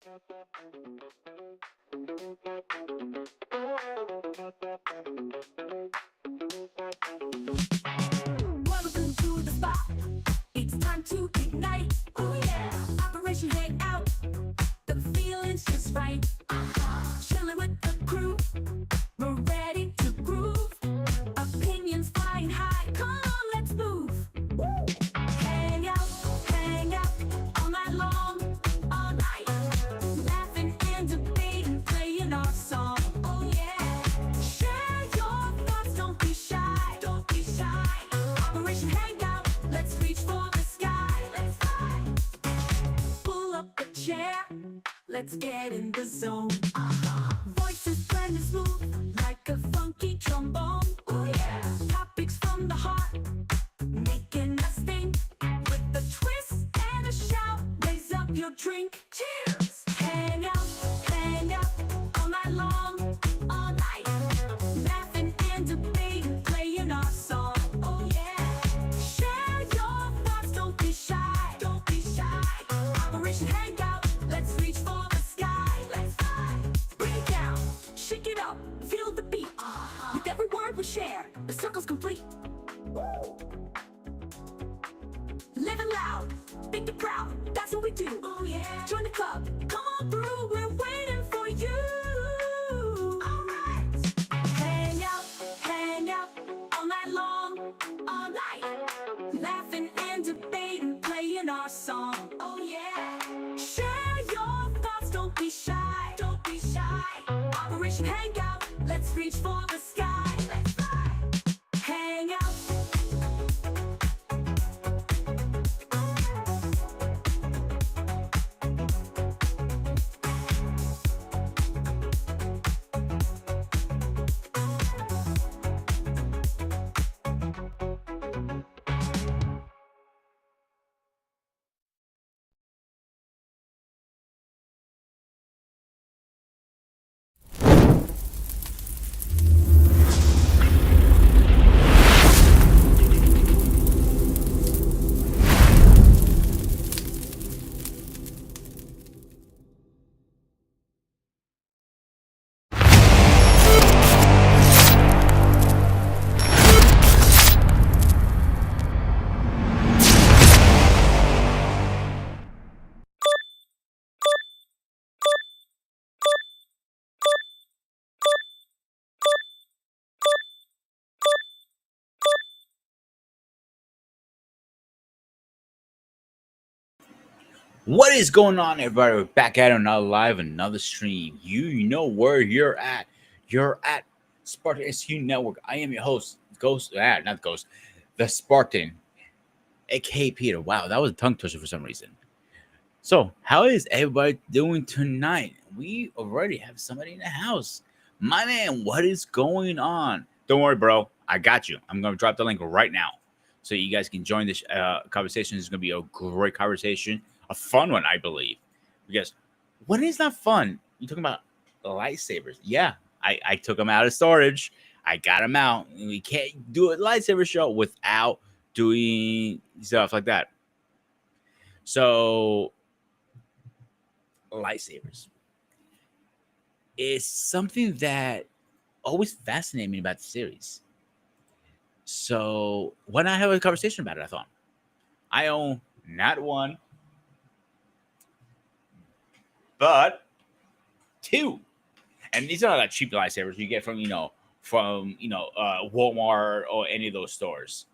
Welcome to the spot. It's time to ignite. Oh yeah. Operation Hangout. The feeling's just right. Chilling with the crew. We're ready to groove. Opinions flying high. Come on, let's move. Hang out all night long, all night. Laughing and debating, playing our song. Oh yeah. Share your thoughts, don't be shy. Don't be shy. Operation Hangout, let's reach for the sky. Let's fly. Pull up a chair, let's get in the zone. Voices blend and smooth, like a funky trombone. Oh yeah. Topics from the heart, making us think. With a twist and a shout, raise up your drink. Cheers! Hang out all night long, all night. Laughing and debating, playing our song. Oh yeah. Share your thoughts, don't be shy. Don't be shy. Operation Hangout, let's reach for the sky. Let's fly. Bring it down, shake it up, feel the beat. With every word we share, the circle's complete. Living loud, think it proud, that's what we do. Oh yeah. Join the club, come on through, we're waiting for you. Alright. Hang out all night long, all night. Laughing and debating, playing our song. Oh yeah. Share your thoughts, don't be shy. Don't be shy. Operation Hangout, let's reach for the sky. Let's fly. Hang out. What is going on, everybody? We're back at another live, another stream. You know where you're at. You're at Spartan SU Network. I am your host, not Ghost, the Spartan, aka Peter. Wow, that was a tongue twister for some reason. So, how is everybody doing tonight? We already have somebody in the house. My man, what is going on? Don't worry, bro. I got you. I'm going to drop the link right now so you guys can join this conversation. It's going to be a great conversation. A fun one, I believe. Because when is not fun? You're talking about lightsabers. Yeah, I took them out of storage. I got them out. And we can't do a lightsaber show without doing stuff like that. So, lightsabers is something that always fascinated me about the series. So, why not have a conversation about it? I thought. I own not one, but two, and these are not like cheap lightsabers you get from Walmart or any of those stores.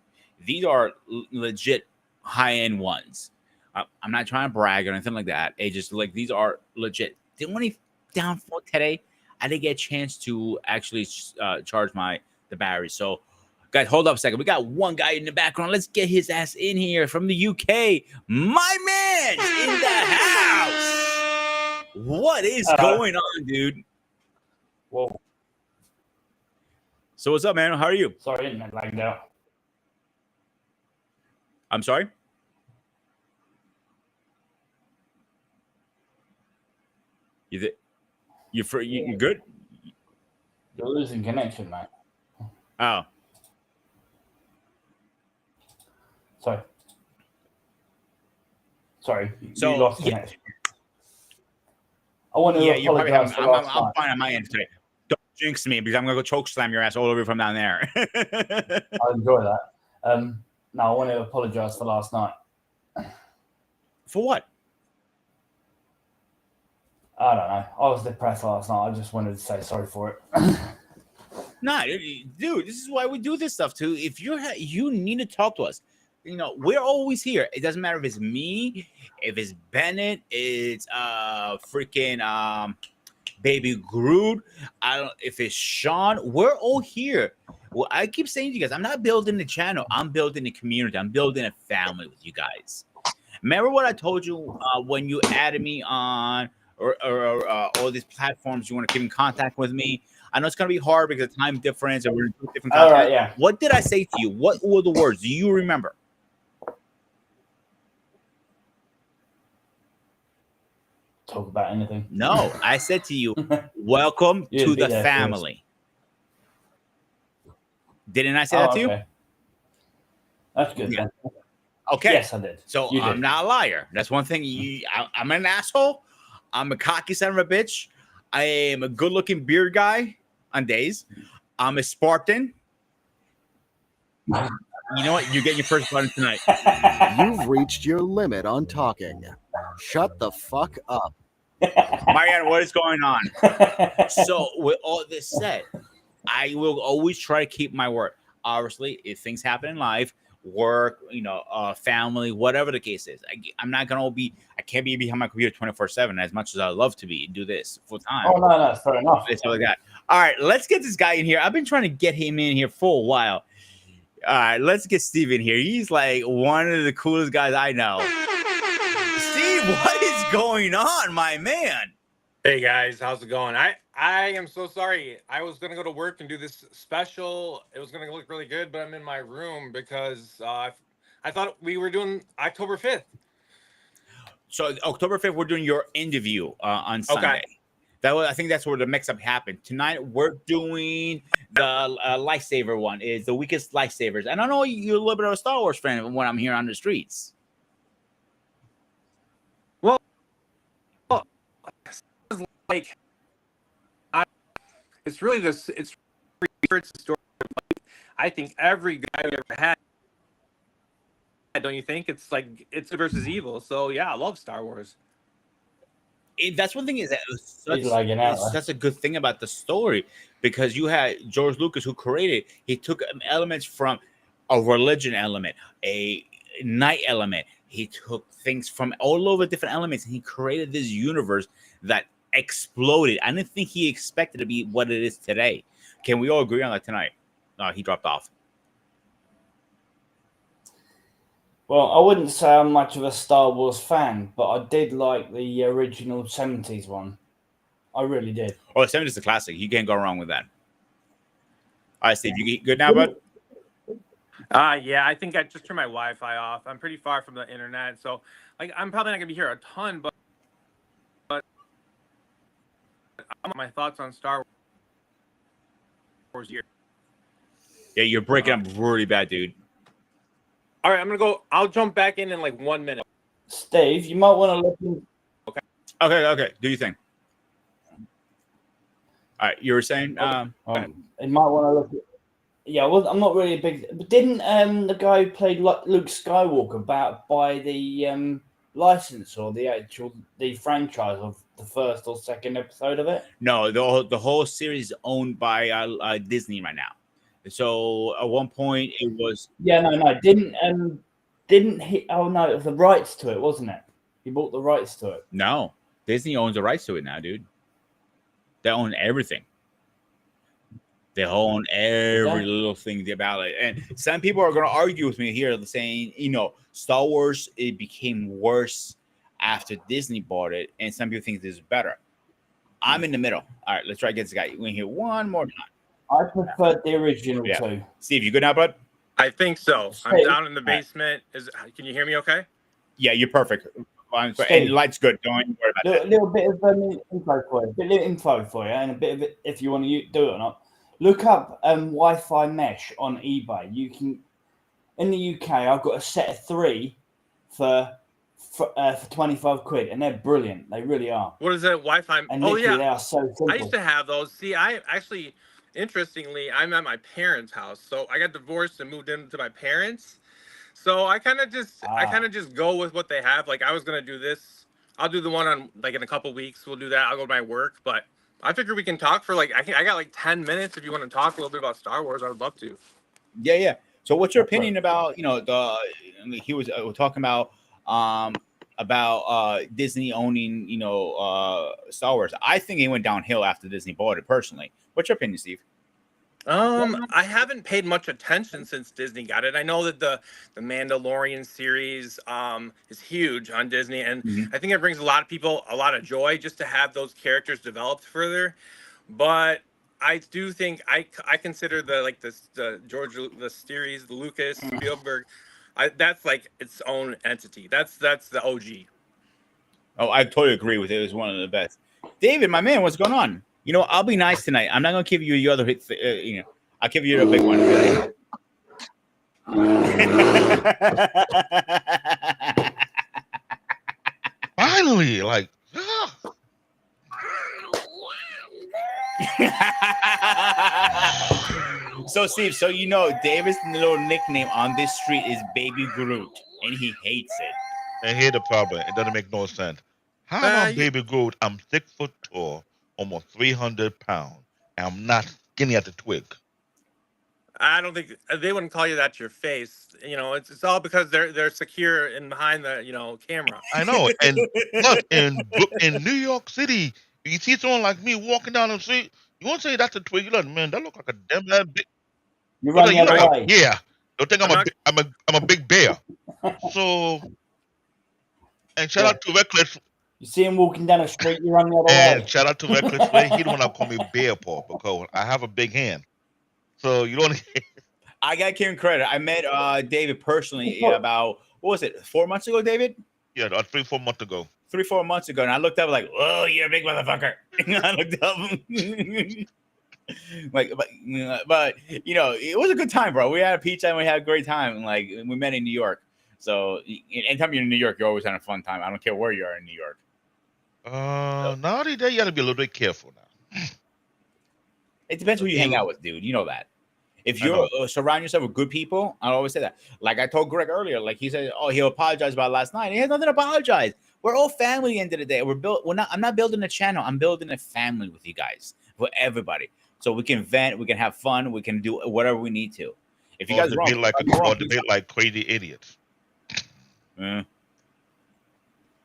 These are legit high-end ones. I'm not trying to brag or anything like that. It just like these are legit. The only downfall today, I didn't get a chance to actually charge the battery. So, guys, hold up a second. We got one guy in the background. Let's get his ass in here from the UK. My man in the house. What is going on, dude? Whoa. So what's up, man? How are you? Sorry, internet lagged out. I'm sorry? You good? You're losing connection, mate. Oh. Sorry. So, you lost connection. I want to Yeah, you're probably apologize having. for last I'm night. fine on my end today. Don't jinx me because I'm gonna go choke slam your ass all over from down there. I enjoy that. No, I want to apologize for last night. For what? I don't know. I was depressed last night. I just wanted to say sorry for it. Nah, dude, this is why we do this stuff too. If you need to talk to us, you know, we're always here. It doesn't matter if it's me, if it's Bennett, it's freaking baby Groot. I don't if it's Sean, we're all here. Well, I keep saying to you guys, I'm not building the channel, I'm building a community, I'm building a family with you guys. Remember what I told you when you added me on or all these platforms you want to keep in contact with me? I know it's gonna be hard because of time difference and we're in different All content. right, yeah. What did I say to you? What were the words? Do you remember? Talk about anything. No, I said to you, welcome You to didn't be the there for us. family. Didn't I say that to you? Okay. That's good. Yeah. Then. Okay. Yes, I did. So You I'm did. not a liar. That's one thing. I'm an asshole. I'm a cocky son of a bitch. I am a good-looking beard guy on days. I'm a Spartan. You know what? You get your first button tonight. You've reached your limit on talking. Shut the fuck up. Marianne, what is going on? So with all this said, I will always try to keep my word. Obviously, if things happen in life, work, you know, family, whatever the case is, I'm not gonna be. I can't be behind my computer 24/7 as much as I love to be and do this full time. Oh no, fair enough. It's like that. All right, let's get this guy in here. I've been trying to get him in here for a while. All right, let's get Steve in here. He's like one of the coolest guys I know. Steve, what is going on, my man? Hey guys, how's it going? I am so sorry. I was gonna go to work and do this special. It was gonna look really good, but I'm in my room because I thought we were doing October 5th. So October 5th, we're doing your interview on Sunday. I think that's where the mix-up happened. Tonight, we're doing the lightsaber one. Is the Weakest Lightsabers. And I know you're a little bit of a Star Wars fan when I'm here on the streets. Like, it's really this. It's a story. I think every guy we ever had. Don't you think it's like it's versus evil? So yeah, I love Star Wars. That's one thing is that He's that's a good thing about the story because you had George Lucas who created. He took elements from a religion element, a night element. He took things from all over different elements and he created this universe that exploded. I didn't think he expected to be what it is today. Can we all agree on that tonight? No, he dropped off. Well, I wouldn't say I'm much of a Star Wars fan, but I did like the original 70s one. I really did. Oh, 70 is a classic. You can't go wrong with that. All right, Steve, you good now, bud? Yeah, I think I just turned my Wi-Fi off. I'm pretty far from the internet, so like I'm probably not gonna be here a ton, but my thoughts on Star Wars here. Yeah, you're breaking up really bad, dude. All right, I'm gonna go. I'll jump back in like 1 minute. Steve, you might want to look in. Okay. Do you think? All right, you were saying. You might want to look at. Yeah, well, I'm not really a big. But didn't the guy who played Luke Skywalker buy the license or the franchise of the first or second episode of it? No, the whole series is owned by Disney right now. So at one point it was. Yeah, no, didn't he? Oh no, it was the rights to it, wasn't it? He bought the rights to it. No, Disney owns the rights to it now, dude. They own everything. They own every little thing about it. And some people are going to argue with me here saying, you know, Star Wars, it became worse after Disney bought it. And some people think this is better. I'm in the middle. All right, let's try to get this guy in here one more time. I preferred the original too. Steve, you good now, bud? I think so. I'm down in the basement. Can you hear me okay? Yeah, you're perfect. And light's good. Don't worry about that. A little bit of info for you. A little info for you, and a bit of it if you want to do it or not. Look up Wi-Fi mesh on eBay. You can, in the UK, I've got a set of 3 for for 25 quid, and they're brilliant. They really are. What is that? Wi-Fi? And Oh literally, yeah, they are so I used simple. to have those. See, I actually, interestingly, I'm at my parents' house. So I got divorced and moved into my parents. So I kind of just go with what they have. Like I was gonna do this. I'll do the one on like in a couple weeks. We'll do that. I'll go to my work, but I figure we can talk for like I got like 10 minutes if you want to talk a little bit about Star Wars. I would love to. Yeah. So, what's your That's right. opinion about he was talking about Disney owning Star Wars? I think it went downhill after Disney bought it. Personally, what's your opinion, Steve? I haven't paid much attention since Disney got it. I know that the Mandalorian series is huge on Disney, and Mhm. I think it brings a lot of people a lot of joy just to have those characters developed further. But I do think I consider the George the series, the Lucas Spielberg, that's like its own entity. That's the OG. Oh, I totally agree with it. It was one of the best. David, my man, what's going on? I'll be nice tonight. I'm not gonna give you your other hit. I'll give you a big one. Finally, like, So, Steve, David's little nickname on this street is Baby Groot, and he hates it. and here's the problem. It doesn't make no sense. How am I You- Baby Groot? I'm 6 foot tall, almost 300 pounds, and I'm not skinny at the twig. I don't think they wouldn't call you that to your face. It's all because they're secure in behind the camera. I know. And look, in New York City, you see someone like me walking down the street, you won't say that's a twig. Look, man, that look like a damn big. You run the You other like, way. yeah. Don't think I'm not- I'm a big bear. So, and shout out to Reckless. You see him walking down the street, you run the other And way. shout out to Reckless Ray. He don't want to call me Bear Paw because I have a big hand. So you don't. I got to give him credit. I met David personally about, what was it, 4 months ago, David? Yeah, 3-4 months ago. 3-4 months ago, and I looked up like, "Whoa, you're a big motherfucker." I looked up, but it was a good time, bro. We had a pizza and we had a great time. And, like, we met in New York. So anytime you're in New York, you're always having a fun time. I don't care where you are in New York. Nowadays you got to be a little bit careful now. It depends who you hang out with, dude. You know that. If I you surround yourself with good people, I always say that. Like I told Greg earlier, like he said, "Oh, he'll apologize about last night." He has nothing to apologize. We're all family. At the end of the day, I'm not building a channel. I'm building a family with you guys, with everybody, so we can vent, we can have fun, we can do whatever we need to. If you guys are wrong, debate like crazy idiots.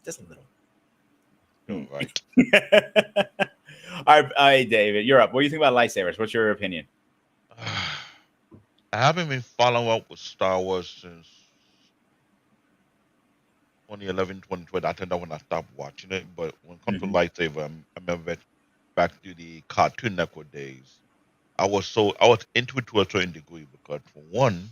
Just a little. Right. All right, David, you're up. What do you think about lightsabers? What's your opinion? I haven't been following up with Star Wars since 2011, 2012. I think that's when I stopped watching it. But when it comes to lightsaber, I remember back to the Cartoon Network days. I was into it to a certain degree because, for one,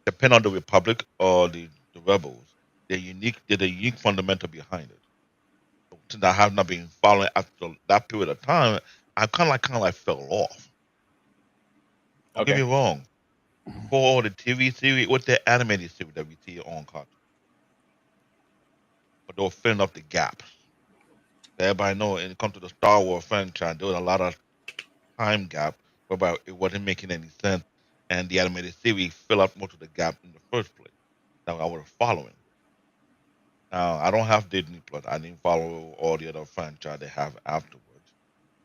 depending on the Republic or the Rebels, there's a unique fundamental behind it. So since I have not been following after that period of time, I kind of like fell off. Don't get me wrong. For the TV series, what's the animated series that we see on cartoon? But they were filling up the gaps. Everybody know when it comes to the Star Wars franchise, there was a lot of time gap whereby it wasn't making any sense, and the animated series fill up most of the gap in the first place. That I was following. Now I don't have Disney Plus. I didn't follow all the other franchise they have afterwards.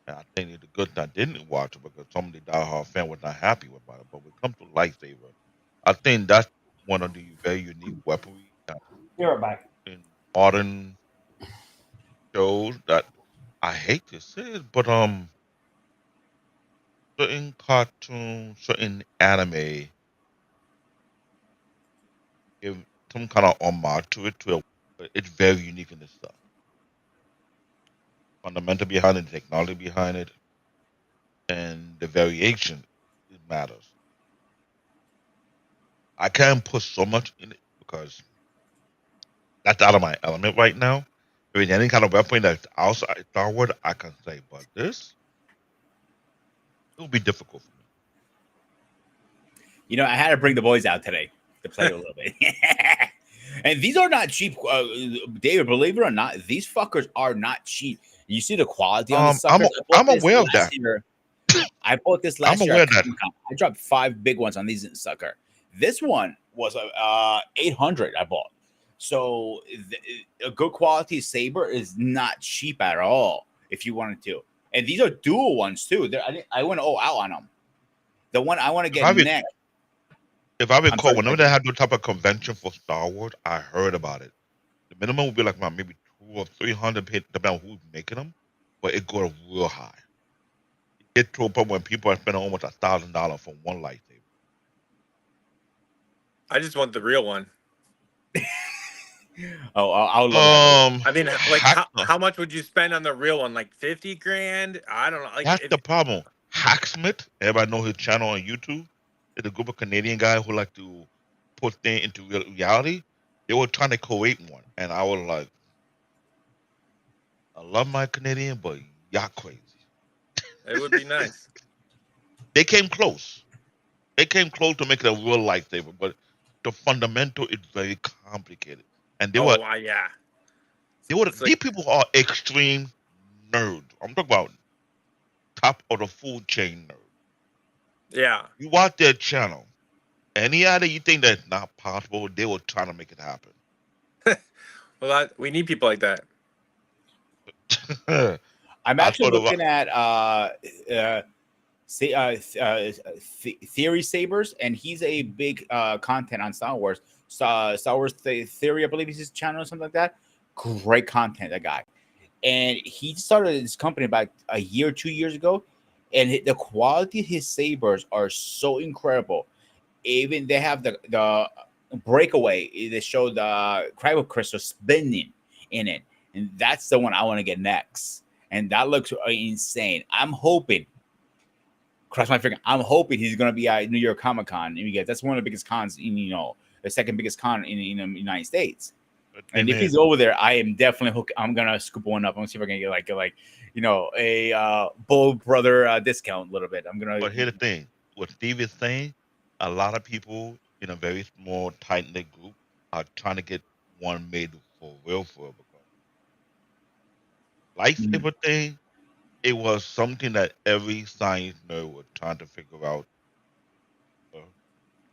And I think it's a good thing I didn't watch it because some of the diehard fan was not happy about it. But when it comes to lightsaber, I think that's one of the very unique weaponry You're back. in modern shows that I hate to say it, but certain cartoons, certain anime give some kind of homage to it. It's very unique in itself. Fundamental behind it, the technology behind it, and the variation, it matters. I can't put so much in it because that's out of my element right now. I mean, any kind of weapon that's outside Star Wars, I can say, but this, it will be difficult for me. I had to bring the boys out today to play a little bit. And these are not cheap, David. Believe it or not, these fuckers are not cheap. You see the quality on the suckers. I bought I'm this aware of last that. year. I bought this I'm last year aware at of that. Comic-Con. I dropped 5 big ones on these sucker. This one was 800. I bought. So a good quality saber is not cheap at all. If you wanted to, and these are dual ones too. I went all out on them. The one I want to If I, get re- next. if I I'm recall, sorry. whenever they had no type of convention for Star Wars, I heard about it. The minimum would be like about maybe 200 or 300, depending on who's making them, but it goes real high. It get to a point when people are spending almost $1,000 for one lightsaber. I just want the real one. Oh, I'll love that. I mean, like, Hack- how much would you spend on the real one? Like 50 grand? I don't know. Like, that's the problem. Hacksmith, everybody know his channel on YouTube. It's a group of Canadian guys who like to put things into reality. They were trying to create one, and I was like, I love my Canadian, but y'all crazy. it would be nice. They came close. They came close to making a real lightsaber, but the fundamental is very complicated. And Yeah. It's these people are extreme nerds. I'm talking about top of the food chain nerd. Yeah. You watch their channel. Any idea you think that's not possible, they were trying to make it happen. Well, we need people like that. I'm I actually thought looking at Theory Sabers, and he's a big content on Star Wars. Star Wars Theory, I believe is his channel or something like that. Great content, that guy. And he started his company about a year, 2 years ago, and the quality of his sabers are so incredible. Even they have the breakaway. They show the cryo crystal spinning in it, and that's the one I want to get next. And that looks insane. I'm hoping, cross my finger, I'm hoping he's going to be at New York Comic Con, because that's one of the biggest cons in, the second biggest con in the United States. And if he's over there, I am definitely I'm gonna scoop one up. I'm gonna see if I can get a Bull Brother discount a little bit. But here's the thing: what Steve is saying, a lot of people in a very small, tight knit group are trying to get one made for real, because lightsaber thing, it was something that every science nerd was trying to figure out.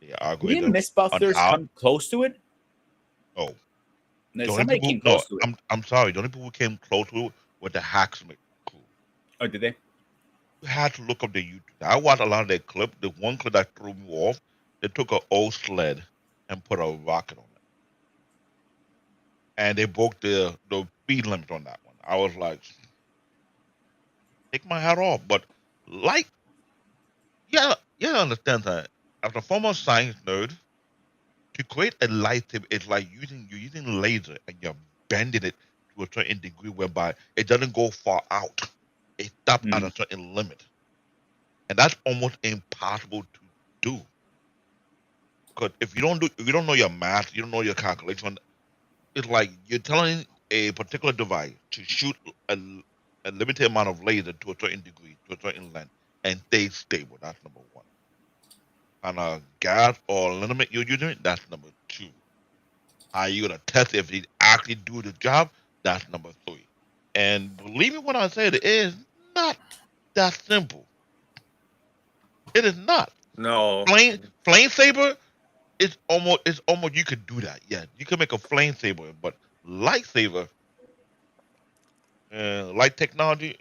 The Didn't algorithm. Mythbusters come close to it? Oh, Somebody came close to it. I'm sorry. The only people who came close to it were the Hacksmith crew. Oh, did they? You had to look up the YouTube. I watched a lot of their clip. The one clip that threw me off, they took an old sled and put a rocket on it, and they broke the speed limit on that one. I was like, take my hat off. But you understand that as a former science nerd, to create a lightsaber, it's like you're using laser and you're bending it to a certain degree whereby it doesn't go far out. It stops at a certain limit, and that's almost impossible to do. Because if you don't know your math, you don't know your calculation. It's like you're telling a particular device to shoot a limited amount of laser to a certain degree, to a certain length, and stay stable. That's number one. And a gas or limit you're using, that's number two. Are you gonna test if it actually do the job? That's number three. And believe me when I say it is not that simple. It is not. No. Flame saber is almost you could do that. Yeah, you can make a flame saber, but lightsaber, light technology,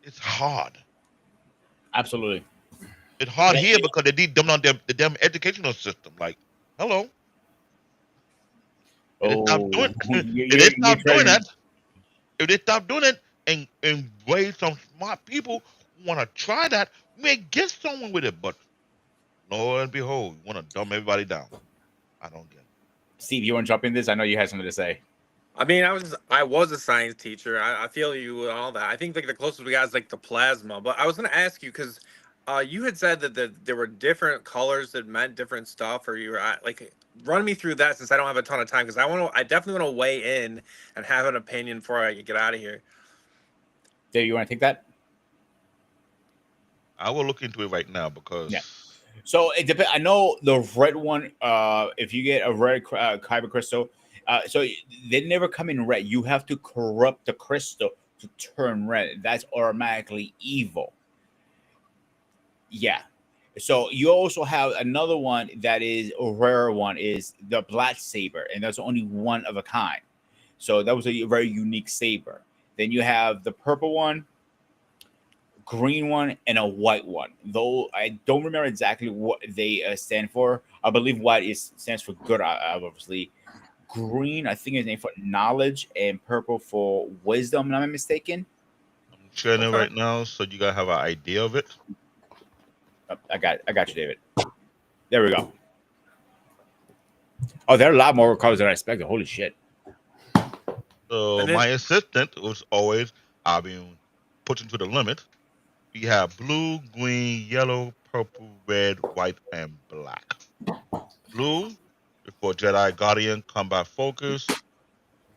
it's hard. Absolutely. It's hard here because they need them on the damn educational system. Like, hello. If they stop doing that, if they stop doing it and raise some smart people who want to try that, we may get someone with it. But lo and behold, you want to dumb everybody down. I don't get it. Steve, you want to jump in this? I know you had something to say. I mean, I was a science teacher. I feel you and all that. I think like the closest we got is like the plasma. But I was going to ask you because you had said that there were different colors that meant different stuff, or you were like, run me through that since I don't have a ton of time because I definitely want to weigh in and have an opinion before I get out of here. Dave, you want to take that? I will look into it right now because So it depends. I know the red one. If you get a red kyber crystal, so they never come in red. You have to corrupt the crystal to turn red. That's automatically evil. Yeah. So you also have another one that is a rare one is the black saber, and that's only one of a kind. So that was a very unique saber. Then you have the purple one, green one, and a white one. Though I don't remember exactly what they stand for. I believe white is stands for good, obviously. Green, I think, is named for knowledge, and purple for wisdom. Am I mistaken? I'm sharing it Okay. right now, so you guys have an idea of it. I got you, David. There we go. Oh, there are a lot more colors than I expected. Holy shit! So And then my assistant was always, I mean, pushing to the limit. We have blue, green, yellow, purple, red, white, and black. Blue is for Jedi Guardian combat focus,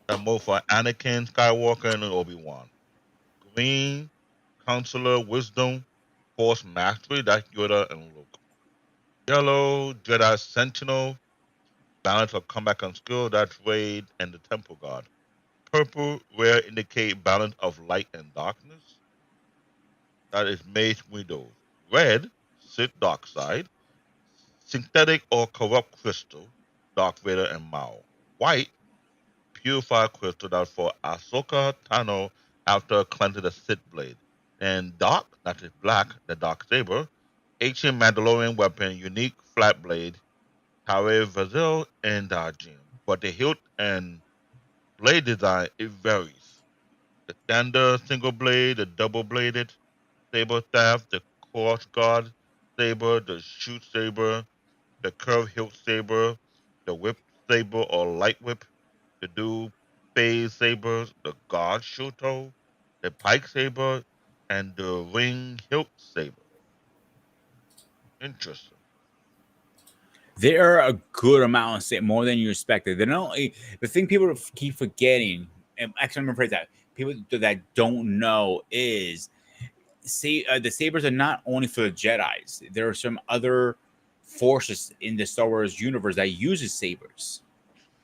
and more for Anakin Skywalker and Obi-Wan. Green, Counselor Wisdom, Force Mastery, that's Yoda and Luke. Yellow, Jedi Sentinel, balance of combat and skill, that's Raid and the Temple Guard. Purple, rare indicate balance of light and darkness, that is Mace Windows. Red, Sith Dark Side. Synthetic or corrupt crystal, Dark Vader and Mao. White, purified crystal that's for Ahsoka Tano after cleansing the Sith blade. And dark, that is black, the dark saber. Ancient Mandalorian weapon, unique flat blade, Tare Vazil and Dajim. But the hilt and blade design it varies. The standard single blade, the double bladed saber staff, the cross guard saber, the shoot saber, the curved hilt saber, the whip saber or light whip, the dual phase sabers, the guard shoto, the pike saber, and the ring hilt saber. Interesting. There are a good amount of more than you expected. They're not only the thing people keep forgetting, and actually, I'm gonna phrase that people that don't know is say the sabers are not only for the Jedi's. There are some other forces in the Star Wars universe that uses sabers.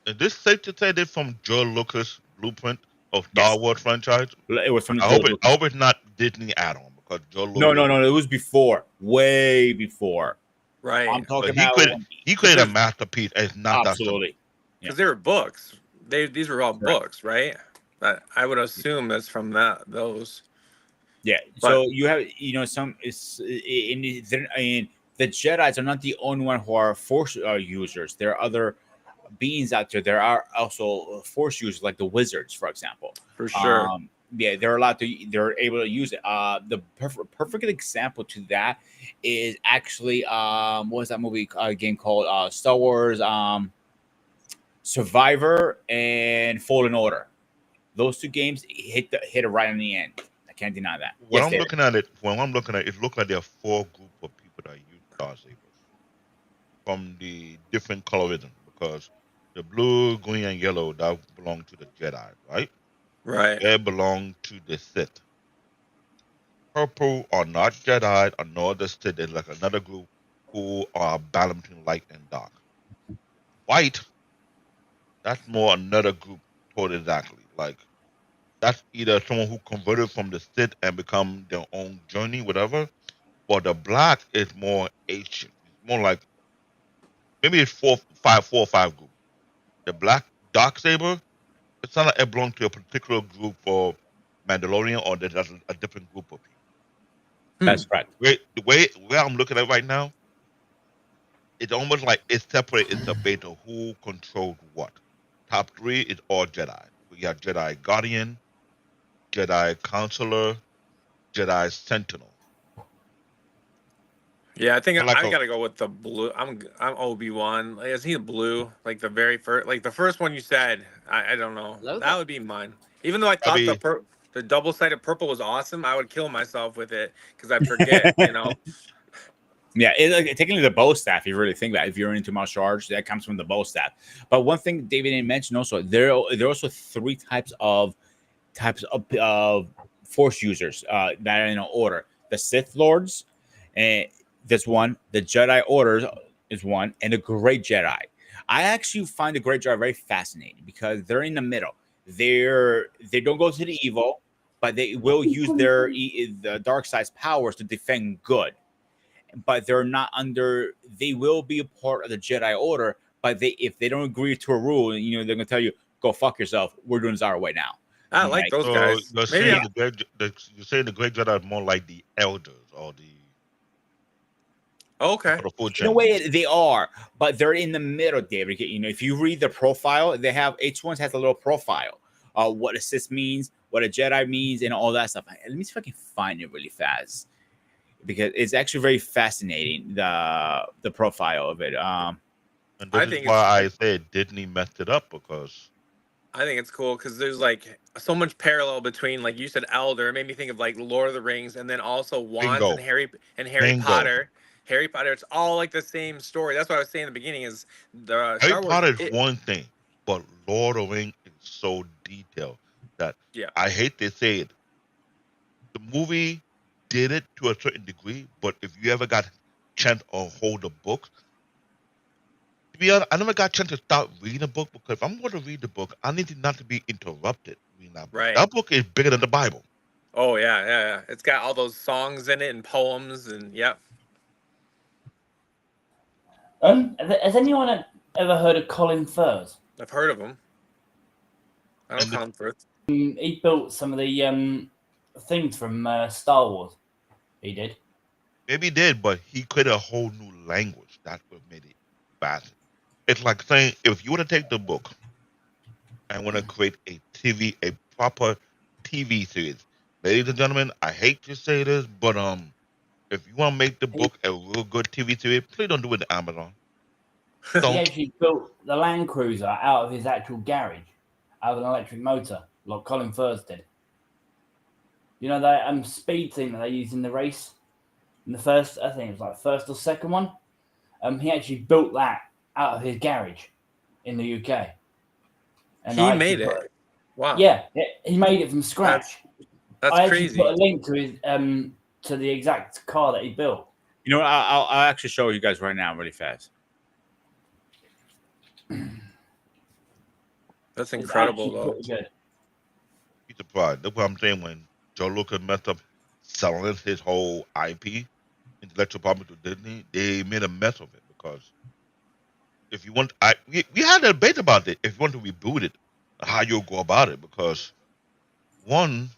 Is this safe to say this from George Lucas' blueprint of Star Yes, Wars franchise? it was from I George hope it. I Lucas. hope it's not Disney add-on because George No, Lucas. no, no, it was before, way before. I'm right, talking He about created. He because created a there's masterpiece. And it's not that simple. absolutely. Yeah, because they were books. These were all correct. books, right? I would assume that's from those. Yeah. But So you have, some it's in the Jedi's are not the only one who are force users. There are other beings out there. There are also force users like the wizards, for example. for sure, Yeah, they're allowed to. They're able to use it. The perfect example to that is actually what was that movie game called? Star Wars Survivor and Fallen Order. Those two games hit it right in the end. I can't deny that. When Yes, I'm David. looking at it, it looks like there are four group of people that use Star Sabers from the different colorism because the blue, green, and yellow that belong to the Jedi, right? right? Red belong to the Sith. Purple are not Jedi or nor the Sith. There's like another group who are balancing light and dark. White, that's more another group totally exactly. Like that's either someone who converted from the Sith and become their own journey, whatever. Or the black is more ancient. It's more like maybe it's four or five group. The black dark saber, it's not like it belongs to a particular group for Mandalorian or there's a different group of people. Hmm. That's correct. The way where I'm looking at right now, it's almost like it's separate. It's a bit of who controls what. Top three is all Jedi. We got Jedi Guardian, Jedi Counselor, Jedi Sentinel. Yeah, I think I like I a gotta go with the blue. I'm Obi-Wan. Like, is he blue? Like the very first, like the first one you said. I don't know. That would be mine. Even though I I thought mean the double-sided purple was awesome, I would kill myself with it because I forget. You know. Yeah, like, technically the bow staff. If you really think that, if you're into martial arts, that comes from the bow staff. But one thing David didn't mention also, there are also three types of force users that are in order: the Sith Lords, and There's one. The Jedi Orders is one, and the Great Jedi. I actually find the Great Jedi very fascinating because they're in the middle. They don't go to the evil, but they will use the dark side's powers to defend good. But they're not under. They will be a part of the Jedi Order, but if they don't agree to a rule, they're gonna tell you go fuck yourself. We're doing this our way now. I like those So guys. you're Maybe saying you're saying the great Jedi are more like the elders or okay. the full In a chain. way, they are, but they're in the middle, David. If you read the profile, they have each one has a little profile. What a Sith means, what a Jedi means, and all that stuff. Let me see if I can find it really fast because it's actually very fascinating. The profile of it. And I this is think why I said Disney messed it up because I think it's cool because there's like so much parallel between, like you said, Elder. It made me think of like Lord of the Rings, and then also Wands bingo, and Harry bingo. Potter. Harry Potter. It's all like the same story. That's what I was saying in the beginning. Is the Harry Star Wars? Potter is one thing, but Lord of the Rings is so detailed that Yeah. I hate to say it. The movie did it to a certain degree, but if you ever got chance or hold a book, to be honest, I never got a chance to start reading a book because if I'm going to read the book, I need to not to be interrupted reading that book. Right. That book is bigger than the Bible. Oh yeah. It's got all those songs in it and poems and yep. Has anyone ever heard of Colin Firth? I've heard of them. I And know Colin Firth. He built some of the things from Star Wars. He did. Maybe he did, but he created a whole new language. That's what made it bad. It's like saying if you want to take the book and want to create a proper TV series, ladies and gentlemen, I hate to say this, but if you want to make the book a real good TV series, please don't do it to Amazon. He Don't. actually built the Land Cruiser out of his actual garage, out of an electric motor, like Colin Firth did. You know that speed thing that they used in the race? In the first, I think it was like first or second one. He actually built that out of his garage in the UK. And He made it. Wow. Yeah, he made it from scratch. That's I actually crazy. put a link to his to the exact car that he built. I'll actually show you guys right now, really fast. That's It's incredible, actually though. pretty good. Be surprised. That's what I'm saying when Joe Lucas messed up selling his whole IP, intellectual property to Disney, they made a mess of it because if you want, we had a debate about it. If you want to reboot it, how you'll go about it because one,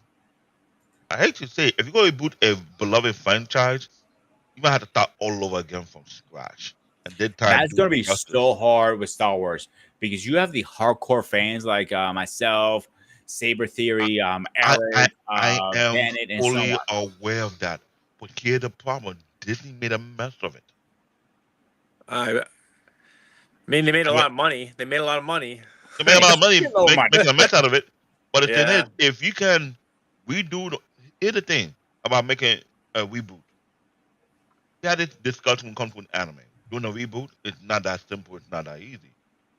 I hate to say, if you're going to reboot a beloved franchise, you might have to start all over again from scratch. And then That's gonna be so hard with Star Wars because you have the hardcore fans like myself, Saber Theory, Eric, I am Bennett, and so fully on. aware of that. But here's the problem: Disney made a mess of it. I mean, they made a lot of money. They made a lot of money. They made a lot of money Get low money. making a mess out of it. But the thing Yeah. is, if you can redo, here's the thing about making a reboot. We had this discussion when it comes to anime. Doing a reboot, it's not that simple. It's not that easy.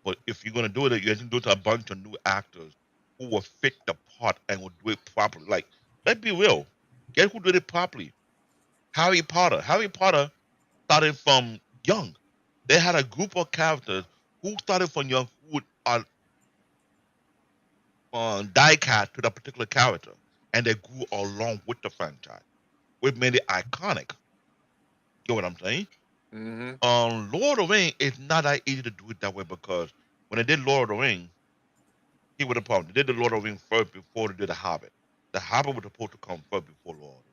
But if you're gonna do it, you have to do it to a bunch of new actors who will fit the part and will do it properly. Like, let's be real. Guess who did it properly? Harry Potter. Harry Potter started from young. They had a group of characters who started from young who would die cat to that particular character, and they grew along with the franchise, which made it iconic. You know what I'm saying? Mm-hmm. Lord of the Rings is not that easy to do it that way because when they did Lord of the Rings, he was the problem. They did the Lord of the Rings first before they did the Hobbit. The Hobbit was supposed to come first before Lord of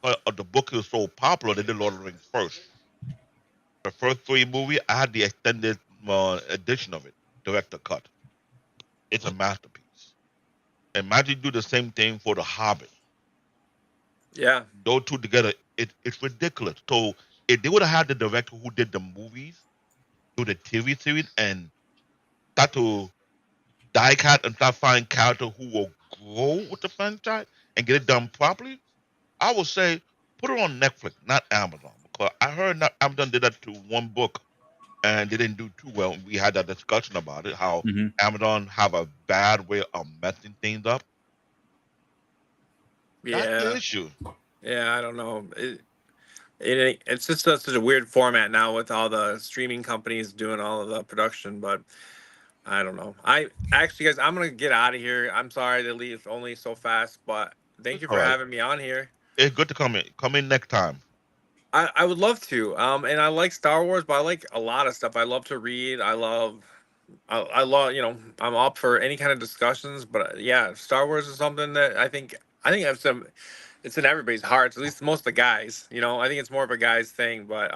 the Rings. But the book is so popular, they did Lord of the Rings first. The first three movies, I had the extended edition of it, director cut. It's a masterpiece. Imagine do the same thing for the Hobbit. Yeah. Those two together, it's ridiculous. So if they would have had the director who did the movies do the TV series and start to die cat and start finding characters who will grow with the franchise and get it done properly, I would say put it on Netflix, not Amazon. Because I heard that Amazon did that to one book and they didn't do too well. We had that discussion about it, how Amazon have a bad way of messing things up. That's the Yeah. issue. Yeah, I don't know. It's just such a weird format now with all the streaming companies doing all of the production, but I don't know. I actually, guys, I'm gonna get out of here. I'm sorry to leave only so fast, but thank you All for right. having me on here. It's good to come in. Come in next time. I would love to. And I like Star Wars, but I like a lot of stuff. I love to read. I love, I'm up for any kind of discussions. But yeah, Star Wars is something that I think it's in everybody's hearts. At least most of the guys. I think it's more of a guy's thing. But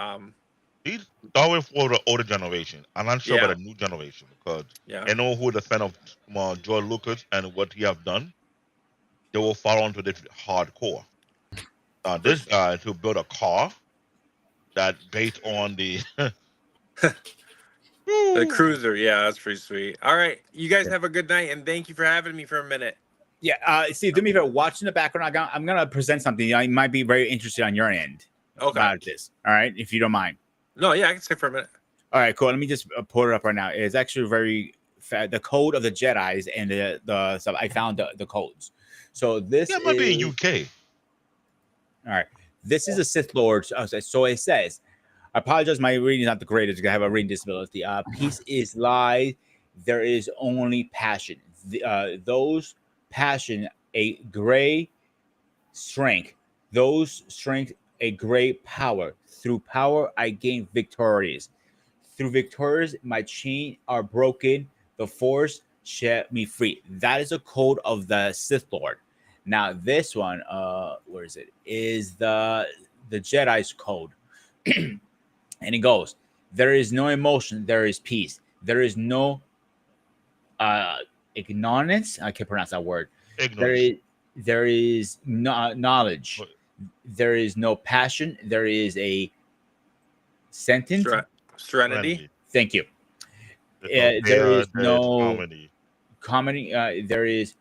These Star Wars for the older generation. I'm not sure yeah, about the new generation because yeah, I know who the fan of George Lucas and what he have done. They will follow into this hardcore. for This guy to build a car that based on the the Woo! cruiser. Yeah, that's pretty sweet. All right, you guys Yeah. have a good night, and thank you for having me for a minute. Yeah, Steve, do me a favor. Watching the background, I'm gonna present something. I might be very interested on your end Okay. about this. All right, if you don't mind. No, yeah, I can stay for a minute. All right, cool. Let me just pull it up right now. It's actually very the code of the Jedi's and the stuff. I found the codes. So this Yeah, it might be in is UK. all right. This is a Sith Lord. So it says. I apologize. My reading is not the greatest. I have a reading disability. Peace is lie. There is only passion. Those passion a gray strength. Those strength a great power. Through power I gain victorious. Through victorious my chain are broken. The force set me free. That is a code of the Sith Lord. Now this one, where is it? Is the Jedi's code. And it goes, there is no emotion, there is peace. There is no ignorance. I can't pronounce that word. Ignorance. There is no knowledge. But There is no passion. There is a sentence. Serenity. Randy, Thank you. there's There no is chaos, there's no harmony. comedy. There is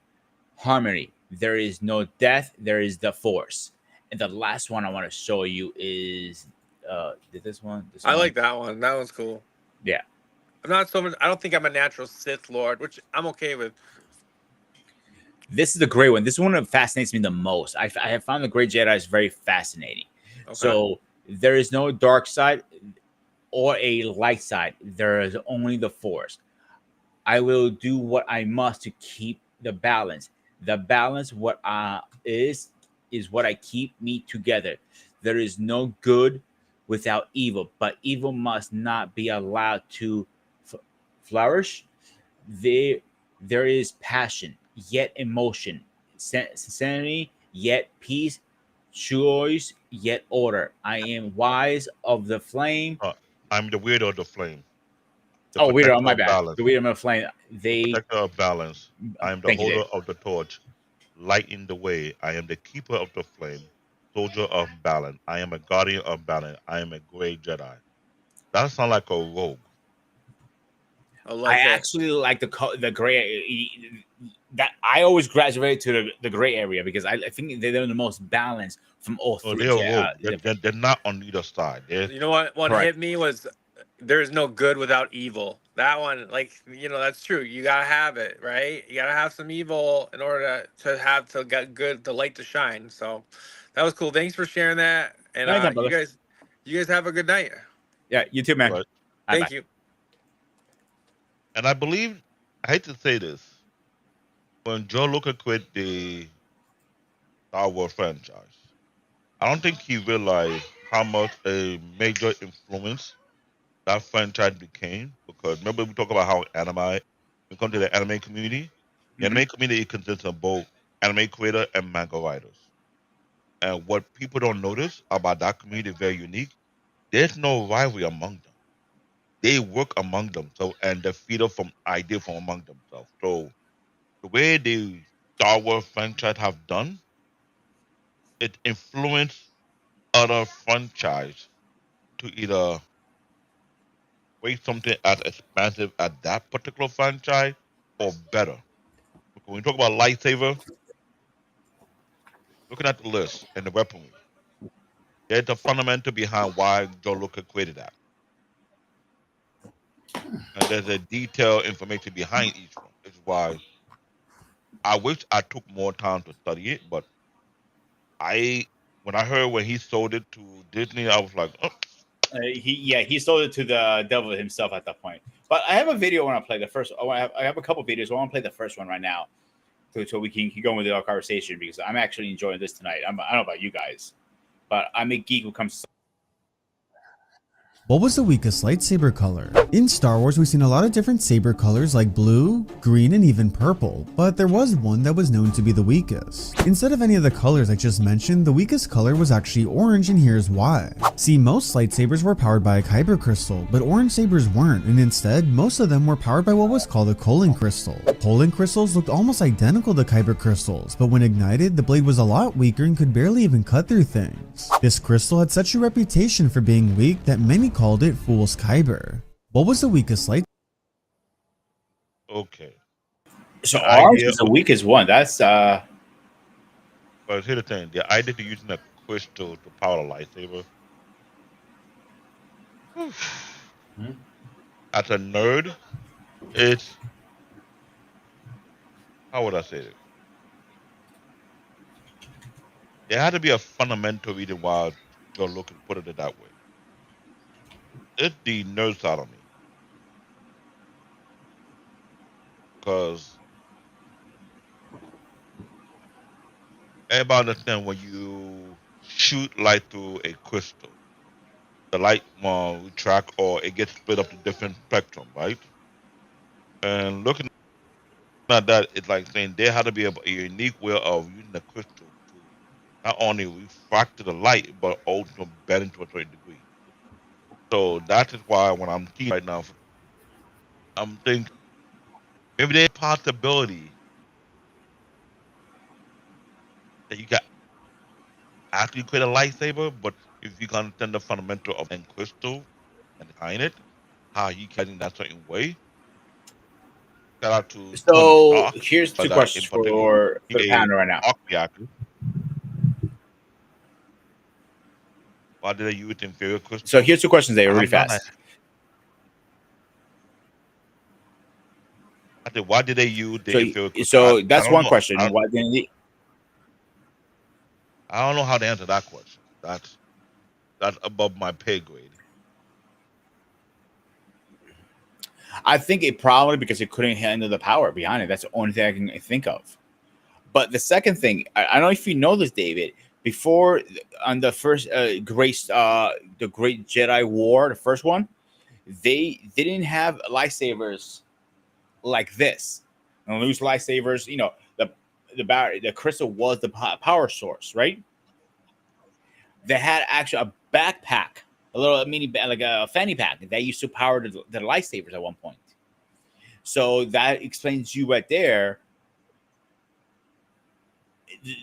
harmony. There is no death. There is the force. And the last one I want to show you is this one. This I one. like that one. That one's cool. Yeah. I'm not so much. I don't think I'm a natural Sith Lord, which I'm okay with. This is the great one. This one that fascinates me the most. I have found the Great Jedi is very fascinating. Okay. So there is no dark side or a light side. There is only the force. I will do what I must to keep the balance. The balance, what is what I keep me together. There is no good without evil, but evil must not be allowed to flourish. There is passion, yet emotion, sanity, yet peace, choice, yet order. I am wise of the flame. I'm the weirdo of the flame, the Oh, weirdo, protector on my of bad. balance, The weirdo of the flame. the protector of balance. I am the Thank you, holder Dave. of the torch, light in the way. I am the keeper of the flame, soldier of balance. I am a guardian of balance. I am a great Jedi. That sounds like a rogue. I like I it. actually like the gray. That I always graduate to the gray area because I think they're the most balanced from all So three. they're a rogue. They're not on either side. They're, You know what? One Correct. hit me was there's no good without evil. That one, like, that's true. You gotta have it, right? You gotta have some evil in order to get good, the light to shine. So that was cool. Thanks for sharing that. And Anytime, you brother. guys have a good night. Yeah, you too, man. right. Bye-bye. Thank you. And I believe, I hate to say this, when Joe Lucas quit the Star Wars franchise, I don't think he realized how much a major influence that franchise became. Because remember, we talk about how anime, we come to the anime community. The Mhm. anime community consists of both anime creator and manga writers. And what people don't notice about that community is very unique. There's no rivalry among them. They work among themselves and they feed off from ideas from among themselves. So the way the Star Wars franchise have done, it influenced other franchise to either create something as expansive as that particular franchise or better. Because when you talk about lightsaber, looking at the list and the weaponry, there's the fundamental behind why Joe Lucas created that. And there's a detailed information behind each one. This is why I wish I took more time to study it, but I when I heard when he sold it to Disney, I was like, oh, he sold it to the devil himself at that point. But I have a video I want to play the first. I have a couple videos. I want to play the first one right now, so we can keep going with our conversation because I'm actually enjoying this tonight. I don't know about you guys, but I'm a geek who comes. What was the weakest lightsaber color? In Star Wars, we've seen a lot of different saber colors like blue, green, and even purple, but there was one that was known to be the weakest. Instead of any of the colors I just mentioned, the weakest color was actually orange, and here's why. See, most lightsabers were powered by a kyber crystal, but orange sabers weren't, and instead, most of them were powered by what was called a colon crystal. Colon crystals looked almost identical to kyber crystals, but when ignited, the blade was a lot weaker and could barely even cut through things. This crystal had such a reputation for being weak that many called it Fool's Kyber. What was the weakest light? okay. So The orange idea is the weakest one. That's But here's the thing: the idea of using a crystal to power a lightsaber. As a nerd, it's how would I say it? There had to be a fundamental reason why you're looking put it that way. It's the nerd side of me. Because everybody understand when you shoot light through a crystal, the light will retract or it gets split up to different spectrum, right? And looking at that, it's like saying there had to be a unique way of using the crystal to not only refract the light, but also bend to a certain degree. So that is why when I'm seeing right now, I'm thinking maybe there's a possibility that you got actually create a lightsaber, but if you can understand the fundamental of and crystal and behind it, how you can in that certain way. Shout out to Tony so. Stark, Here's two that questions in particular, for the panel right now. arc reactor. Why did they use inferior crystal? So here's two questions. They are really I'm not- fast. I said, why did they use the inferior crystal? So that's don't one know. question. I Why didn't they? don't know how to answer that question. That's above my pay grade. I think it probably because it couldn't handle the power behind it. That's the only thing I can think of. But the second thing, I don't know if you know this, David. Before on the first the Great Jedi War, the first one, they didn't have lightsabers like this. And loose lightsabers, the crystal was the power source, right? They had actually a backpack, a little mini like a fanny pack that used to power the lightsabers at one point. So that explains you right there.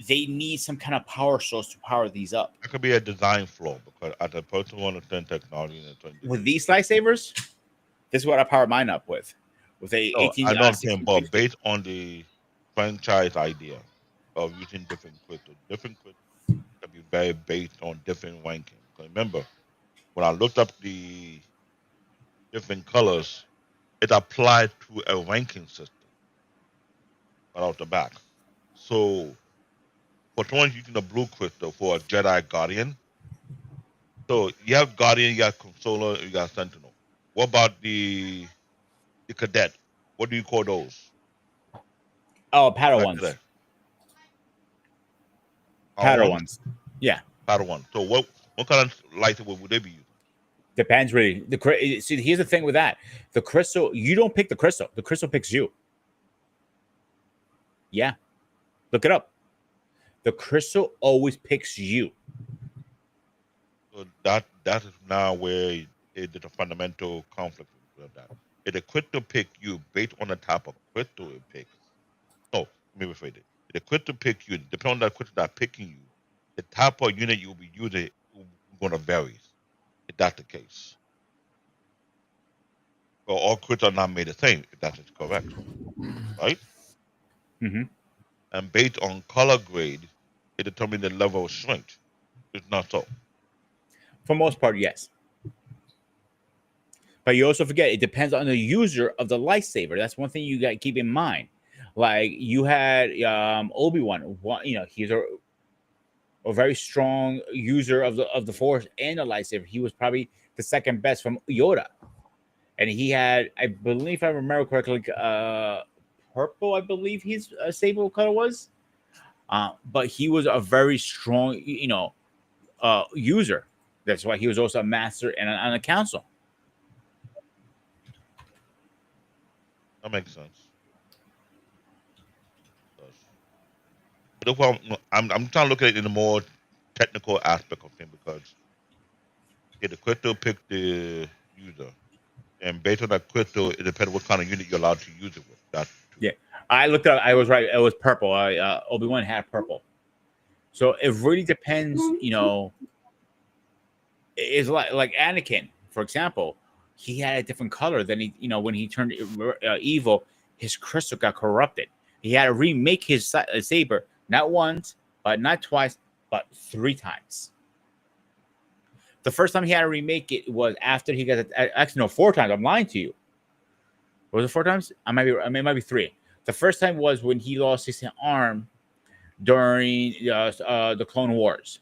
They need some kind of power source to power these up. It could be a design flaw because as a person who understands technology With these lightsabers, this is what I power mine up with. With a no, 18. I know what I'm but based on the franchise idea of using different crystals can be very based on different ranking. Because remember, when I looked up the different colors, it applied to a ranking system right off the back. So for someone using a blue crystal for a Jedi Guardian, so you have Guardian, you got Consoler, you got Sentinel. What about the Cadet? What do you call those? Oh, Padawans. Cadet. Padawans. Yeah. Padawan. So what kind of lightsaber would they be using? Depends really. See, here's the thing with that. The crystal, you don't pick the crystal. The crystal picks you. Yeah. Look it up. The crystal always picks you. So that is now where it is a fundamental conflict with that. If the crystal pick you based on the type of crystal it picks. No, let me rephrase it. If the crystal pick you, depending on that crystal that's picking you, the type of unit you'll be using is going to vary. If that's the case. Well, all crystals are not made the same, if that is correct. Right? Mm-hmm. And based on color grade, it determines the level of strength. It's not so. For most part, yes. But you also forget it depends on the user of the lightsaber. That's one thing you got to keep in mind. Like you had Obi-Wan, he's a a very strong user of the Force and the lightsaber. He was probably the second best from Yoda, and he had, I believe, if I remember correctly, purple. I believe his saber color was, but he was a very strong, user. That's why he was also a master and on a council. That makes sense. But if I'm trying to look at it in a more technical aspect of thing because the crystal picked the user, and based on that crystal, it depends what kind of unit you're allowed to use it with. That Yeah, I looked up. I was right. It was purple. Obi-Wan had purple. So it really depends. It's like Anakin, for example. He had a different color than when he turned evil. His crystal got corrupted. He had to remake his saber not once, but not twice, but 3 times. The first time he had to remake it was after he got actually no 4 times. I'm lying to you. Was it 4 times? It might be 3. The first time was when he lost his arm during the Clone Wars.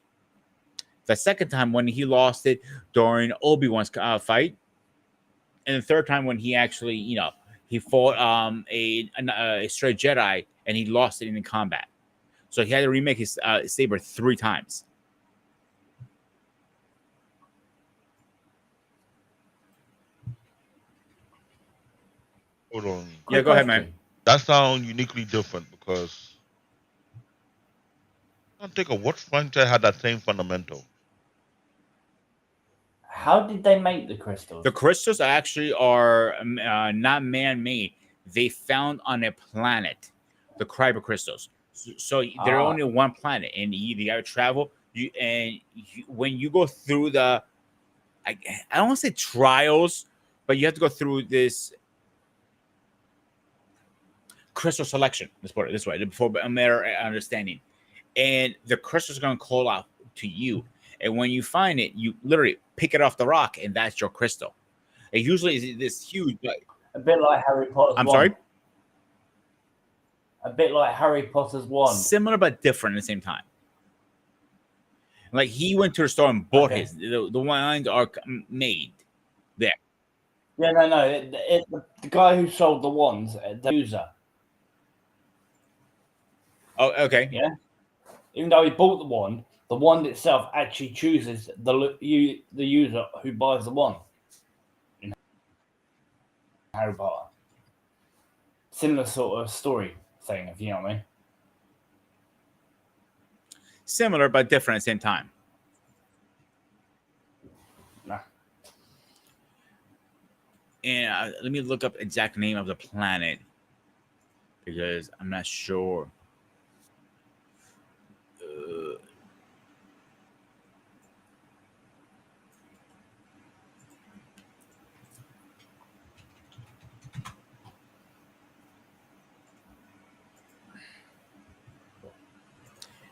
The second time when he lost it during Obi-Wan's fight, and the third time when he actually, he fought a stray Jedi and he lost it in the combat. So he had to remake his saber 3 times. hold on, Yeah, go ahead, man. that sounds uniquely different because I'm thinking what franchise had that same fundamental. How did they make the crystals? The crystals actually are not man-made. They found on a planet, the Kyber crystals. So they're only one planet, and you got to travel. When you go through I don't want to say trials, but you have to go through this crystal selection. Let's put it this way, before a better understanding. And the crystals are going to call out to you. And when you find it, you literally pick it off the rock, and that's your crystal. It usually is this huge, a bit like Harry Potter's I'm wand. sorry? A bit like Harry Potter's wand. Similar but different at the same time. Like he went to the store and bought his. The wines are made there. Yeah, no. The guy who sold the wands, the user. Oh, okay. Yeah. Even though he bought the wand itself actually chooses the user who buys the wand. In Harry Potter. Similar sort of story thing, if you know what I mean. Similar but different at the same time. Nah. And let me look up exact name of the planet because I'm not sure.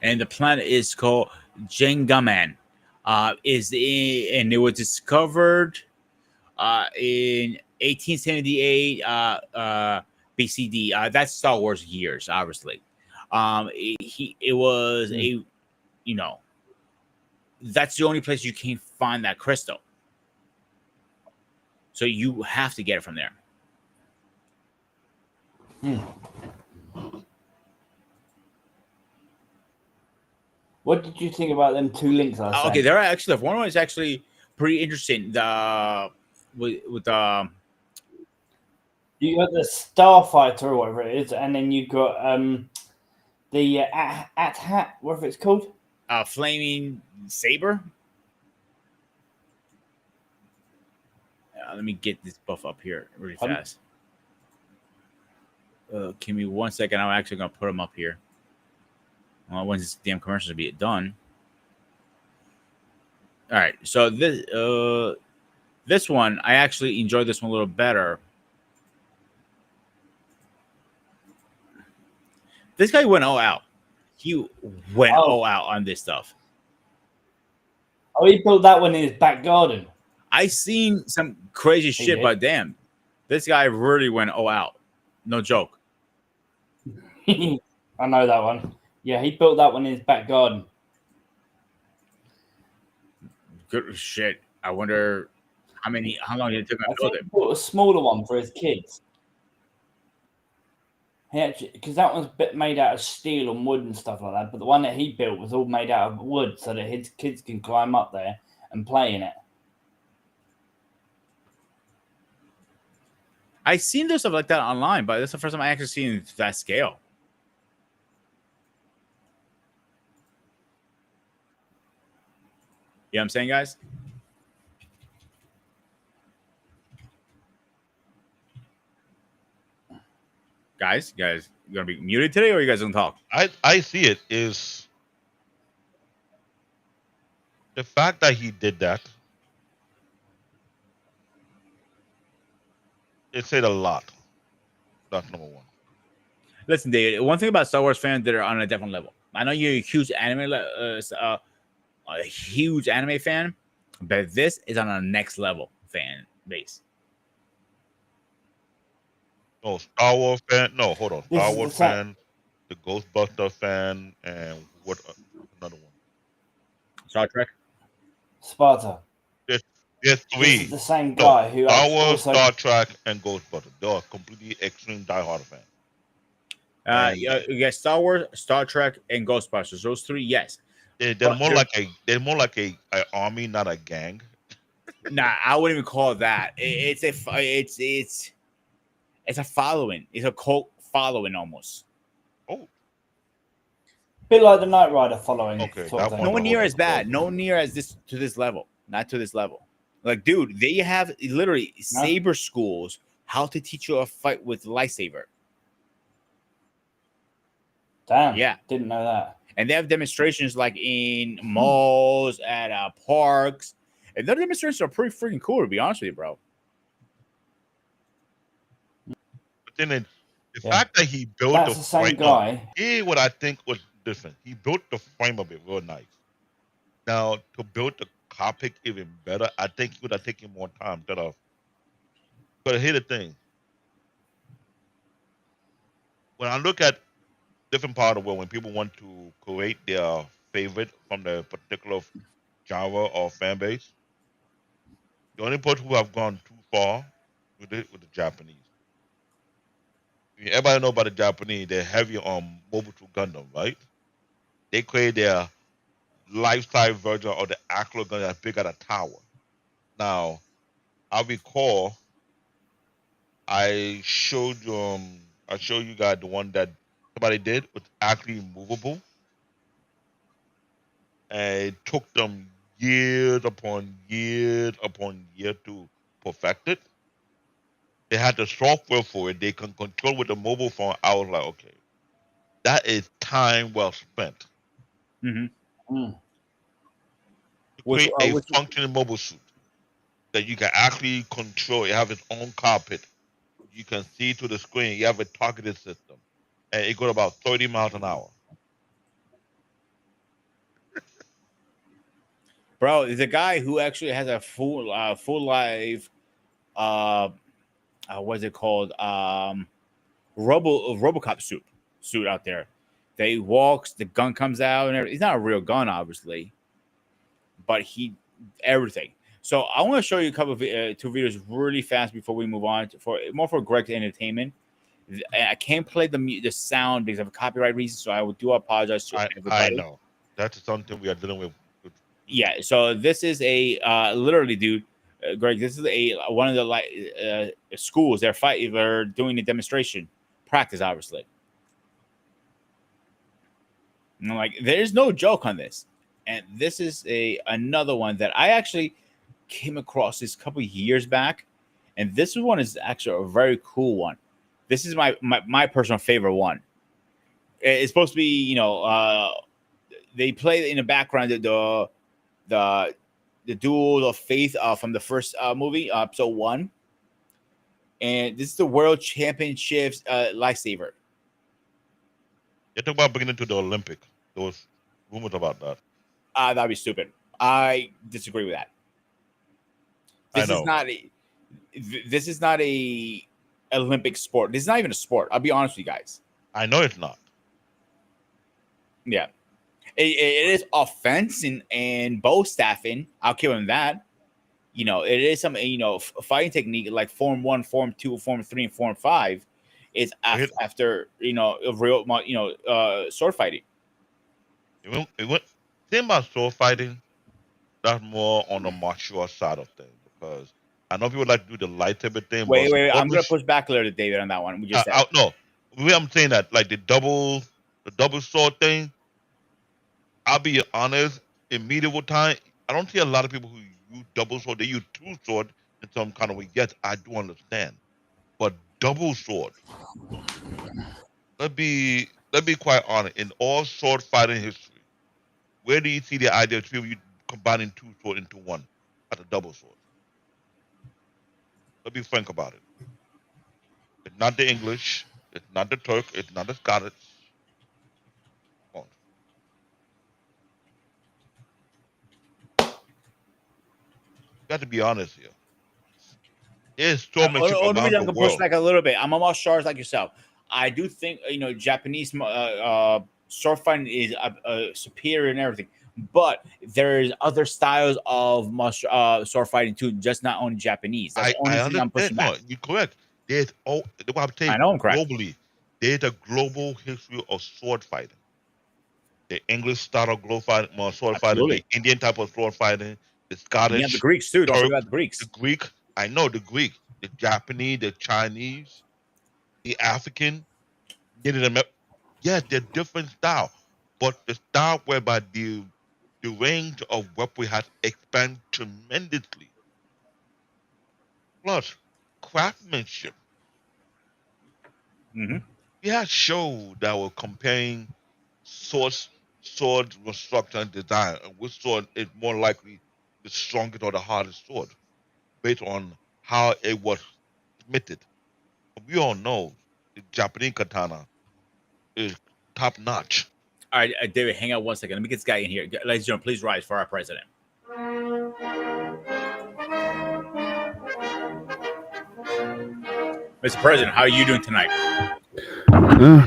And the planet is called Jengaman. And it was discovered in 1878 BCD. That's Star Wars years, obviously. It was that's the only place you can find that crystal. So you have to get it from there. What did you think about them 2 links I sent? Okay, there are actually one is actually pretty interesting. You got the Starfighter or whatever it is, and then you got the at whatever it's called. Flaming saber. Let me get this buff up here really fast. Give me 1 second. I'm actually gonna put them up here. When's this damn commercial to be done? All right, so this one I actually enjoyed this one a little better. This guy went all out. He went all out on this stuff. Oh, he built that one in his back garden. I seen some crazy shit, but damn, this guy really went all out. No joke. I know that one. Yeah, he built that one in his back garden. Good shit. I wonder how long did it take him I to build think it? he bought a smaller one for his kids. He actually, because that one's made out of steel and wood and stuff like that, but the one that he built was all made out of wood, so that his kids can climb up there and play in it. I've seen this stuff like that online, but that's the first time I actually seen that scale. You know what I'm saying, guys? Guys, you guys gonna be muted today, or you guys gonna talk? I see it is the fact that he did that. It said a lot. That's number one. Listen, David. One thing about Star Wars fans that are on a different level. I know you're a huge a huge anime fan, but this is on a next level fan base. No, Star Wars fan. No, hold on. This Star is Wars the same. fan, the Ghostbuster fan, and what another one? Star Trek. Sparta. There's This three. is the same No, guy who Star actually Wars, also. Star Trek, and Ghostbuster. They are completely extreme diehard fans. And You get Star Wars, Star Trek, and Ghostbusters. Those three, yes. they're But more like a army, not a gang. Nah, I wouldn't even call it that. It's a following. It's a cult following almost. Oh, Bit like the Knight Rider following. Okay, sort of that thing. No one- one the near whole as bad. episode. No one near as this to this level. Not to this level. Like, dude, they have literally saber schools. How to teach you a fight with lightsaber. Damn. Yeah. Didn't know that. And they have demonstrations like in malls, at parks. And their demonstrations are pretty freaking cool, to be honest with you, bro. But then the Yeah. fact that he built That's the the same frame, guy. here's what I think was different. He built the frame of it real nice. Now to build the cockpit even better, I think he would have taken more time instead of. But here's the thing: when I look at different part of the world, when people want to create their favorite from the particular genre or fan base, the only person who have gone too far with it with the Japanese. Everybody know about the Japanese. They're heavy on Mobile Suit Gundam, right? They create their life-size version of the actual gun that's big as a tower. Now, I recall I showed you guys the one that somebody did was actually movable, and it took them years upon years upon years to perfect it. They had the software for it. They can control with the mobile phone. I was like, okay, that is time well spent. Mm-hmm. Mm. To create a functioning mobile suit that you can actually control. You have its own cockpit. You can see to the screen. You have a targeted system, and it goes about 30 miles an hour. Bro, there's a guy who actually has a full life what's it called? Robocop suit out there. That he walks, the gun comes out, and everything. It's not a real gun, obviously, but everything. So I want to show you a couple of two videos really fast before we move on for Greg's entertainment. I can't play the sound because of copyright reasons, so I do apologize to everybody. I know that's something we are dealing with. Yeah, so this is a literally, dude, Greg. This is one of the schools. They're doing a demonstration practice, obviously. And I'm like, there's no joke on this, and this is another one that I actually came across this couple of years back, and this one is actually a very cool one. This is my personal favorite one. It's supposed to be, they play in the background the duel of faith from the first movie, episode 1, and this is the world championships lightsaber. You're talking about bringing it to the Olympic. There was rumors about that. That'd be stupid. I disagree with that. This is not a Olympic sport. This is not even a sport. I'll be honest with you guys. I know it's not. Yeah. It is offense and bow staffing. I'll give him that. It is some fighting technique like Form 1, Form 2, Form 3, and Form 5 is after real sword fighting. Thing about sword fighting, that's more on the martial side of things because I know people like to do the lightsaber thing. Wait. I'm gonna push back a little bit, David, on that one. We just said. No, the way I'm saying that, like the double sword thing. I'll be honest. In medieval time, I don't see a lot of people who use double sword. They use two sword in some kind of way. Yes, I do understand, but double sword. Let's be quite honest. In all sword fighting history, where do you see the idea of people combining two swords into one as a double sword? Let's be frank about it. It's not the English. It's not the Turk. It's not the Scottish. Come on. You got to be honest here. There's swordmanship around the I'm gonna push world. back a little bit. I'm almost shards like yourself. I do think Japanese sword fighting is superior and everything, but there's other styles of sword fighting too, just not only Japanese. That's the only thing I'm pushing back. No, you're correct. There's what I'm saying. I know I'm correct. Globally, there's a global history of sword fighting. The English style of sword fighting, the Indian type of sword fighting, the Scottish, you have the Greeks too. Don't forget about the Greeks. The Greek, I know the Greek, the Japanese, the Chinese, the African, Native American. Yes, they're different style, but the style whereby the range of weapons has expanded tremendously. Plus, craftsmanship. Mm-hmm. We had shows that were comparing sword construction and design, and which sword is more likely the strongest or the hardest sword, based on how it was smithed. We all know the Japanese katana is top notch. All right, David, hang out 1 second. Let me get this guy in here. Ladies and gentlemen, please rise for our president. Mr. President, how are you doing tonight?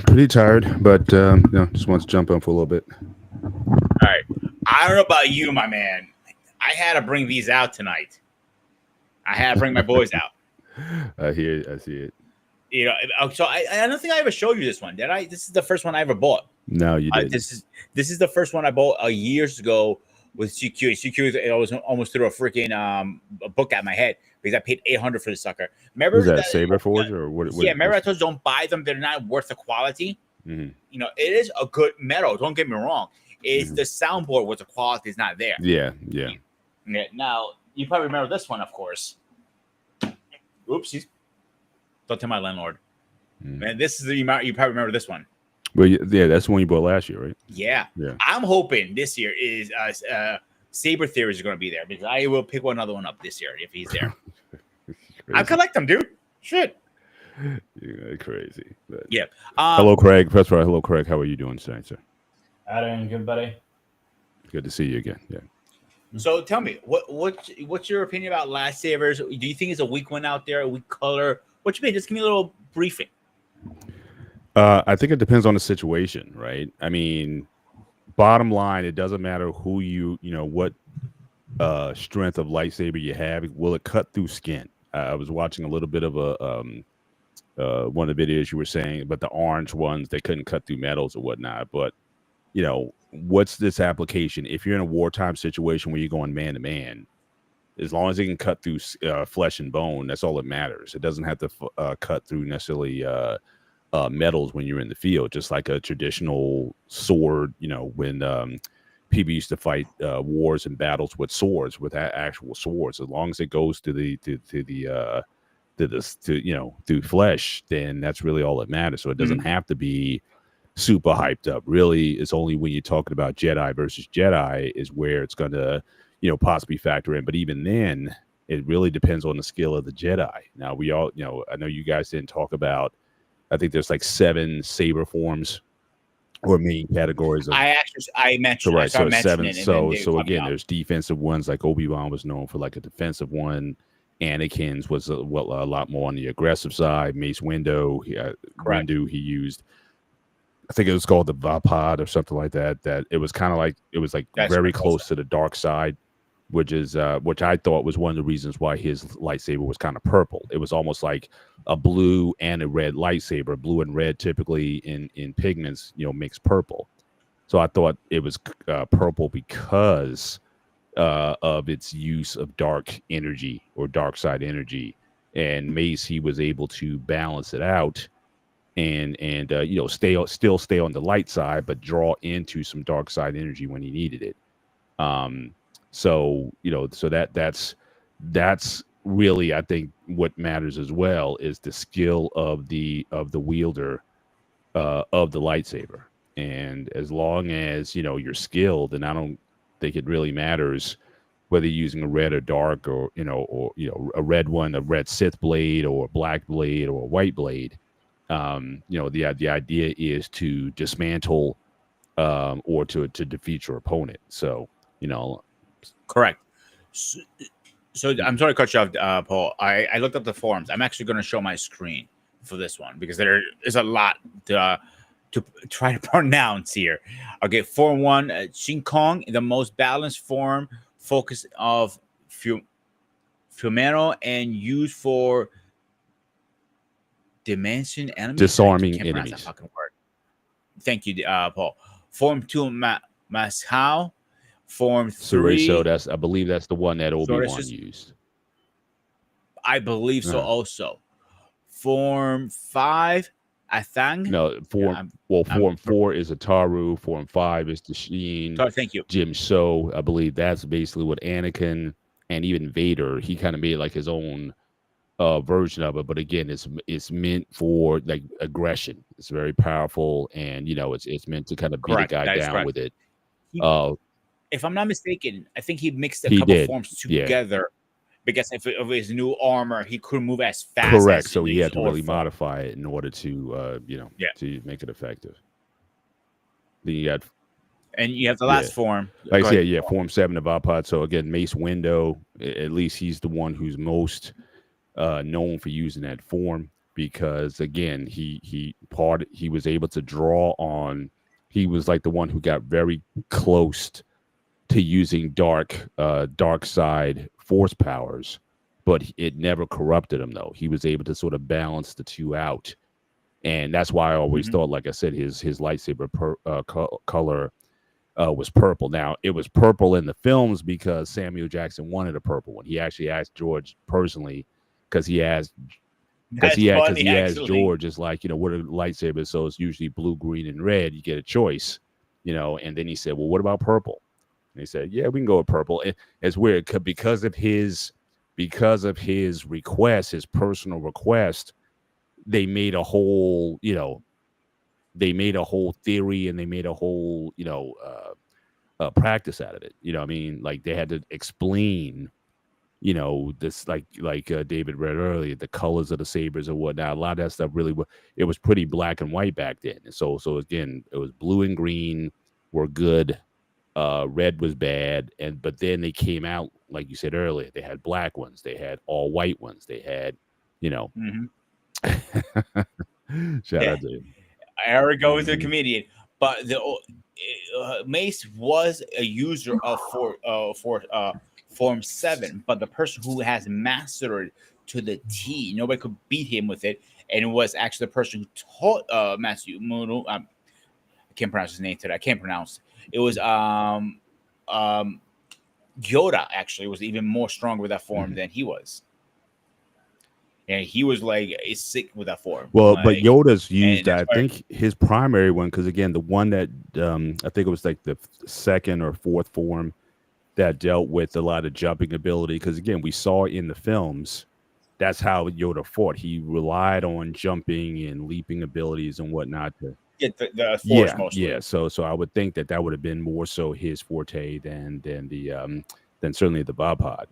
Pretty tired, but just want to jump on for a little bit. All right. I don't know about you, my man. I had to bring these out tonight. I had to bring my boys out. I hear it. I see it. So I don't think I ever showed you this one, did I? This is the first one I ever bought. No, you didn't. This is the first one I bought years ago with CQ. CQ, I was almost threw a freaking a book at my head because I paid $800 for the sucker. Remember was that Saber Forge or what? Yeah, remember I told you don't buy them; they're not worth the quality. Mm-hmm. It is a good metal. Don't get me wrong. It's the soundboard with the quality is not there. Yeah. Now you probably remember this one, of course. Oopsies! Don't tell my landlord. Man, this is you probably remember this one. Well, yeah, that's the one you bought last year, right? Yeah. I'm hoping this year is Saber Theories is going to be there because I will pick another one up this year if he's there. I collect them, dude. Shit. You're crazy. But... Yeah. Hello, Craig. First of all, hello, Craig. How are you doing tonight, sir? I'm doing good, buddy. Good to see you again. Yeah. So tell me, what's your opinion about lightsabers? Do you think it's a weak one out there, a weak color? What you mean? Just give me a little briefing. I think it depends on the situation, right? I mean, bottom line, it doesn't matter who what strength of lightsaber you have. Will it cut through skin? I was watching a little bit of one of the videos you were saying, but the orange ones, they couldn't cut through metals or whatnot. But what's this application? If you're in a wartime situation where you're going man to man, as long as it can cut through flesh and bone, that's all that matters. It doesn't have to cut through necessarily metals when you're in the field, just like a traditional sword. When people used to fight wars and battles with swords, with actual swords, as long as it goes through flesh, then that's really all that matters. So it doesn't have to be super hyped up. Really, it's only when you're talking about Jedi versus Jedi is where it's going to possibly factor in. But even then, it really depends on the skill of the Jedi. Now, we all, I know you guys didn't talk about, I think there's like 7 saber forms or main categories. I mentioned, so, right, so 7. It so again, there's defensive ones, like Obi-Wan was known for like a defensive one. Anakin's was a lot more on the aggressive side. Mace Windu, he used I think it was called the Vapod or something like that. That it was kind of like That's very what it was. close to the dark side, which I thought was one of the reasons why his lightsaber was kind of purple. It was almost like a blue and a red lightsaber. Blue and red typically in pigments, makes purple. So I thought it was purple because of its use of dark energy or dark side energy. And Mace, he was able to balance it out and still stay on the light side, but draw into some dark side energy when he needed it. So that's really, I think, what matters as well is the skill of the wielder of the lightsaber. And as long as you're skilled, then I don't think it really matters whether you're using a red or dark or a red one, a red Sith blade or a black blade or a white blade. The idea is to dismantle or to defeat your opponent. So Correct. So I'm sorry to cut you off, Paul. I looked up the forums. I'm actually going to show my screen for this one because there is a lot to try to pronounce here. Okay, Form 1, Shin Kong, the most balanced form, focus of Fumero and used for dimension enemies. Disarming I can't pronounce that enemies. fucking word. Thank you, Paul. Form 2, Masao. Form 3. So I believe that's the one that Obi-Wan used. I believe so also. Form 5, Athang. No, Form 4 is Ataru. Form 5 is the Sheen. Thank you. Jim So, I believe that's basically what Anakin and even Vader, he kind of made like his own version of it. But again, it's meant for like aggression. It's very powerful, and it's meant to kind of beat a guy down with it. If I'm not mistaken, I think he mixed a couple forms together because of his new armor, he couldn't move as fast. Correct. So he had to really modify it in order to, to make it effective. Then you got, and you have the last form. Like I said, Form 7 of Vapod. So again, Mace Windu, at least he's the one who's most known for using that form because again, he was able to draw on. He was like the one who got very close to using dark side force powers, but it never corrupted him though. He was able to sort of balance the two out, and that's why I always thought, like I said, his lightsaber color was purple. Now it was purple in the films because Samuel Jackson wanted a purple one. He actually asked George personally because he asked George is like, what are lightsabers? So it's usually blue, green, and red. You get a choice, and then he said, well, what about purple? And he said, yeah, we can go with purple. It's weird because of his request, his personal request, they made a whole, theory and they made a whole, practice out of it. I mean, like they had to explain, this like David read earlier, the colors of the sabers and whatnot. A lot of that stuff it was pretty black and white back then. And so again, it was blue and green were good. Red was bad, but then they came out, like you said earlier, they had black ones, they had all white ones, they had, shout out to him. Eric goes a comedian, but the Mace was a user of Form 7, but the person who has mastered to the T, nobody could beat him with it, and it was actually the person who taught Matthew Munu. I can't pronounce his name today. I can't pronounce. It was Yoda. Actually, was even more stronger with that form than he was, and he was like sick with that form. Well, but Yoda's used, I think, his primary one because again, the one that I think it was like the second or fourth form that dealt with a lot of jumping ability. Because again, we saw in the films that's how Yoda fought. He relied on jumping and leaping abilities and whatnot to get the force mostly. Yeah. So I would think that would have been more so his forte than certainly the Vapod.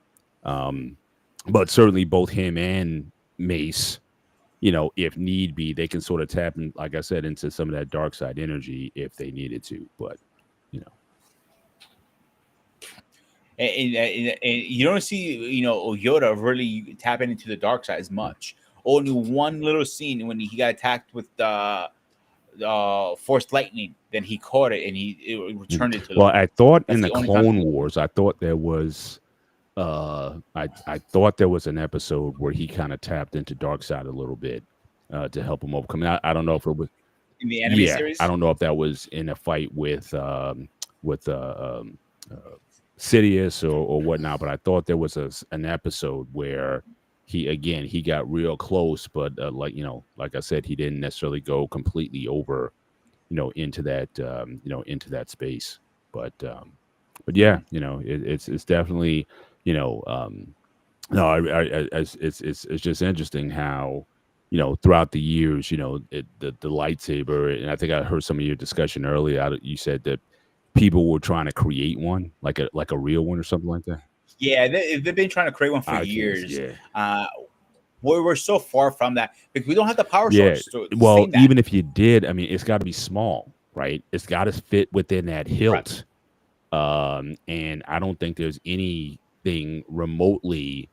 But certainly both him and Mace, if need be, they can sort of tap in, like I said, into some of that dark side energy if they needed to. But and you don't see Yoda really tapping into the dark side as much. Only one little scene when he got attacked with force lightning, then he caught it and it returned it to the. Well, I thought That's in the the only time- Clone Wars, I thought there was I thought there was an episode where he kind of tapped into Darkseid a little bit to help him overcome. I don't know if it was in the anime series. I don't know if that was in a fight with Sidious or whatnot, but I thought there was an episode where he got real close, but like I said, he didn't necessarily go completely over, into that space. But yeah, it's definitely, it's just interesting how, throughout the years, the lightsaber, and I think I heard some of your discussion earlier. You said that people were trying to create one, like a real one or something like that. Yeah, they've been trying to create one for years. Yeah. We're so far from that because we don't have the power Yeah. source. To Well, sustain that. even if you did, I mean, it's got to be small, right? It's got to fit within that hilt. And I don't think there's anything remotely.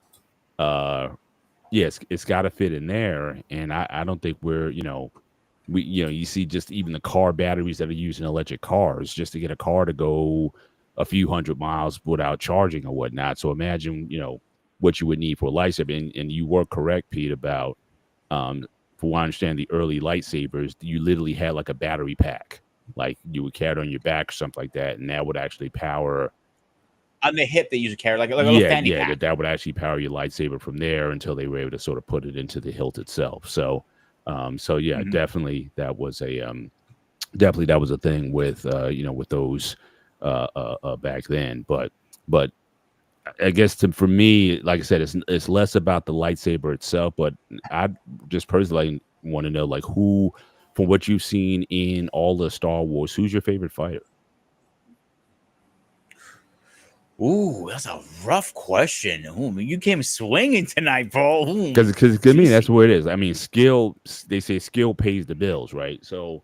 Yes, it's got to fit in there, and I don't think we're, you see just even the car batteries that are used in electric cars just to get a car to go a few hundred miles without charging or whatnot. So imagine, what you would need for a lightsaber. And you were correct, Pete, about, for what I understand, the early lightsabers, you literally had like a battery pack, like you would carry it on your back or something like that, and that would actually power. On the hip, they usually carry like a little fanny pack. that would actually power your lightsaber from there until they were able to sort of put it into the hilt itself. So, definitely that was a thing with with those back then. But I guess for me, like I said, it's less about the lightsaber itself, but I just personally want to know, like, who, from what you've seen in all the Star Wars, who's your favorite fighter? Ooh, that's a rough question. Ooh, you came swinging tonight, Paul. Because to me, that's what it is. I mean, skill. They say skill pays the bills, right? So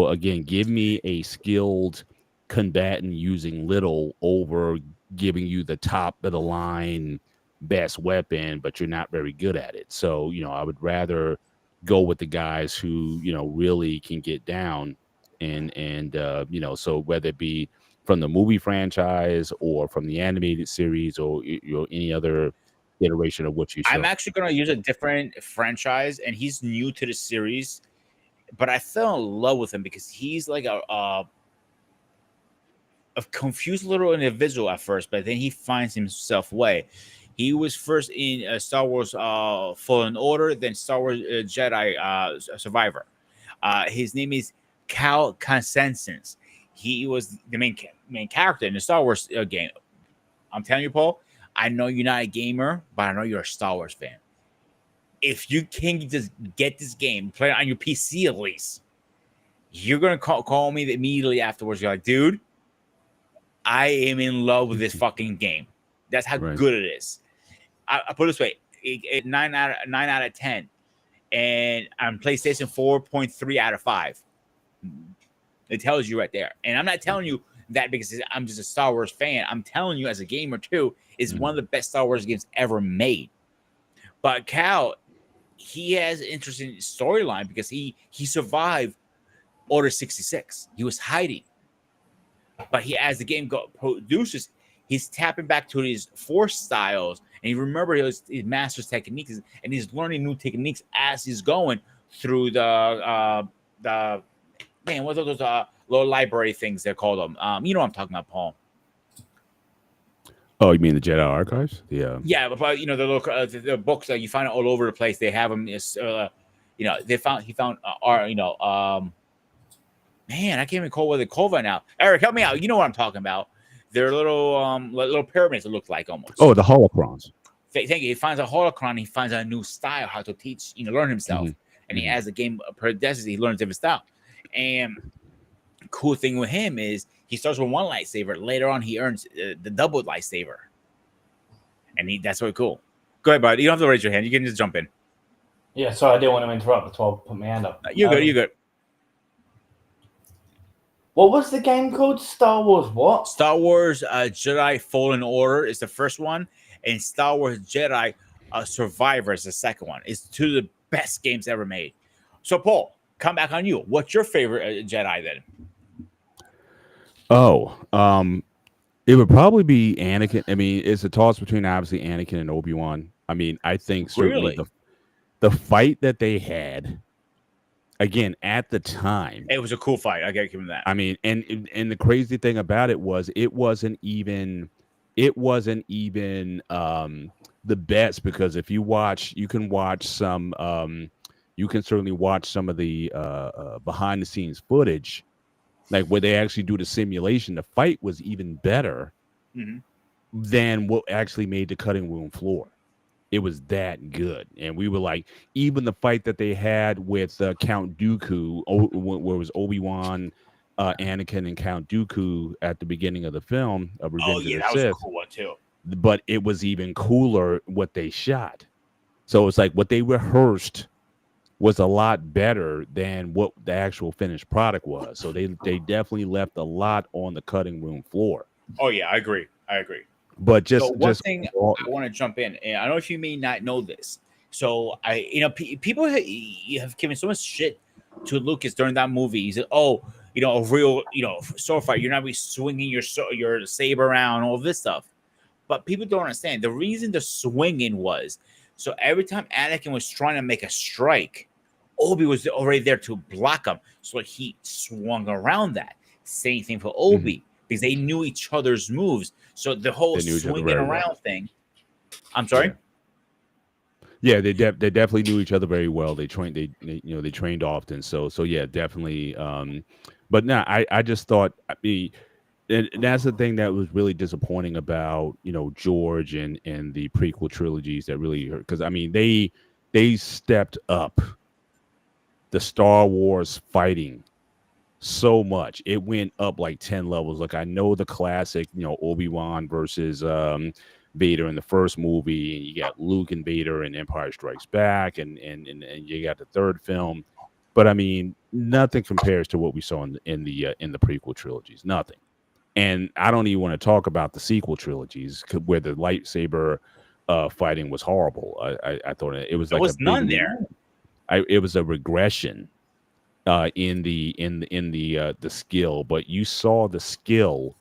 again, give me a skilled combatant using little over giving you the top of the line best weapon, but you're not very good at it. So I would rather go with the guys who really can get down, and so whether it be from the movie franchise or from the animated series or any other iteration of what you show. I'm actually going to use a different franchise, and he's new to the series, but I fell in love with him because he's like a confused little individual at first, but then he finds himself way. He was first in Star Wars Fallen Order, then Star Wars Jedi Survivor. His name is Cal Consensus. He was the main character in the Star Wars game. I'm telling you, Paul, I know you're not a gamer, but I know you're a Star Wars fan. If you can just get this game, play it on your PC at least, you're going to call me immediately afterwards. You're like, dude, I am in love with this fucking game. That's how good it is. I put it this way, 9 out of 10. And on PlayStation 4.3 out of 5. It tells you right there. And I'm not telling you that because I'm just a Star Wars fan. I'm telling you as a gamer too, is one of the best Star Wars games ever made. But Cal, he has an interesting storyline because he survived Order 66. He was hiding. But as the game produces, he's tapping back to his Force styles. And he remembers his master's techniques. And he's learning new techniques as he's going through the what are those little library things they're called them? You know what I'm talking about, Paul. Oh, you mean the Jedi Archives? Yeah. Yeah, but the little the books that you find all over the place. They have them. He found man, I can't even recall what they're called right now. Eric, help me out. You know what I'm talking about. They're little pyramids that look like almost. Oh, the holocrons. Thank you. He finds a holocron. He finds a new style how to teach, learn himself. And he, as the game progresses, he learns different style. And cool thing with him is he starts with one lightsaber. Later on, he earns the double lightsaber, and that's really cool. Go ahead, bud. You don't have to raise your hand. You can just jump in. Yeah, sorry, I didn't want to interrupt. That's why I put my hand up. You're good. You're good. What was the game called? Star Wars what? Star Wars Jedi Fallen Order is the first one, and Star Wars Jedi Survivor is the second one. It's two of the best games ever made. So, Paul, come back on you. What's your favorite Jedi then? Oh, it would probably be Anakin. I mean, it's a toss between obviously Anakin and Obi-Wan. I mean, I think certainly Really? the fight that they had again at the time. It was a cool fight. I gotta give him that. I mean, and the crazy thing about it was it wasn't even the best, because if you watch, you can watch some you can certainly watch some of the behind the scenes footage, like where they actually do the simulation. The fight was even better Mhm. than what actually made the cutting room floor. It was that good. And we were like, even the fight that they had with Count Dooku, where it was Obi-Wan, Anakin, and Count Dooku at the beginning of the film of Oh Revenge yeah, of the that was a Sith. cool one too. But it was even cooler what they shot. So it's like what they rehearsed was a lot better than what the actual finished product was. So they definitely left a lot on the cutting room floor. Oh yeah, I agree. But So one thing I want to jump in, and I don't know if you may not know this. So people have given so much shit to Lucas during that movie. He said, "Oh, a real, sword fight. You're not be swinging your saber around, all this stuff." But people don't understand the reason the swinging was. So every time Anakin was trying to make a strike, Obi was already there to block him. So he swung around that. Same thing for Obi. Because they knew each other's moves. So the whole swinging around thing. I'm sorry. Yeah, they definitely knew each other very well. They trained they trained often. So yeah, definitely. But no, I just thought, and that's the thing that was really disappointing about George and the prequel trilogies that really hurt, because I mean they stepped up the Star Wars fighting so much. It went up like 10 levels. Like I know the classic, Obi-Wan versus Vader in the first movie, and you got Luke and Vader in Empire Strikes Back, and you got the third film. But I mean, nothing compares to what we saw in the prequel trilogies. Nothing. And I don't even want to talk about the sequel trilogies where the lightsaber fighting was horrible. I thought it was like there was none there. It was a regression in the skill, but you saw the skill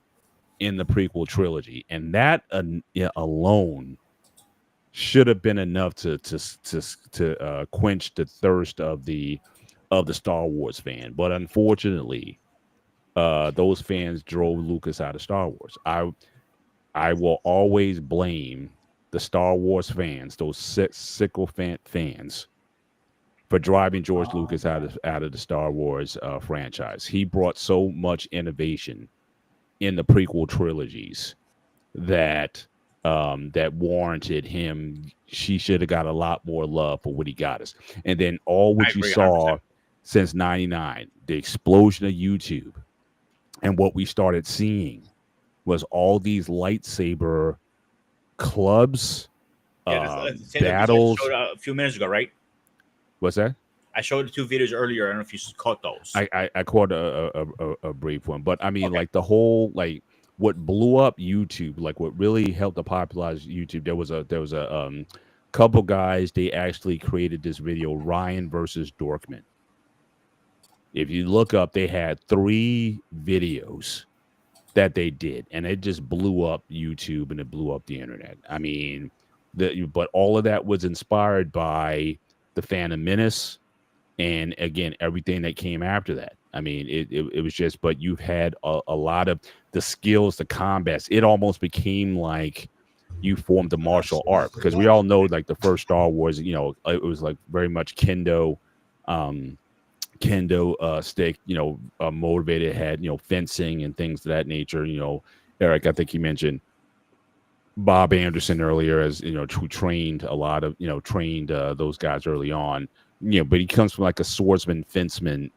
in the prequel trilogy, and that alone should have been enough to quench the thirst of the Star Wars fan. But unfortunately, those fans drove Lucas out of Star Wars. I will always blame the Star Wars fans, those sycophant fans, for driving George Lucas out of the Star Wars franchise. He brought so much innovation in the prequel trilogies that warranted him. She should have got a lot more love for what he got us. And then all what you saw 100%. Since '99, the explosion of YouTube, and what we started seeing was all these lightsaber clubs, battles. A few minutes ago, right? What's that? I showed 2 videos earlier. I don't know if you caught those. I caught a brief one, but I mean, like the whole, like what blew up YouTube, like what really helped to popularize YouTube. There was a couple guys. They actually created this video, Ryan versus Dorkman. If you look up, they had 3 videos that they did, and it just blew up YouTube and it blew up the internet. I mean, but all of that was inspired by the Phantom Menace, and again, everything that came after that. I mean, it was just, but you've had a lot of the skills, the combats. It almost became like you formed a martial art, because we all know, like the first Star Wars, it was like very much kendo stick, motivated, had, fencing and things of that nature. Eric, I think you mentioned Bob Anderson earlier, as who trained a lot of, trained those guys early on, but he comes from like a swordsman, fenceman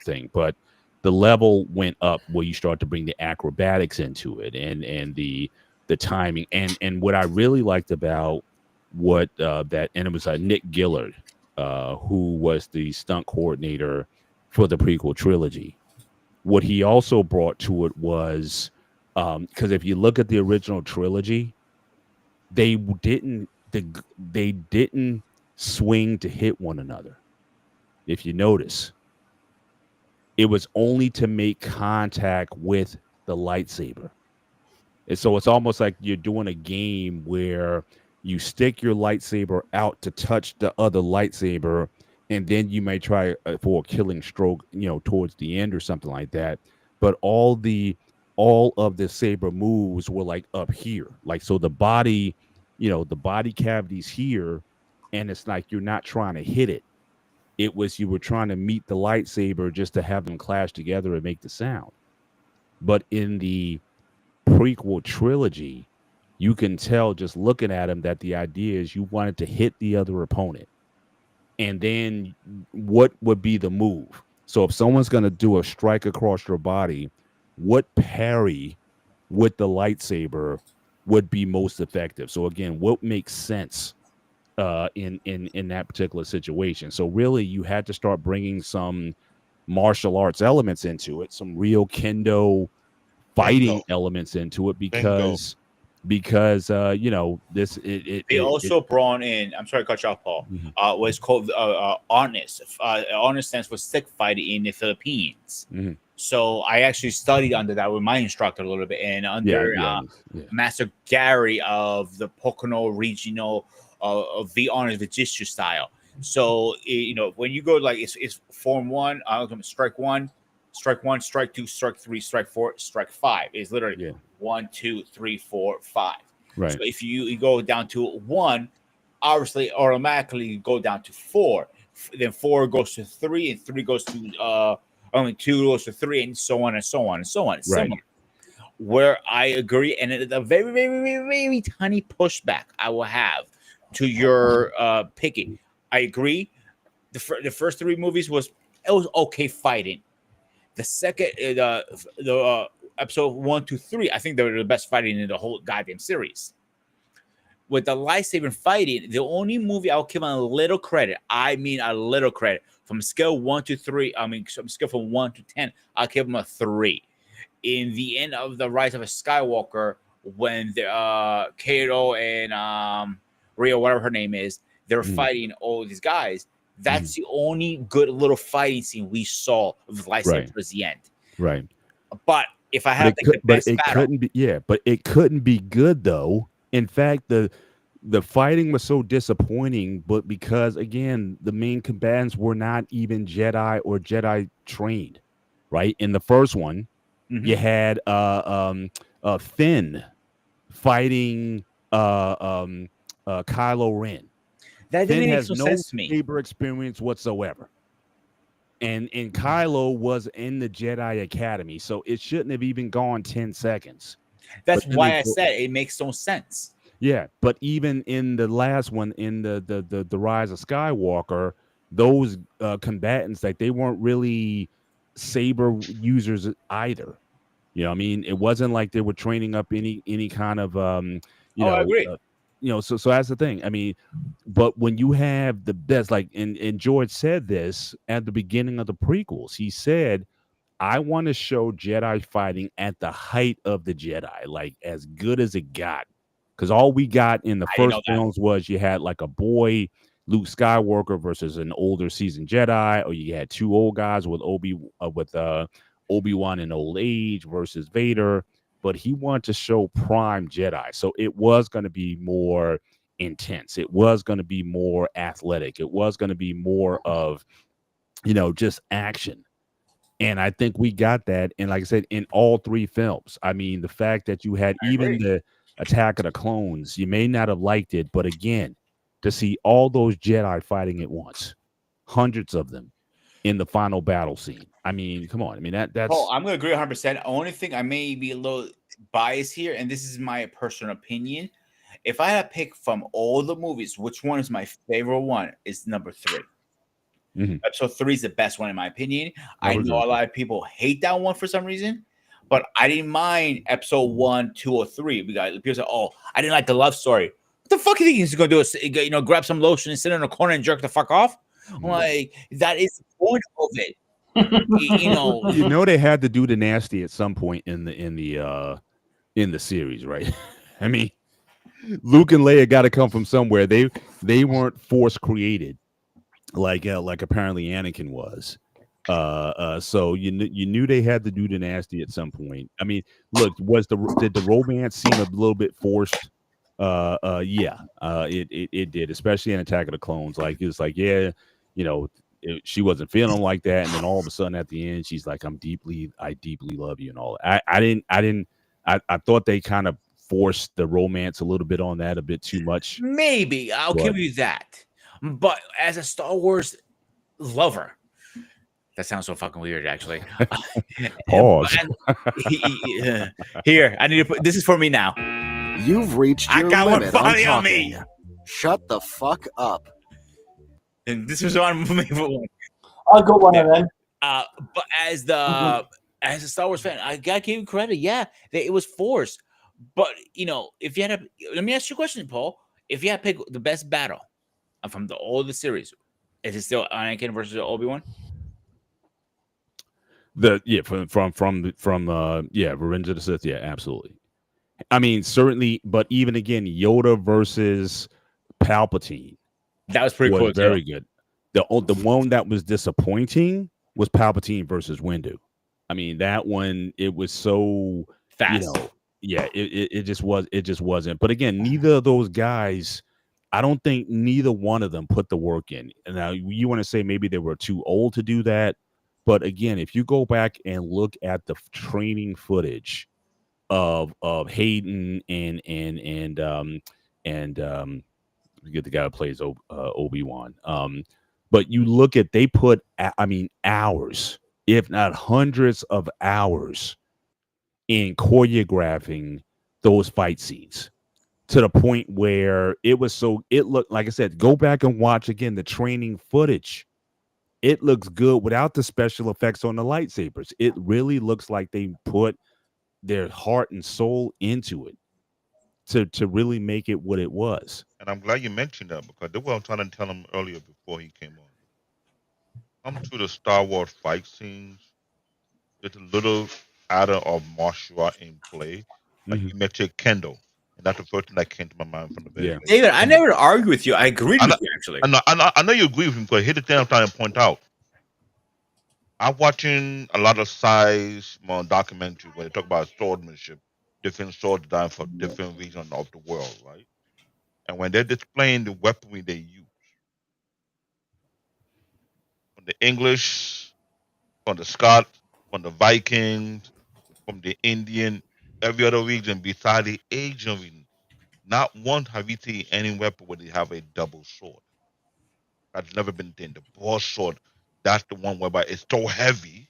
thing. But the level went up where you start to bring the acrobatics into it, and the timing, and what I really liked about what and it was Nick Gillard, who was the stunt coordinator for the prequel trilogy. What he also brought to it was, because if you look at the original trilogy, they didn't swing to hit one another. If you notice, It was only to make contact with the lightsaber. And so it's almost like you're doing a game where you stick your lightsaber out to touch the other lightsaber, and then you may try for a killing stroke, towards the end or something like that. But all of the saber moves were like up here, like so the body, the body cavity's here, and it's like you're not trying to hit it. It was you were trying to meet the lightsaber just to have them clash together and make the sound. But in the prequel trilogy, you can tell just looking at him that the idea is you wanted to hit the other opponent. And then what would be the move? So if someone's going to do a strike across your body, what parry with the lightsaber would be most effective? So again, what makes sense in that particular situation? So really, you had to start bringing some martial arts elements into it, some real kendo fighting elements into it, because this They also brought in. I'm sorry to cut you off, Paul. What's called honest. Honest stands for stick fighting in the Philippines. So I actually studied under that with my instructor a little bit, and under Master Gary of the Pocono Regional of the honest Vijitsu style. So when you go like it's form one, strike one, strike two, strike three, strike four, strike five. It's literally 1, 2, 3, 4, 5. Right. So if you go down to 1, obviously automatically you go down to 4. Then 4 goes to 3, and 3 goes to 2 goes to 3, and so on and so on and so on. Right. Where I agree, and a very, very, very, very tiny pushback I will have to your picking. I agree. The first 3 movies was okay fighting. The second, the episode 1, 2, 3, I think they were the best fighting in the whole goddamn series. With the lightsaber fighting, the only movie I'll give them a little credit. I mean, a little credit from scale 1 to 3. I mean, scale from 1 to 10, I'll give them a 3. In the end of the Rise of a Skywalker, when the Kato and Rhea, whatever her name is, they're fighting all these guys. That's the only good little fighting scene we saw of lightsaber towards the end. Right. But if I had to pick the best battle, it couldn't be good though. In fact, the fighting was so disappointing, but because again, the main combatants were not even Jedi or Jedi trained. Right. In the first one, you had Finn fighting Kylo Ren. That didn't Finn make no sense to me. Saber experience whatsoever. And Kylo was in the Jedi Academy, so it shouldn't have even gone 10 seconds. That's why I said it makes no sense. Yeah, but even in the last one, in the Rise of Skywalker, those combatants, like, they weren't really saber users either. You know what I mean? It wasn't like they were training up any kind of I agree. So that's the thing. I mean, but when you have the best, like, and George said this at the beginning of the prequels, he said, I want to show Jedi fighting at the height of the Jedi, like as good as it got. Because all we got in the first films was you had like a boy, Luke Skywalker, versus an older seasoned Jedi, or you had 2 old guys with Obi-Wan in old age versus Vader. But he wanted to show prime Jedi. So it was going to be more intense. It was going to be more athletic. It was going to be more of, just action. And I think we got that. And like I said, in all 3 films, I mean, the fact that you had the Attack of the Clones, you may not have liked it, but again, to see all those Jedi fighting at once, hundreds of them in the final battle scene. I mean, come on. I mean, that's. Oh, I'm going to agree 100%. Only thing I may be a little biased here, and this is my personal opinion. If I had to pick from all the movies, which one is my favorite one, is number 3. Episode 3 is the best one in my opinion. I know a lot of people hate that one for some reason, but I didn't mind episode 1, 2, or 3. People say, "Oh, I didn't like the love story." What the fuck do you think he's going to do? Grab some lotion and sit in a corner and jerk the fuck off? Like, that is the point of it. They had to do the nasty at some point in the series, right? I mean, Luke and Leia got to come from somewhere. They weren't force created like apparently Anakin was. So you knew they had to do the nasty at some point. I mean, look, did the romance seem a little bit forced? Yeah, it did, especially in Attack of the Clones. Like it's like, yeah, she wasn't feeling like that, and then all of a sudden at the end, she's like, I deeply love you, and all. I thought they kind of forced the romance a little bit on that a bit too much. Maybe I'll give you that, but as a Star Wars lover. That sounds so fucking weird, actually. Pause. Here, I need to put this is for me now. You've reached your limit on talking. Shut the fuck up. And this was on me for one. I got one of them. But as a Star Wars fan, I gotta give you credit. Yeah, it was forced. But if you had to, let me ask you a question, Paul. If you had to pick the best battle from all the series, is it still Anakin versus Obi-Wan? From Revenge of the Sith, yeah, absolutely. I mean, certainly, but even again, Yoda versus Palpatine, that was pretty cool. Very good. The one that was disappointing was Palpatine versus Windu. I mean, that one, it was so fast. It just wasn't. But again, neither of those guys, I don't think neither one of them put the work in. And now you want to say maybe they were too old to do that. But again, if you go back and look at the training footage of Hayden and forget the guy who plays Obi-Wan. But you look at they put hours, if not hundreds of hours, in choreographing those fight scenes to the point where it looked like I said, go back and watch again the training footage. It looks good without the special effects on the lightsabers. It really looks like they put their heart and soul into it to really make it what it was. And I'm glad you mentioned that because they were trying to tell him earlier before he came on. Come to the Star Wars fight scenes, there's a little added of martial art in play. Like you mentioned Kendo. And that's the first thing that came to my mind from the very beginning. David, I never argue with you. I agree with you, actually. I know you agree with him, but here's the thing I'm trying to point out. I'm watching a lot of science documentaries where they talk about swordsmanship, different sword design for different regions of the world, right? And when they're displaying the weaponry they use, from the English, from the Scots, from the Vikings, from the Indian, every other region besides the Asian region, not once have you seen any weapon where they have a double sword. That's never been done. The broadsword, that's the one whereby it's so heavy,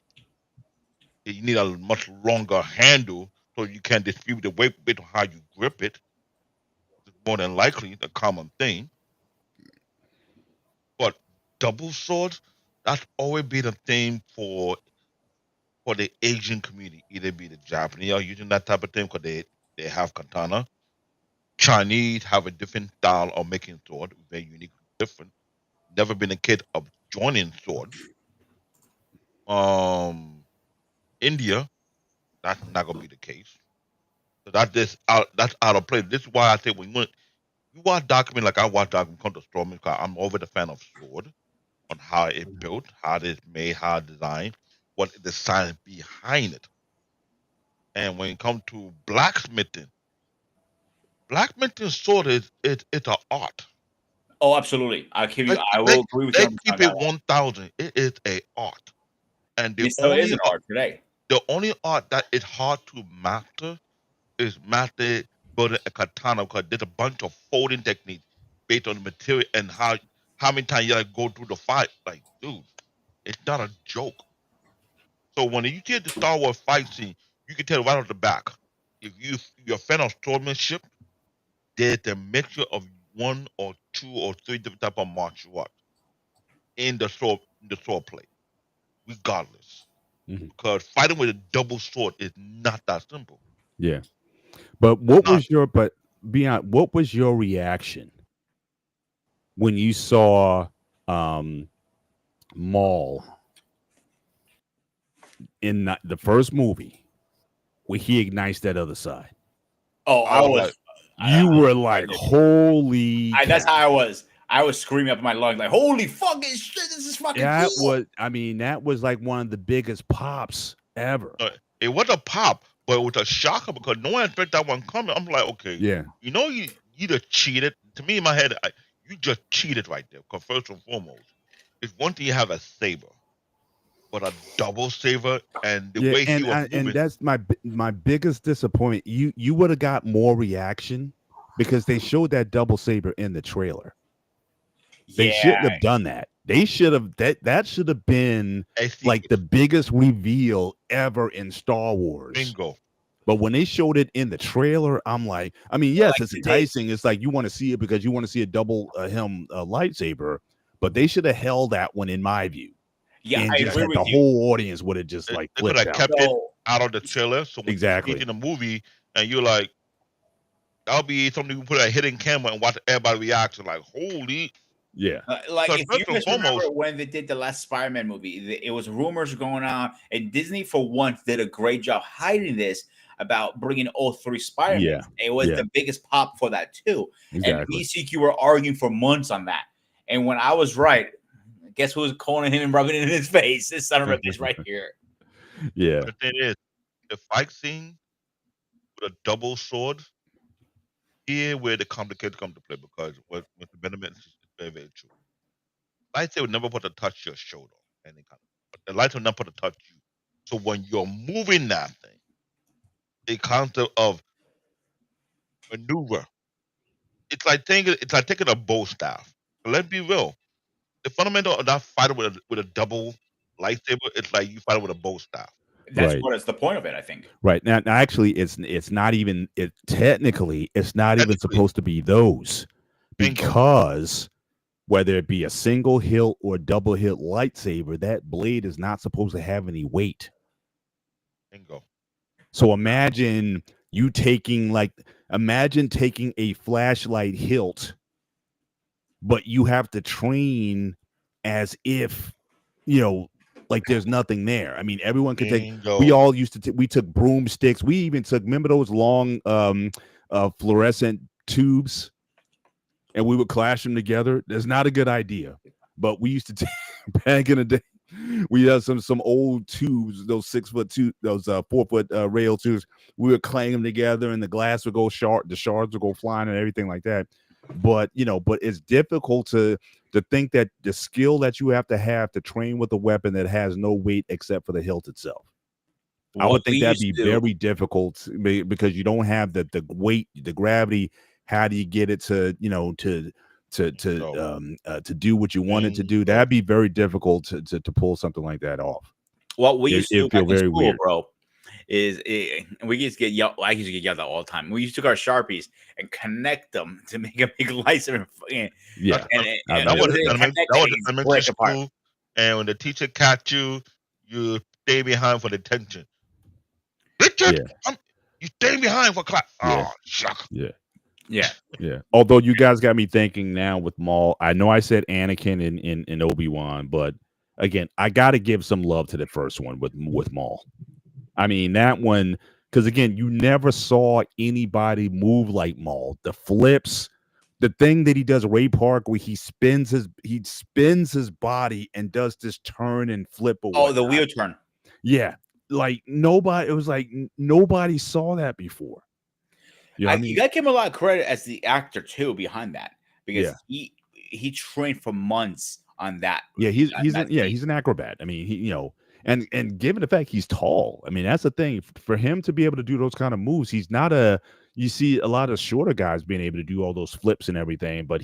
you need a much longer handle so you can distribute the weight based on how you grip it. It's more than likely the common thing. But double swords, that's always been a thing for the Asian community. Either be the Japanese are using that type of thing because they have katana. Chinese have a different style of making sword, very unique, different. Never been a kid of joining swords. India, that's not gonna be the case. So that's out of place. This is why I say when you watch document like I watch document come to Storm, because I'm over the fan of sword, on how it built, how it's made, how it's designed, what the science behind it. And when it comes to blacksmithing sword it's an art. Oh, absolutely. I will agree with you. They keep it 1,000. It is an art. And it still is an art today. The only art that is hard to master is building a katana because there's a bunch of folding techniques based on the material and how many times you gotta go through the fight. Like, dude, it's not a joke. So when you see the Star Wars fight scene, you can tell right off the back. If you're a fan of swordsmanship, there's a mixture of one or two or three different type of martial arts in the sword play, regardless. Because fighting with a double sword is not that simple. Yeah. But what was your reaction when you saw Maul in the first movie where he ignites that other side? Oh, I was. You were like, holy. That's how I was. I was screaming up in my lungs like, "Holy fucking shit! This is fucking cool!" That was like one of the biggest pops ever. It was a pop, but it was a shocker because no one expected that one coming. I'm like, okay, Yeah. you just cheated. To me, in my head, you just cheated right there. Because first and foremost, it's one thing you have a saber, but a double saber, and the way he was moving. And that's my biggest disappointment. You would have got more reaction because they showed that double saber in the trailer. They shouldn't have done that. They should have that should have been like the biggest reveal ever in Star Wars. Bingo. But when they showed it in the trailer, I'm like, I mean, yes, it's enticing. It's like you want to see it because you want to see a double helm lightsaber, but they should have held that one in my view. Yeah, and I just agree had with the you. whole audience would have just like They could flipped have out. kept it out of the trailer. So when Exactly. you see it in the movie, and you're like, that'll be something you put a hidden camera and watch everybody react to like, holy. Yeah. Like So if you guys remember when they did the last Spider-Man movie, it was rumors going on, and Disney for once did a great job hiding this about bringing all three Spider-Man. Yeah. It was the biggest pop for that too. Exactly. And BCQ were arguing for months on that. And when I was right, guess who was calling him and rubbing it in his face? This son of a bitch right here. Yeah. The thing is, the fight scene with a double sword, here where the complicated come to play because what the benefit is very, very true. Lightsaber would never put to touch your shoulder, any kind of, but the lightsaber would never put to touch you. So when you're moving that thing, the concept of maneuver, it's like taking a bow staff. But let's be real. The fundamental of that fighting with a double lightsaber, it's like you fight with a bow staff. That's what is the point of it, I think. Right. Now actually it's not even technically it's not even supposed to be those because whether it be a single hilt or double hilt lightsaber, that blade is not supposed to have any weight. Bingo. So imagine taking a flashlight hilt, but you have to train as if, like there's nothing there. I mean, everyone could take. We all used to. We took broomsticks. We even took. Remember those long fluorescent tubes, and we would clash them together. That's not a good idea. But we used to take back in the day. We had some old tubes, those 6 foot two, those 4 foot rail tubes. We would clang them together, and the glass would go short. The shards would go flying, and everything like that. But it's difficult to think that the skill that you have to train with a weapon that has no weight except for the hilt itself. I would think that'd be very difficult because you don't have the weight, the gravity. How do you get it to do what you want it to do? That'd be very difficult to pull something like that off. What we used to do feel very weird, bro. We used to get yelled. I used to get yelled at all the time. We used to take our Sharpies and connect them to make a big lightsaber. Yeah, that was elementary school. And when the teacher catch you, you stay behind for detention. Richard, you stay behind for class. Yeah. Oh, shuck. Yeah. Although you guys got me thinking now with Maul. I know I said Anakin and Obi-Wan, but again, I got to give some love to the first one with Maul. I mean, that one, because again, you never saw anybody move like Maul. The flips, the thing that he does, Ray Park, where he spins his body and does this turn and flip away. Oh, the wheel turn. Yeah, like nobody. It was like nobody saw that before. You got to give him a lot of credit as the actor too behind that because he trained for months on that. Yeah, he's an acrobat. I mean, he And given the fact he's tall, I mean, that's the thing. For him to be able to do those kind of moves, he's not you see a lot of shorter guys being able to do all those flips and everything, but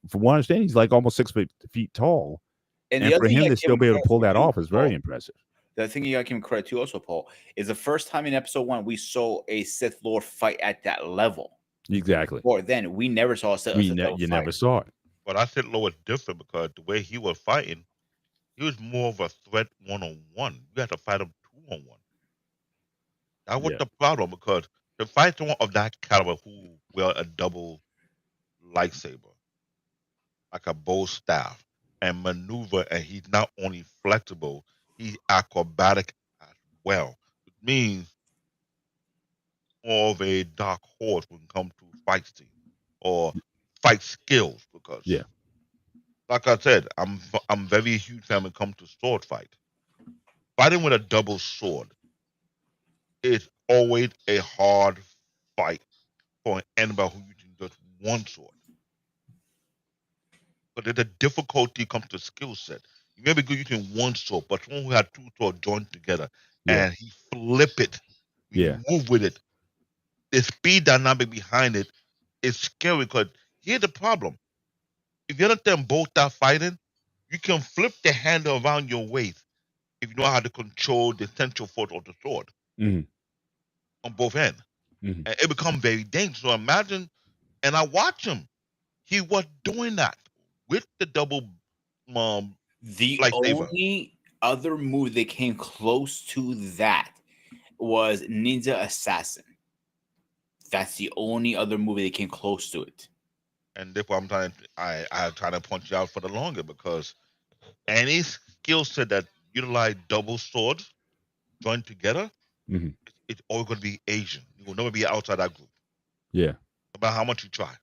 from what I understand, he's like almost 6 feet tall. And for him to still be able to pull that off is very impressive. The thing you got to give him credit to also, Paul, is the first time in episode 1 we saw a Sith Lord fight at that level. Exactly. Before then, we never saw a Sith Lord fight. Never saw it. But I Sith Lord was different because the way he was fighting, he was more of a threat one-on-one. You had to fight him two-on-one. That was the problem because to fight someone of that caliber who wield a double lightsaber, like a bow staff, and maneuver, and he's not only flexible, he's acrobatic as well. It means more of a dark horse when it comes to fight scene or fight skills because like I said, I'm very huge fan when it comes to sword fight. Fighting with a double sword is always a hard fight for anybody who uses just one sword. But the difficulty comes to skill set. You may be good using one sword, but someone who had two swords joined together Yeah. and he flip it, Yeah. move with it. The speed dynamic behind it is scary because here's the problem. If you understand both are fighting, you can flip the handle around your waist if you know how to control the central force of the sword Mhm. on both ends. Mhm. And it becomes very dangerous. So imagine, and I watch him. He was doing that with the double The lightsaber. only other move that came close to that was Ninja Assassin. That's the only other movie that came close to it. And therefore I'm trying to point you out for the longer because any skill set that utilize double swords joined together, Mhm. it's always going to be Asian. You will never be outside that group, Yeah. no matter how much you try.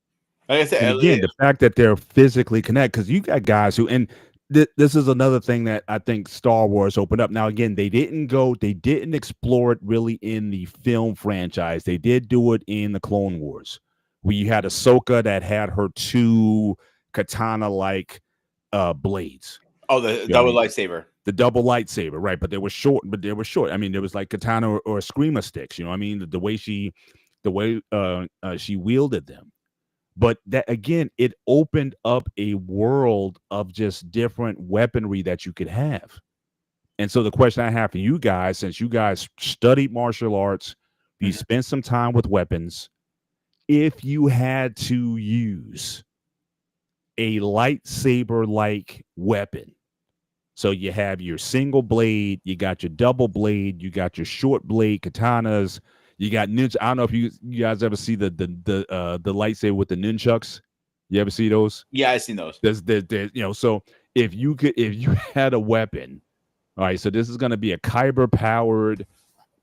Like I said, And again, the fact that they're physically connected, because you got guys who, and this is another thing that I think Star Wars opened up. Now, again, they didn't explore it really in the film franchise. They did do it in the Clone Wars, where you had Ahsoka that had her two katana-like blades. oh, the double lightsaber. The double lightsaber, right? But they were short. I mean, there was like katana or screamer sticks. You know what I mean? The way she wielded them. But that again, it opened up a world of just different weaponry that you could have. And so the question I have for you guys, since you guys studied martial arts, you spent some time with weapons, if you had to use a lightsaber-like weapon, so you have your single blade, you got your double blade, you got your short blade katanas, you got ninja. I don't know if you guys ever see the lightsaber with the nunchucks. You ever see those? Yeah, I've seen those. There's so if you had a weapon, all right, so this is going to be a kyber powered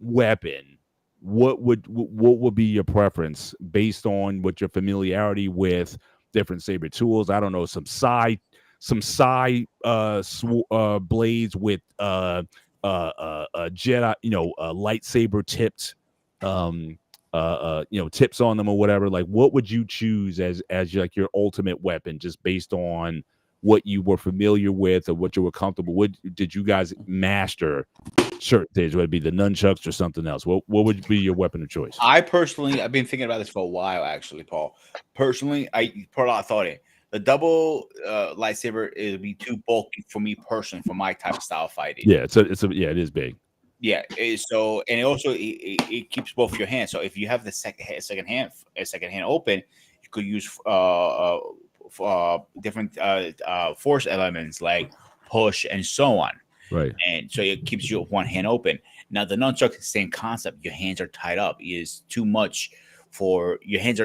weapon. What would be your preference based on what your familiarity with different saber tools? I don't know, some side blades with Jedi, lightsaber tipped tips on them or whatever. Like, what would you choose as like your ultimate weapon, just based on what you were familiar with or what you were comfortable with? Did you guys master certain things? Would it be the nunchucks or something else? What would be your weapon of choice? I've been thinking about this for a while, actually, Paul. Personally, I put a lot of thought in. The double lightsaber would be too bulky for me personally, for my type of style fighting. Yeah, it is big. Yeah, so, and it keeps both your hands. So if you have the second hand open, you could use different force elements like push and so on. Right. And so it keeps you one hand open. Now the nunchuck, the same concept. Your hands are tied up. It is too much for your hands.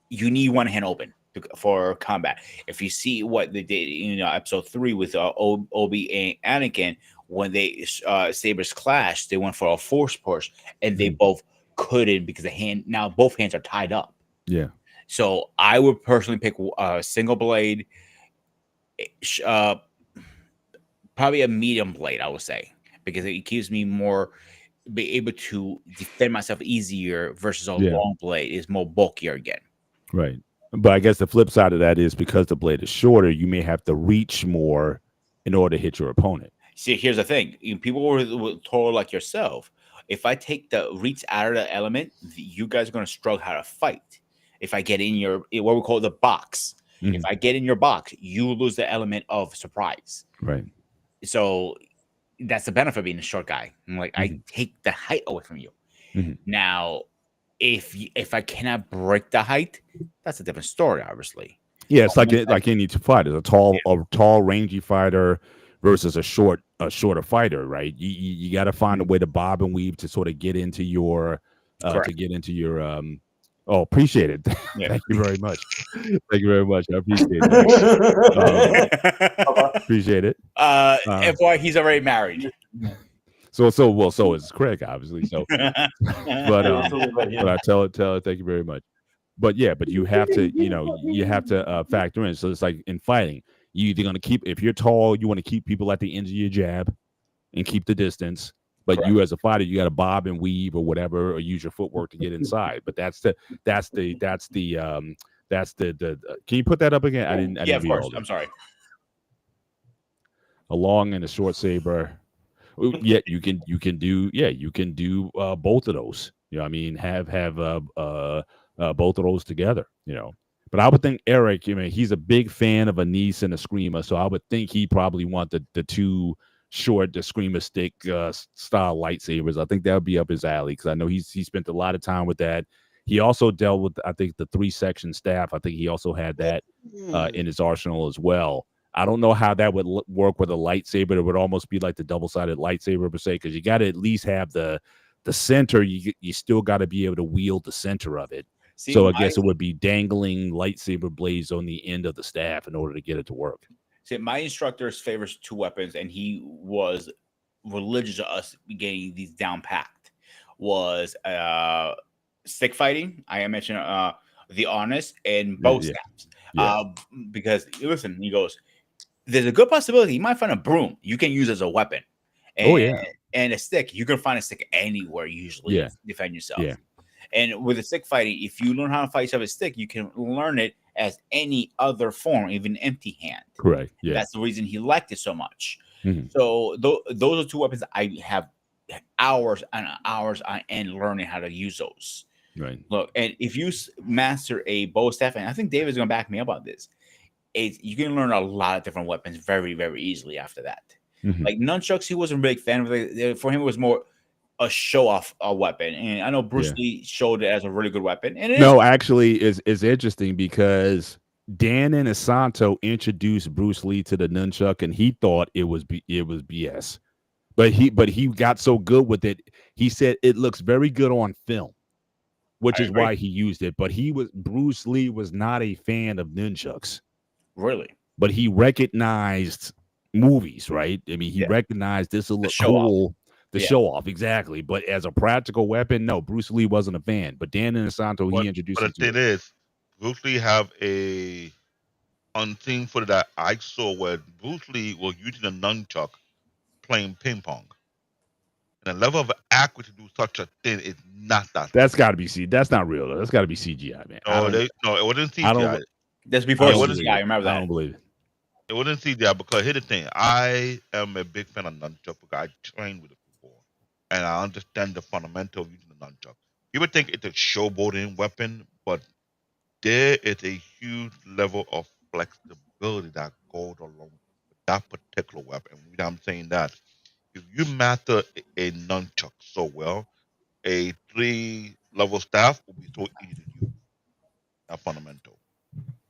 You need one hand open for combat. If you see what they did in episode 3 with Obi and Anakin, when they sabers clashed, they went for a force push, and they both couldn't because both hands are tied up. Yeah. So I would personally pick a single blade, probably a medium blade, I would say, because it keeps me be able to defend myself easier versus a long blade is more bulkier again. Right. But I guess the flip side of that is because the blade is shorter, you may have to reach more in order to hit your opponent. See, here's the thing. People were told like yourself, if I take the reach out of the element, you guys are going to struggle how to fight. If I get in what we call the box, if I get in your box, you lose the element of surprise. Right. So that's the benefit of being a short guy. I'm like, I take the height away from you. Now, if I cannot break the height, that's a different story, obviously. Yeah, it's like any two fighters, a tall, rangy fighter versus a shorter fighter, right? You got to find a way to bob and weave to sort of get into your Oh, appreciate it. Yeah. Thank you very much. Thank you very much. I appreciate it. Appreciate it. FYI, he's already married. So is Craig, obviously. So, but I tell it. Thank you very much. But you have to, factor in. So it's like in fighting, You either gonna keep if you're tall, you want to keep people at the ends of your jab and keep the distance. But Correct. you as a fighter, you got to bob and weave or whatever, or use your footwork to get inside. But that's the can you put that up again? I didn't Yeah, of read course. all that. I'm sorry. A long and a short saber. Yeah, you can do both of those. You know, what I mean, have both of those together. You know, but I would think Eric. I mean, he's a big fan of a Nice and a Screamer, so I would think he probably want the two short, the Screamer stick style lightsabers. I think that would be up his alley because I know he spent a lot of time with that. He also dealt with, I think, the 3-section staff. I think he also had that in his arsenal as well. I don't know how that would work with a lightsaber. It would almost be like the double-sided lightsaber per se, because you got to at least have the center. You still got to be able to wield the center of it. See, So I guess it would be dangling lightsaber blades on the end of the staff in order to get it to work. See, my instructor's favors 2 weapons, and he was religious to us getting these down packed. Was stick fighting. I mentioned the honest and bow stabs. Yeah. Because listen, he goes, there's a good possibility you might find a broom you can use as a weapon. And, and a stick, you can find a stick anywhere usually to defend yourself. Yeah. And with a stick fighting, if you learn how to fight yourself with a stick, you can learn it as any other form, even empty hand. Correct. Yeah. That's the reason he liked it so much. Mhm. So those are 2 weapons I have hours and hours on end learning how to use those. Right. Look, and if you master a bow staff, and I think David's going to back me up on this, you can learn a lot of different weapons very, very easily after that. Mhm. Like nunchucks, he wasn't a big fan of it. For him, it was more a show off a weapon. And I know Bruce Lee showed it as a really good weapon. And actually, it's interesting because Dan Inosanto introduced Bruce Lee to the nunchuck, and he thought it was BS. But he got so good with it, he said it looks very good on film, which is why he used it. But Bruce Lee was not a fan of nunchucks. Really? But he recognized movies, right? I mean, he recognized this will look cool. The show off, exactly. But as a practical weapon, no, Bruce Lee wasn't a fan. But Dan Inosanto, he introduced But it the to thing is, Bruce Lee have a unseen footage that I saw where Bruce Lee was using a nunchuck playing ping pong. And the level of accuracy to do such a thing is not that. That's got to be That's not real. That's got to be CGI, man. No, it wasn't CGI. That's before CGI. I remember that. I don't believe it. It wasn't CGI because here's the thing. I am a big fan of nunchuck because I trained with it before. And I understand the fundamental of using the nunchuck. You would think it's a showboating weapon, but there is a huge level of flexibility that goes along with that particular weapon. And I'm saying that if you master a nunchuck so well, a 3-level staff will be so easy to use. That's fundamental.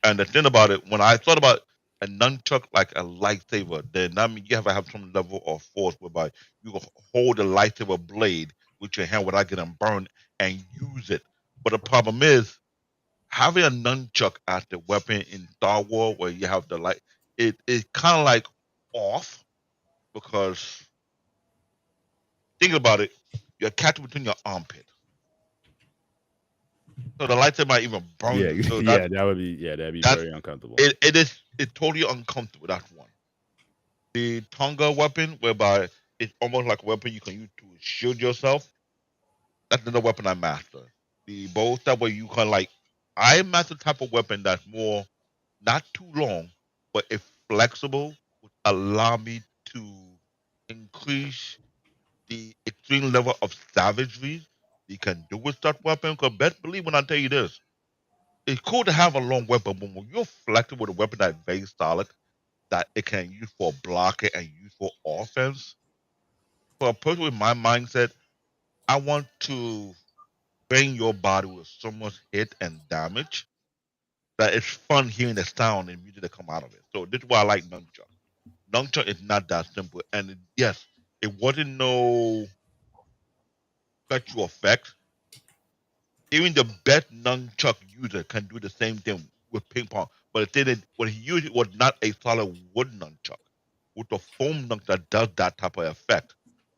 And the thing about it, when I thought about a nunchuck like a lightsaber, then that means you have to have some level of force whereby you can hold the lightsaber blade with your hand without getting burned and use it. But the problem is, having a nunchuck as the weapon in Star Wars where you have the light, it's kind of like off because think about it, you're catching between your armpit. So the lightsaber might even burn you. So that'd be very uncomfortable. It's totally uncomfortable. That's one. The Tonga weapon, whereby it's almost like a weapon you can use to shield yourself. That's another weapon I master. The bow staff where you can I master the type of weapon that's more not too long, but if flexible, would allow me to increase the extreme level of savagery you can do with that weapon. Because best believe when I tell you this, it's cool to have a long weapon, but when you're flexible with a weapon that's very solid, that it can use for blocking and use for offense. For a person with my mindset, I want to bring your body with so much hit and damage that it's fun hearing the sound and music that come out of it. So this is why I like nunchuck. Nunchuck is not that simple, and yes, it wasn't no special effect. Even the best nunchuck user can do the same thing with ping pong, but the thing is, what he used was not a solid wood nunchuck, with the foam nunchuck that does that type of effect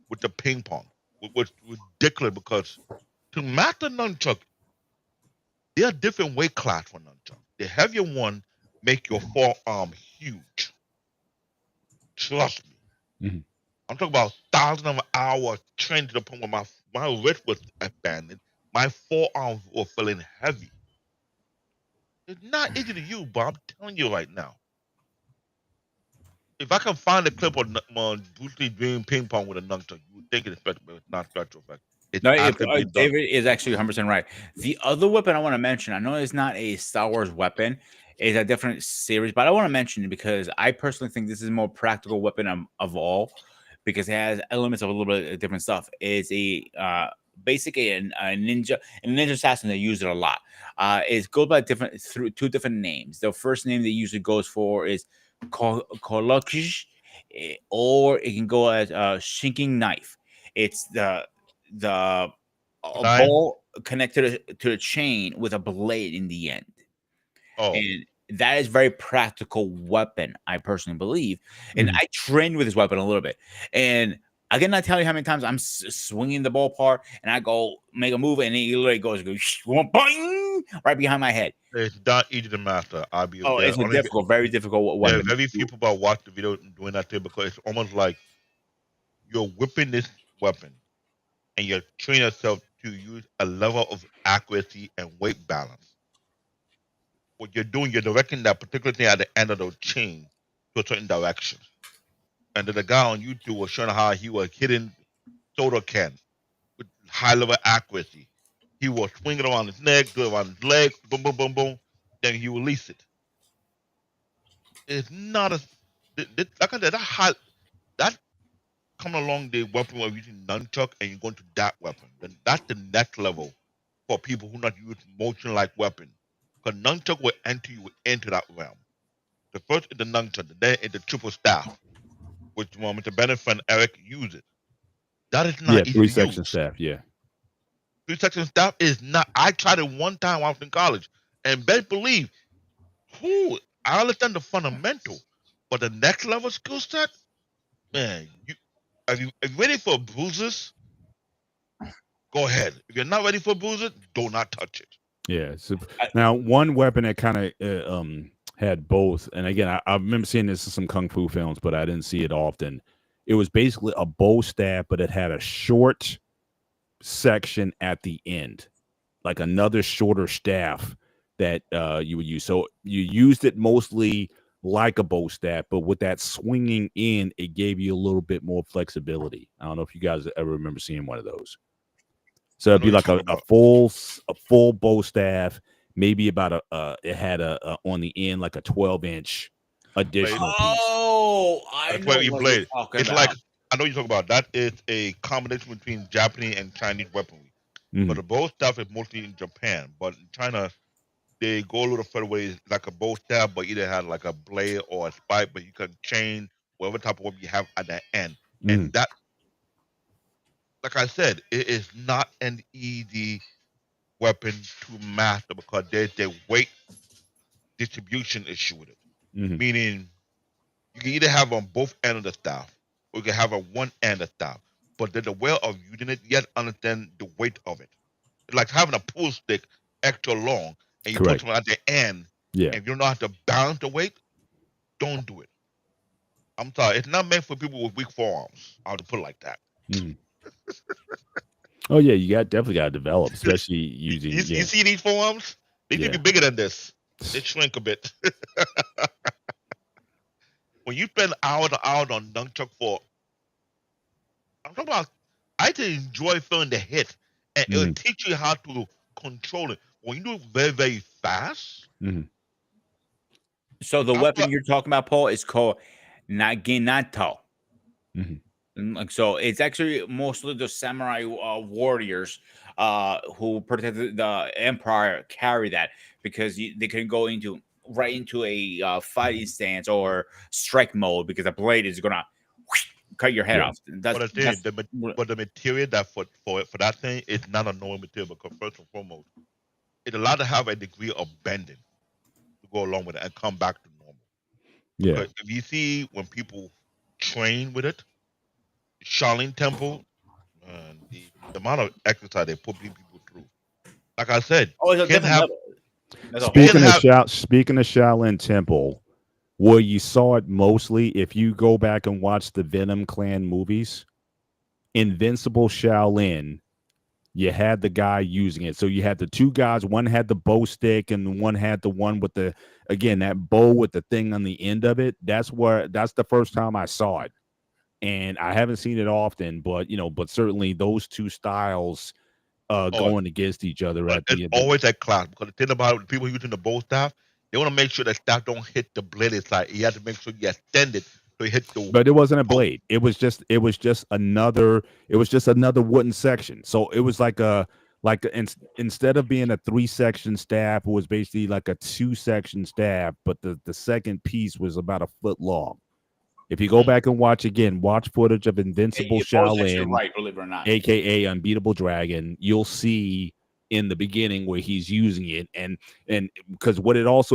with the ping pong, which was ridiculous because to master nunchuck, there are different weight class for nunchuck. The heavier one make your forearm huge. Trust me. Mhm. I'm talking about thousands of hours trained to the point where my wrist was expanded, my forearms were feeling heavy. It's not easy to use, but I'm telling you right now. If I can find a clip of Bruce Lee doing ping pong with a nunchuck, you would think it's special, but it's not special effect. It's No, actively done. David is actually 100% right. The other weapon I want to mention, I know it's not a Star Wars weapon, it's a different series, but I want to mention it because I personally think this is a more practical weapon of all because it has elements of a little bit of different stuff. It's basically a ninja, assassin that use it a lot. It goes by through two different names. The first name that usually goes for is Kolokish, or it can go as Shinking Knife. It's the a Nine? ball connected to a chain with a blade in the end, Oh, and that is very practical weapon, I personally believe. And Mhm. I trained with this weapon a little bit, and I cannot tell you how many times I'm swinging the ballpark and I go make a move and it literally goes boing, right behind my head. it's not easy to master. Oh, it's a difficult, very difficult There are weapon. very few people that watch the video doing that thing because it's almost like you're whipping this weapon and you're training yourself to use a level of accuracy and weight balance. What you're doing, you're directing that particular thing at the end of the chain to a certain direction. And then the guy on YouTube was showing how he was hitting soda can with high level accuracy. He was swinging around his neck, do it around his leg, boom, boom, boom, boom. Then he released it. It's not a like I said, that coming along the weapon of using nunchuck and you're going to that weapon. Then that's the next level for people who not use motion like weapon. Because nunchuck will enter you into that realm. The first is the nunchuck, then is the triple staff, which Mr. Bennett friend Eric uses. That is Yeah, not easy 3 to section use. staff. Yeah. 3 section staff is not. I tried it one time when I was in college, and best believe, I understand the fundamental, but the next level skill set, man, are you ready for bruises? Go ahead. If you're not ready for bruises, do not touch it. Yeah. So now, one weapon that kind of had both, and again, I remember seeing this in some kung fu films, but I didn't see it often. It was basically a bow staff, but it had a short section at the end, like another shorter staff that you would use. So you used it mostly like a bow staff, but with that swinging in, it gave you a little bit more flexibility. I don't know if you guys ever remember seeing one of those. So it'd be like a full bow staff, maybe about it had a on the end like a 12-inch additional piece. Oh, I That's know why you what play you're it. talking It's about. like I know you talk about that is a combination between Japanese and Chinese weaponry. Mhm. But the bow staff is mostly in Japan, but in China they go a little further away, like a bow staff, but either had like a blade or a spike, but you can chain whatever type of weapon you have at the end. And that, like I said, it is not an easy weapon to master because there's a weight distribution issue with it. Mhm. Meaning you can either have on both ends of the staff or you can have on one end of the staff. But there's a way of using it, yet understand the weight of it. It's like having a pool stick extra long and you Correct. put something at the end. Yeah. And if you don't know how to balance the weight, don't do it. I'm sorry, it's not meant for people with weak forearms. I'll put it like that. Mhm. Oh yeah, you definitely got to develop, especially using. You see these forearms? They need to be bigger than this. They shrink a bit. When you spend hours and hours on nunchuck I'm talking about, I just enjoy feeling the hit, and it'll teach you how to control it. When you do it very, very fast. So the weapon you're talking about, Paul, is called Naginato. Like, so it's actually mostly the samurai warriors who protected the empire carry that because they can go right into a fighting stance or strike mode because the blade is gonna cut your head off. But the material that for that thing is not a normal material because first and foremost, it's allowed to have a degree of bending to go along with it and come back to normal. Yeah. Because if you see when people train with it, Shaolin Temple, the amount of exercise they put people through. Like I said, it's a different level. That's a whole Speaking of Speaking of Shaolin Temple, where you saw it mostly, if you go back and watch the Venom Clan movies, Invincible Shaolin, you had the guy using it. So you had the two guys, one had the bow stick and one had the one with the, again, that bow with the thing on the end of it. That's the first time I saw it. And I haven't seen it often, but but certainly those two styles going against each other but at it's always that class, because the thing about people using the bow staff, they want to make sure that staff don't hit the blade side. You have to make sure you extend it so it hit the. But it wasn't a blade. It was just another wooden section. So it was instead of being a 3-section staff, it was basically like a 2-section staff, but the second piece was about a foot long. If you go back and watch footage of Invincible Shaolin, right, believe it or not, aka Unbeatable Dragon, you'll see in the beginning where he's using it, and because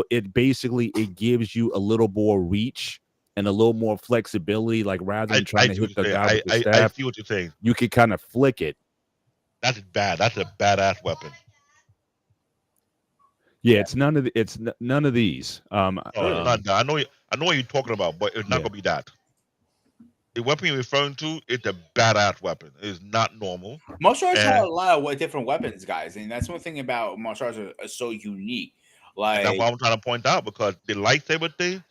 it basically gives you a little more reach and a little more flexibility, like rather than trying to hit the guy with the staff, I see what you're saying. you could kind of flick it. That's bad. That's a badass weapon. Yeah, it's none of these. Not that. I know what you're talking about, but it's not gonna be that. The weapon you're referring to, it's a badass weapon. It's not normal. Martial arts have a lot of different weapons, guys, and that's one thing about martial arts are so unique. Like, that's what I'm trying to point out, because the lightsaber thing,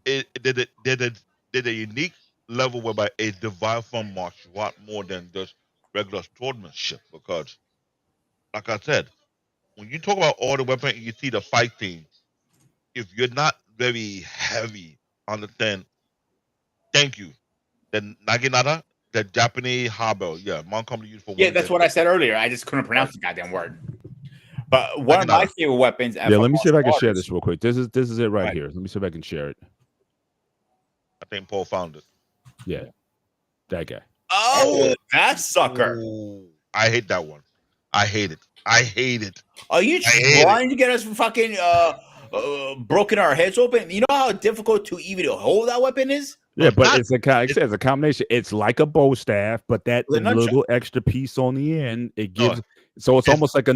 it did a unique level whereby it derived from martial art more than just regular swordsmanship. Because, like I said, when you talk about all the weapons, you see the fight scene. If you're not very heavy on the thing, thank you. The naginata, the Japanese harbor, Mount commonly used for. Yeah, that's what I said earlier. I just couldn't pronounce the goddamn word. But one of my favorite weapons. Yeah, let me see if I can share this real quick. This is it right here. Let me see if I can share it. I think Paul found it. Yeah, that guy. Oh, that sucker! Ooh, I hate that one. I hate it. Are you trying to get us fucking broken our heads open? You know how difficult to even hold that weapon is? Yeah, but it's a combination. It's like a bow staff, but that little extra piece on the end, it gives. So it's almost like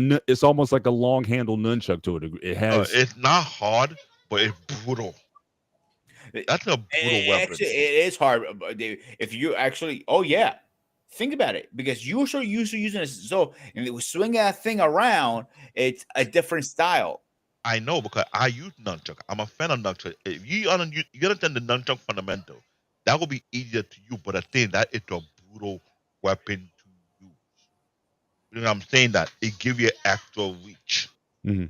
a long handle nunchuck to it. It has. It's not hard, but it's brutal. That's a brutal weapon. Actually, it is hard, if you actually. Oh yeah, think about it, because you're so used to using this. So and it was swinging that thing around. It's a different style. I know, because I use nunchuck. I'm a fan of nunchuck. If you understand the nunchuck fundamental, that will be easier to you. But I think that it's a brutal weapon to use. You know what I'm saying? That it gives you extra reach. Mm-hmm.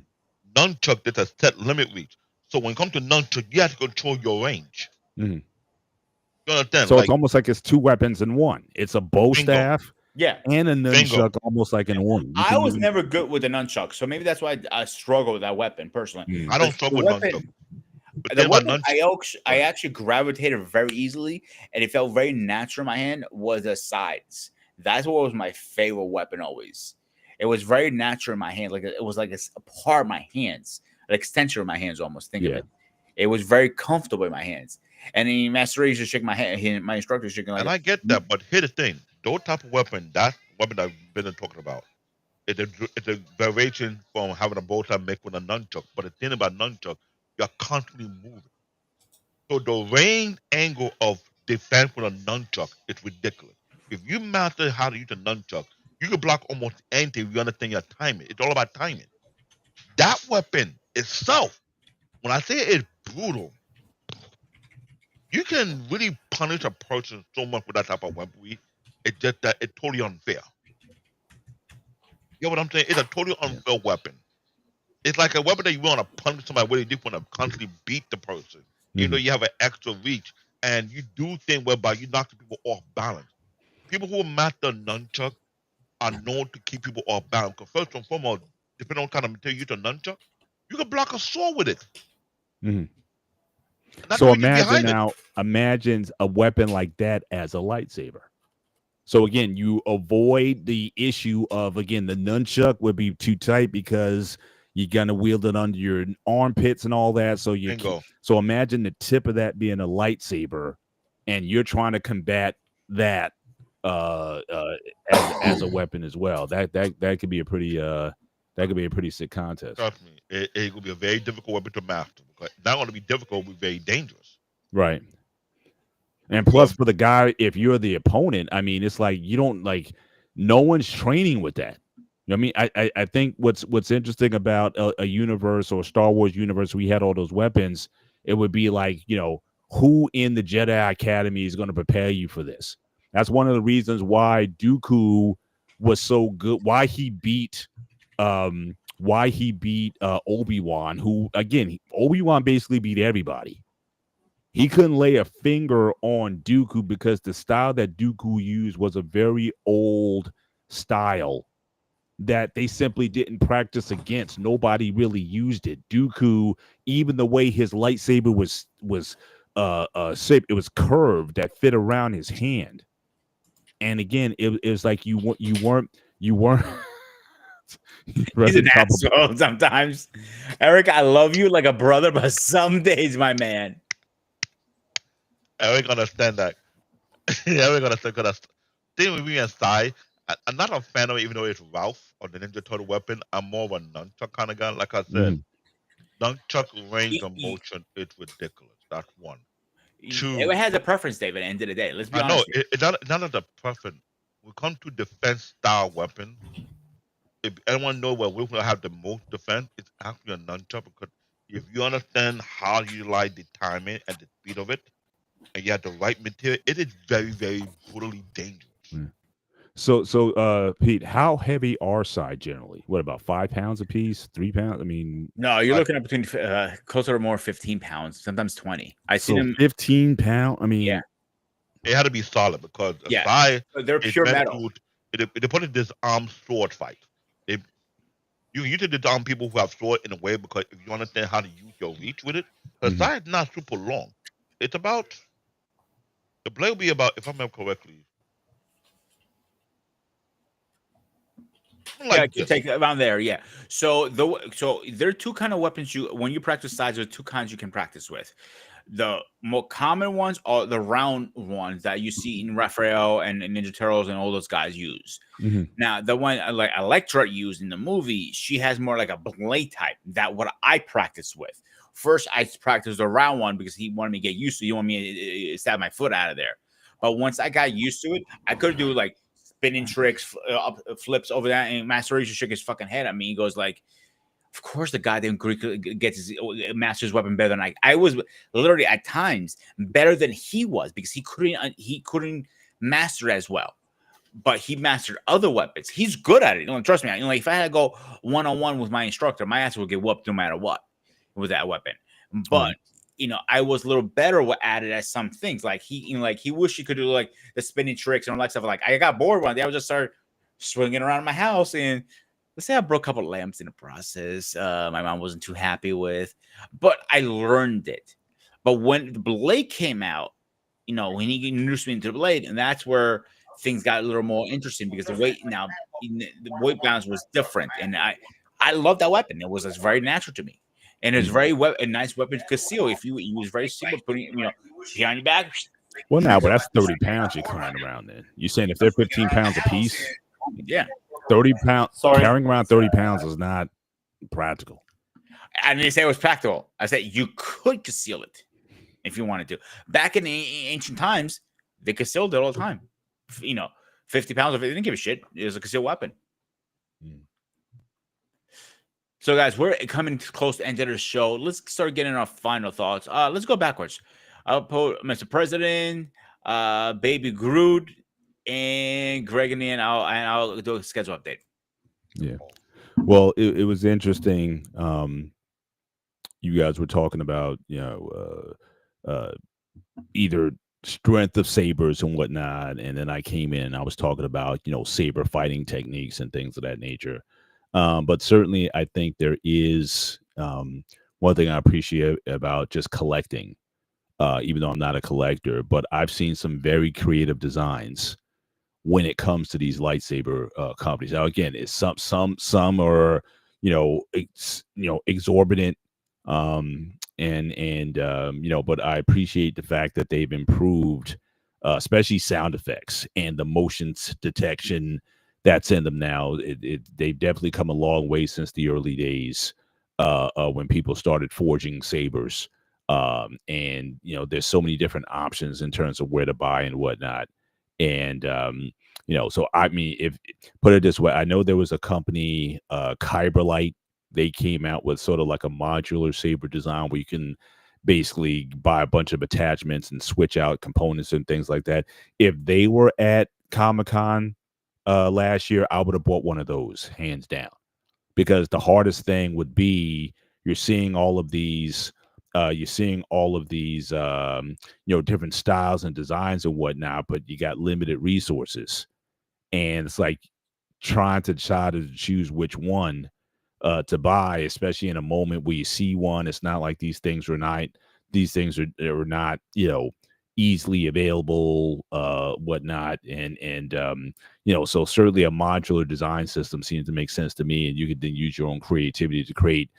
Nunchuck, there's a set limit reach. So when it comes to nunchuck, you have to control your range. Mm-hmm. You understand? So it's almost like it's two weapons in one. It's a bow staff. Yeah, and a nunchuck, almost like in one. I was never good with the nunchuck, so maybe that's why I struggle with that weapon personally. I don't struggle with nunchuck. The weapon I actually gravitated very easily, and it felt very natural in my hand, was the sides. That's what was my favorite weapon always. It was very natural in my hand, like it was like a part of my hands, an extension of my hands almost. Think of it. It was very comfortable in my hands. And then Master Race just shake my hand. My instructor shaking like. And I get that, but here's the thing: those type of weapon, that weapon I've been talking about, it's a variation from having a bow tie mixed with a nunchuck. But the thing about nunchuck, you're constantly moving. So the range angle of defense with a nunchuck is ridiculous. If you master how to use a nunchuck, you can block almost anything if you understand your timing. It's all about timing. That weapon itself, when I say it's brutal, you can really punish a person so much with that type of weaponry. It's just that it's totally unfair. You know what I'm saying? It's a totally unfair weapon. It's like a weapon that you want to punish somebody really deep, want to constantly beat the person. Mm-hmm. You know, you have an extra reach, and you do things whereby you knock people off balance. People who master nunchuck are known to keep people off balance. Because first and foremost, depending on what kind of material you use a nunchuck, you can block a sword with it. Mm-hmm. So imagine a weapon like that as a lightsaber. So again, you avoid the issue of, again, the nunchuck would be too tight because you're gonna wield it under your armpits and all that. So so imagine the tip of that being a lightsaber, and you're trying to combat that as a weapon as well. That could be a pretty That could be a pretty sick contest. Trust me, it will be a very difficult weapon to master. Because not only be difficult, but very dangerous. Right. And plus, for the guy, if you're the opponent, I mean, it's like you don't like. No one's training with that. You know what I mean? I think what's interesting about a universe or Star Wars universe, we had all those weapons. It would be like, who in the Jedi Academy is going to prepare you for this? That's one of the reasons why Dooku was so good. Why he beat Obi-Wan, who again, Obi-Wan basically beat everybody. He couldn't lay a finger on Dooku because the style that Dooku used was a very old style that they simply didn't practice against. Nobody really used it. Dooku, even the way his lightsaber was shaped, it was curved that fit around his hand. And again, it was like you weren't. He's an asshole sometimes. Eric, I love you like a brother, but some days, my man. Eric understand that. Eric understand because thing with me and Sai, I'm not a fan of it, even though it's Ralph or the Ninja Turtle weapon. I'm more of a nunchuck kind of guy. Like I said, nunchuck range of motion is ridiculous. That's one. Two, it has a preference, David. At the end of the day, let's be honest. I know it's not the preference. We come to defense style weapon. If anyone knows where we're gonna have the most defense, it's actually a nunchuck because if you understand how you like the timing and the speed of it, and you have the right material, it is very, very brutally dangerous. So, Pete, how heavy are side generally? What, about 5 pounds a piece? 3 pounds? I mean, no, you're looking at between closer to more 15 pounds, sometimes 20. I see them 15 pounds. I mean, yeah, it had to be solid because side, they're pure metal. They put it this armed sword fight. You usually disarm people who have sword in a way because if you understand how to use your reach with it, the side is not super long. It's about the blade will be about, if I remember correctly. Like you take around there, yeah. So there are two kind of weapons when you practice sides. There are two kinds you can practice with. The more common ones are the round ones that you see in Raphael and Ninja Turtles and all those guys use. Now, the one like Elektra used in the movie, she has more like a blade type. That what I practice with. First, I practiced the round one because he wanted me to get used to it. He wanted me to stab my foot out of there. But once I got used to it, I could do like spinning tricks, flips over that, and Master Ranger shook his fucking head at me. He goes like, of course the goddamn Greek gets his master's weapon better than I was literally at times better than he was because he couldn't master it as well. But he mastered other weapons. He's good at it. Trust me. Like if I had to go one-on-one with my instructor, my ass would get whooped no matter what with that weapon. But I was a little better at it at some things. Like he wished he could do like the spinning tricks and all that stuff. Like I got bored one day. I would just start swinging around my house, and let's say I broke a couple of lamps in the process. My mom wasn't too happy with, but I learned it. But when the blade came out, when he introduced me into the blade, and that's where things got a little more interesting because the weight balance was different, and I love that weapon. It was just very natural to me. And it's very a nice weapon to conceal. If you use very simple, putting behind your back. Well, now, but that's 30 pounds you're carrying around. Then you're saying if they're 15 pounds a piece, 30 pounds. Carrying around 30 pounds is not practical. I didn't say it was practical. I said you could conceal it if you wanted to. Back in the ancient times, they concealed it all the time. 50 pounds of it, they didn't give a shit. It was a concealed weapon. So, guys, we're coming close to the end of the show. Let's start getting our final thoughts. Let's go backwards. I'll put Mr. President, Baby Groot, and Greg and I'll do a schedule update. Yeah. Well, it was interesting. You guys were talking about, either strength of sabers and whatnot. And then I came in, I was talking about, saber fighting techniques and things of that nature. But certainly, I think there is one thing I appreciate about just collecting, even though I'm not a collector, but I've seen some very creative designs when it comes to these lightsaber companies. Now, again, it's some are exorbitant, but I appreciate the fact that they've improved, especially sound effects and the motions detection that's in them now. They've definitely come a long way since the early days when people started forging sabers. And there's so many different options in terms of where to buy and whatnot. And so I mean, if put it this way, I know there was a company, Kyberlight. They came out with sort of like a modular saber design where you can basically buy a bunch of attachments and switch out components and things like that. If they were at Comic-Con last year, I would have bought one of those hands down, because the hardest thing would be you're seeing all of these different styles and designs and whatnot, but you got limited resources, and it's like trying to choose which one to buy, especially in a moment where you see one. It's not like these things are not easily available, whatnot, and so certainly a modular design system seems to make sense to me, and you could then use your own creativity to create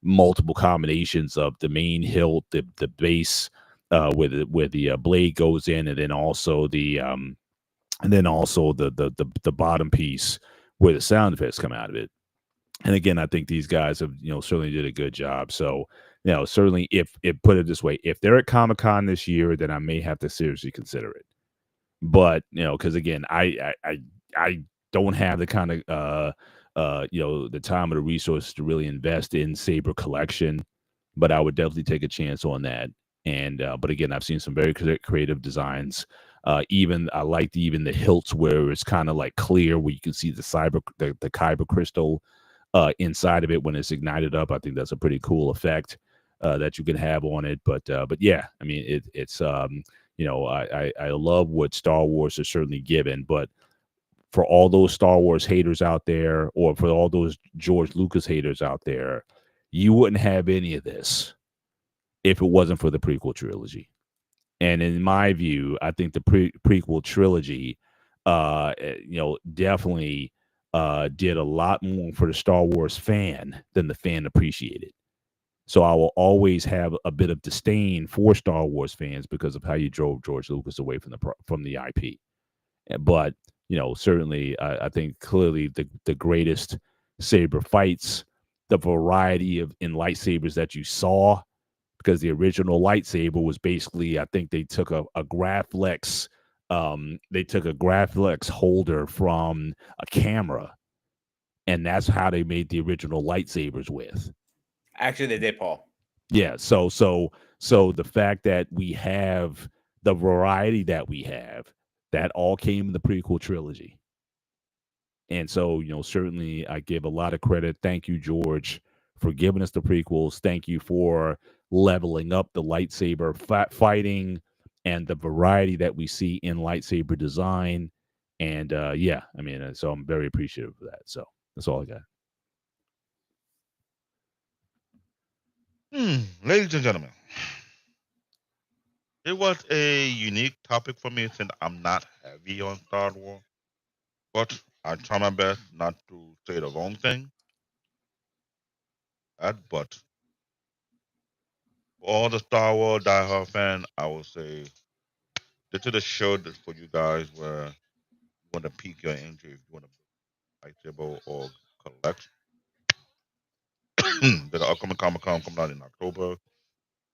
multiple combinations of the main hilt, the base, where the blade goes in, and then also the bottom piece where the sound effects come out of it. And again, I think these guys have certainly did a good job. So certainly, if put it this way, if they're at Comic-Con this year, then I may have to seriously consider it. But because again, I don't have the kind of the time or the resources to really invest in saber collection, but I would definitely take a chance on that. And but again, I've seen some very creative designs. Even I liked even the hilts where it's kind of like clear, where you can see the kyber crystal inside of it when it's ignited up. I think that's a pretty cool effect that you can have on it. But yeah, I mean, it's I love what Star Wars is certainly given, but for all those Star Wars haters out there, or for all those George Lucas haters out there, you wouldn't have any of this if it wasn't for the prequel trilogy. And in my view, I think the prequel trilogy, definitely did a lot more for the Star Wars fan than the fan appreciated. So I will always have a bit of disdain for Star Wars fans because of how you drove George Lucas away from the IP. But certainly, I think clearly the greatest saber fights, the variety in lightsabers that you saw, because the original lightsaber was basically, I think they took a Graflex holder from a camera, and that's how they made the original lightsabers with. Actually, they did, Paul. Yeah. So the fact that we have the variety that we have, that all came in the prequel trilogy. And so, certainly I give a lot of credit. Thank you, George, for giving us the prequels. Thank you for leveling up the lightsaber fighting and the variety that we see in lightsaber design. And yeah, I mean, so I'm very appreciative of that. So that's all I got. Ladies and gentlemen, it was a unique topic for me since I'm not heavy on Star Wars, but I try my best not to say the wrong thing. But for all the Star Wars diehard fan, I will say this is a show that's for you guys where you want to pique your interest, if you want to lightsaber or collect. There's an upcoming Comic-Con coming out in October.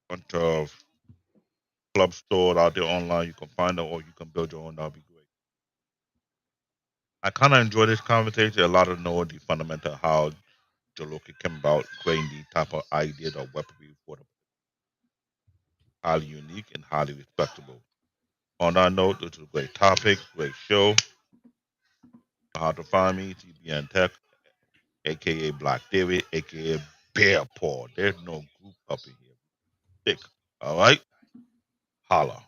Bunch of club stores out there online. You can find them or you can build your own. That'll be great. I kind of enjoy this conversation. A lot of know the fundamental how Jaloki came about creating the type of idea of weaponry for the highly unique and highly respectable. On that note, this is a great topic, great show. How to find me, TBN Tech, aka Black David, aka Bear Paw. There's no group up in here. Thick. All right? Holla.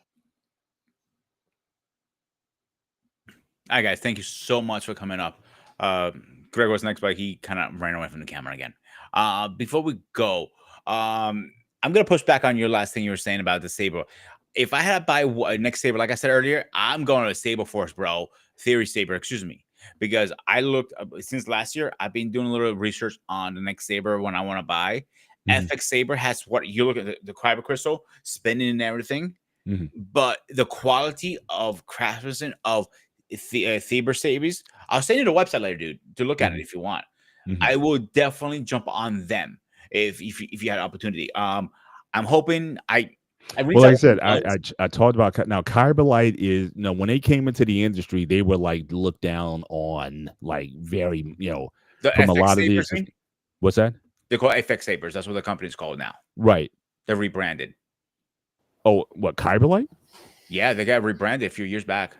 All right, guys, thank you so much for coming up. Greg was next, but he kind of ran away from the camera again. Before we go, I'm gonna push back on your last thing you were saying about the saber. If I had to buy a next saber, like I said earlier, I'm going to a Saber Force, bro. Theory saber, excuse me, because I looked since last year. I've been doing a little research on the next saber when I want to buy. FX Saber has what you look at the kyber crystal spinning and everything, but the quality of craftsmanship of saber sabers, I'll send you the website later, dude, to look at it if you want. I will definitely jump on them if you had opportunity. I'm hoping Well, like I said, I talked about now. Kyberlite is when they came into the industry, they were like looked down on, like very the from a FX lot of sabers. these. What's that? They're called FX Sabers. That's what the company's called now. Right. They're rebranded. Oh, what, Kyberlite? Yeah, they got rebranded a few years back.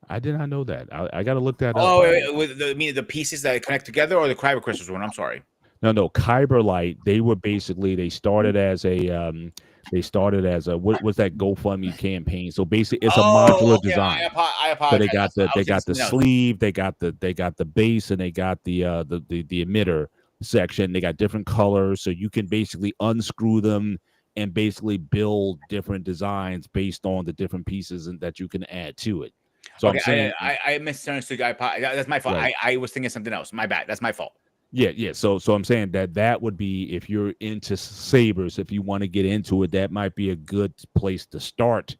I did not know that. I got to look that up. Oh, with the pieces that connect together, or the Kyber crystals one? I'm sorry. No, Kyberlite. They were basically they started as a what was that GoFundMe campaign? So basically, it's a modular design. I apologize. So they got the sleeve, they got the base, and they got the emitter section. They got different colors, so you can basically unscrew them and basically build different designs based on the different pieces and that you can add to it. So okay, I'm saying I misunderstood. That's my fault. Right. I was thinking something else. My bad. That's my fault. Yeah. So I'm saying that would be, if you're into sabers, if you want to get into it, that might be a good place to start.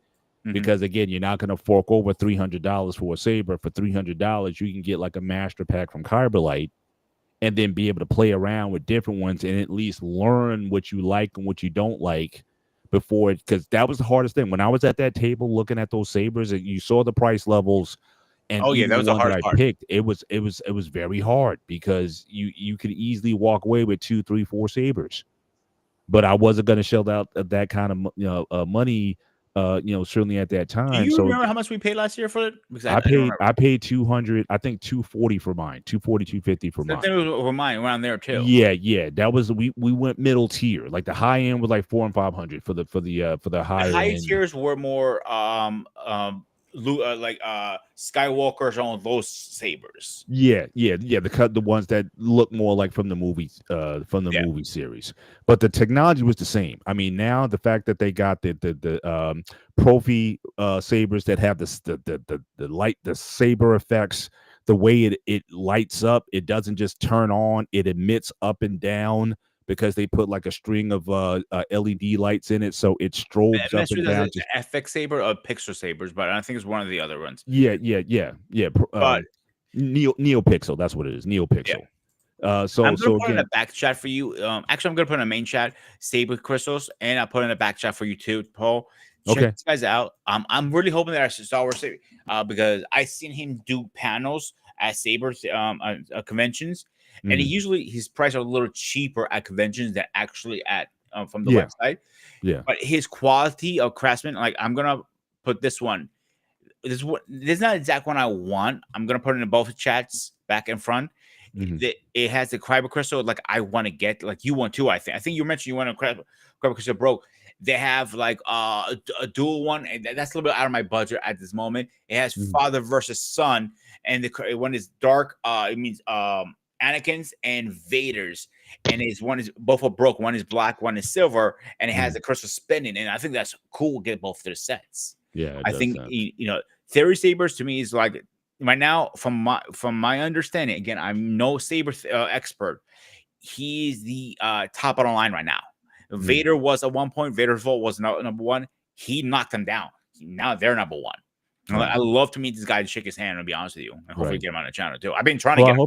Because again, you're not going to fork over $300 for a saber. For $300, you can get like a master pack from Kyberlite, and then be able to play around with different ones and at least learn what you like and what you don't like before it. Because that was the hardest thing when I was at that table looking at those sabers, and you saw the price levels. And that was the hardest part. Picked. It was very hard, because you could easily walk away with 2, 3, 4 sabers. But I wasn't going to shell out that kind of money. Certainly at that time. Do you remember how much we paid last year for it? Because I paid 200, I think 240 for mine, 240, 250 for mine. I think it was for mine around there too. Yeah. That was we went middle tier. Like the high end was like 400 and 500 for the higher high end. tiers were more Skywalkers on those sabers. Yeah. The ones that look more like from the movies, movie series. But the technology was the same. I mean, now the fact that they got the Profi sabers that have the saber effects, the way it lights up, it doesn't just turn on, it emits up and down, because they put like a string of LED lights in it, so it strobes up and down. FX saber or Pixel sabers, but I think it's one of the other ones. Yeah. But NeoPixel, that's what it is. NeoPixel. So I'm gonna put in a back chat for you. Actually, I'm gonna put in a main chat saber crystals, and I'll put in a back chat for you too, Paul. Check these guys out. I'm really hoping that I should Star Wars because I seen him do panels at sabers conventions. And his prices are a little cheaper at conventions than actually at from the website. Yeah. But his quality of craftsman, like I'm gonna put this one. This is not the exact one I want. I'm gonna put it in both chats back and front. It has the Kyber crystal, like I want to get, like you want too. I think you mentioned you want a Kyber crystal broke. They have like a dual one, and that's a little bit out of my budget at this moment. It has father versus son, and the one is dark. It means Anakin's and Vader's, and both are broke. One is black, one is silver, and it has the crystal spinning. And I think that's cool. Get both their sets. Yeah, I think Theory sabers to me is like right now, from my understanding. Again, I'm no saber expert. He's the top of the line right now. Vader was at one point. Vader's Vault was number one. He knocked them down. Now they're number one. I love to meet this guy and shake his hand, and be honest with you, and hopefully get him on the channel too. I've been trying to get him.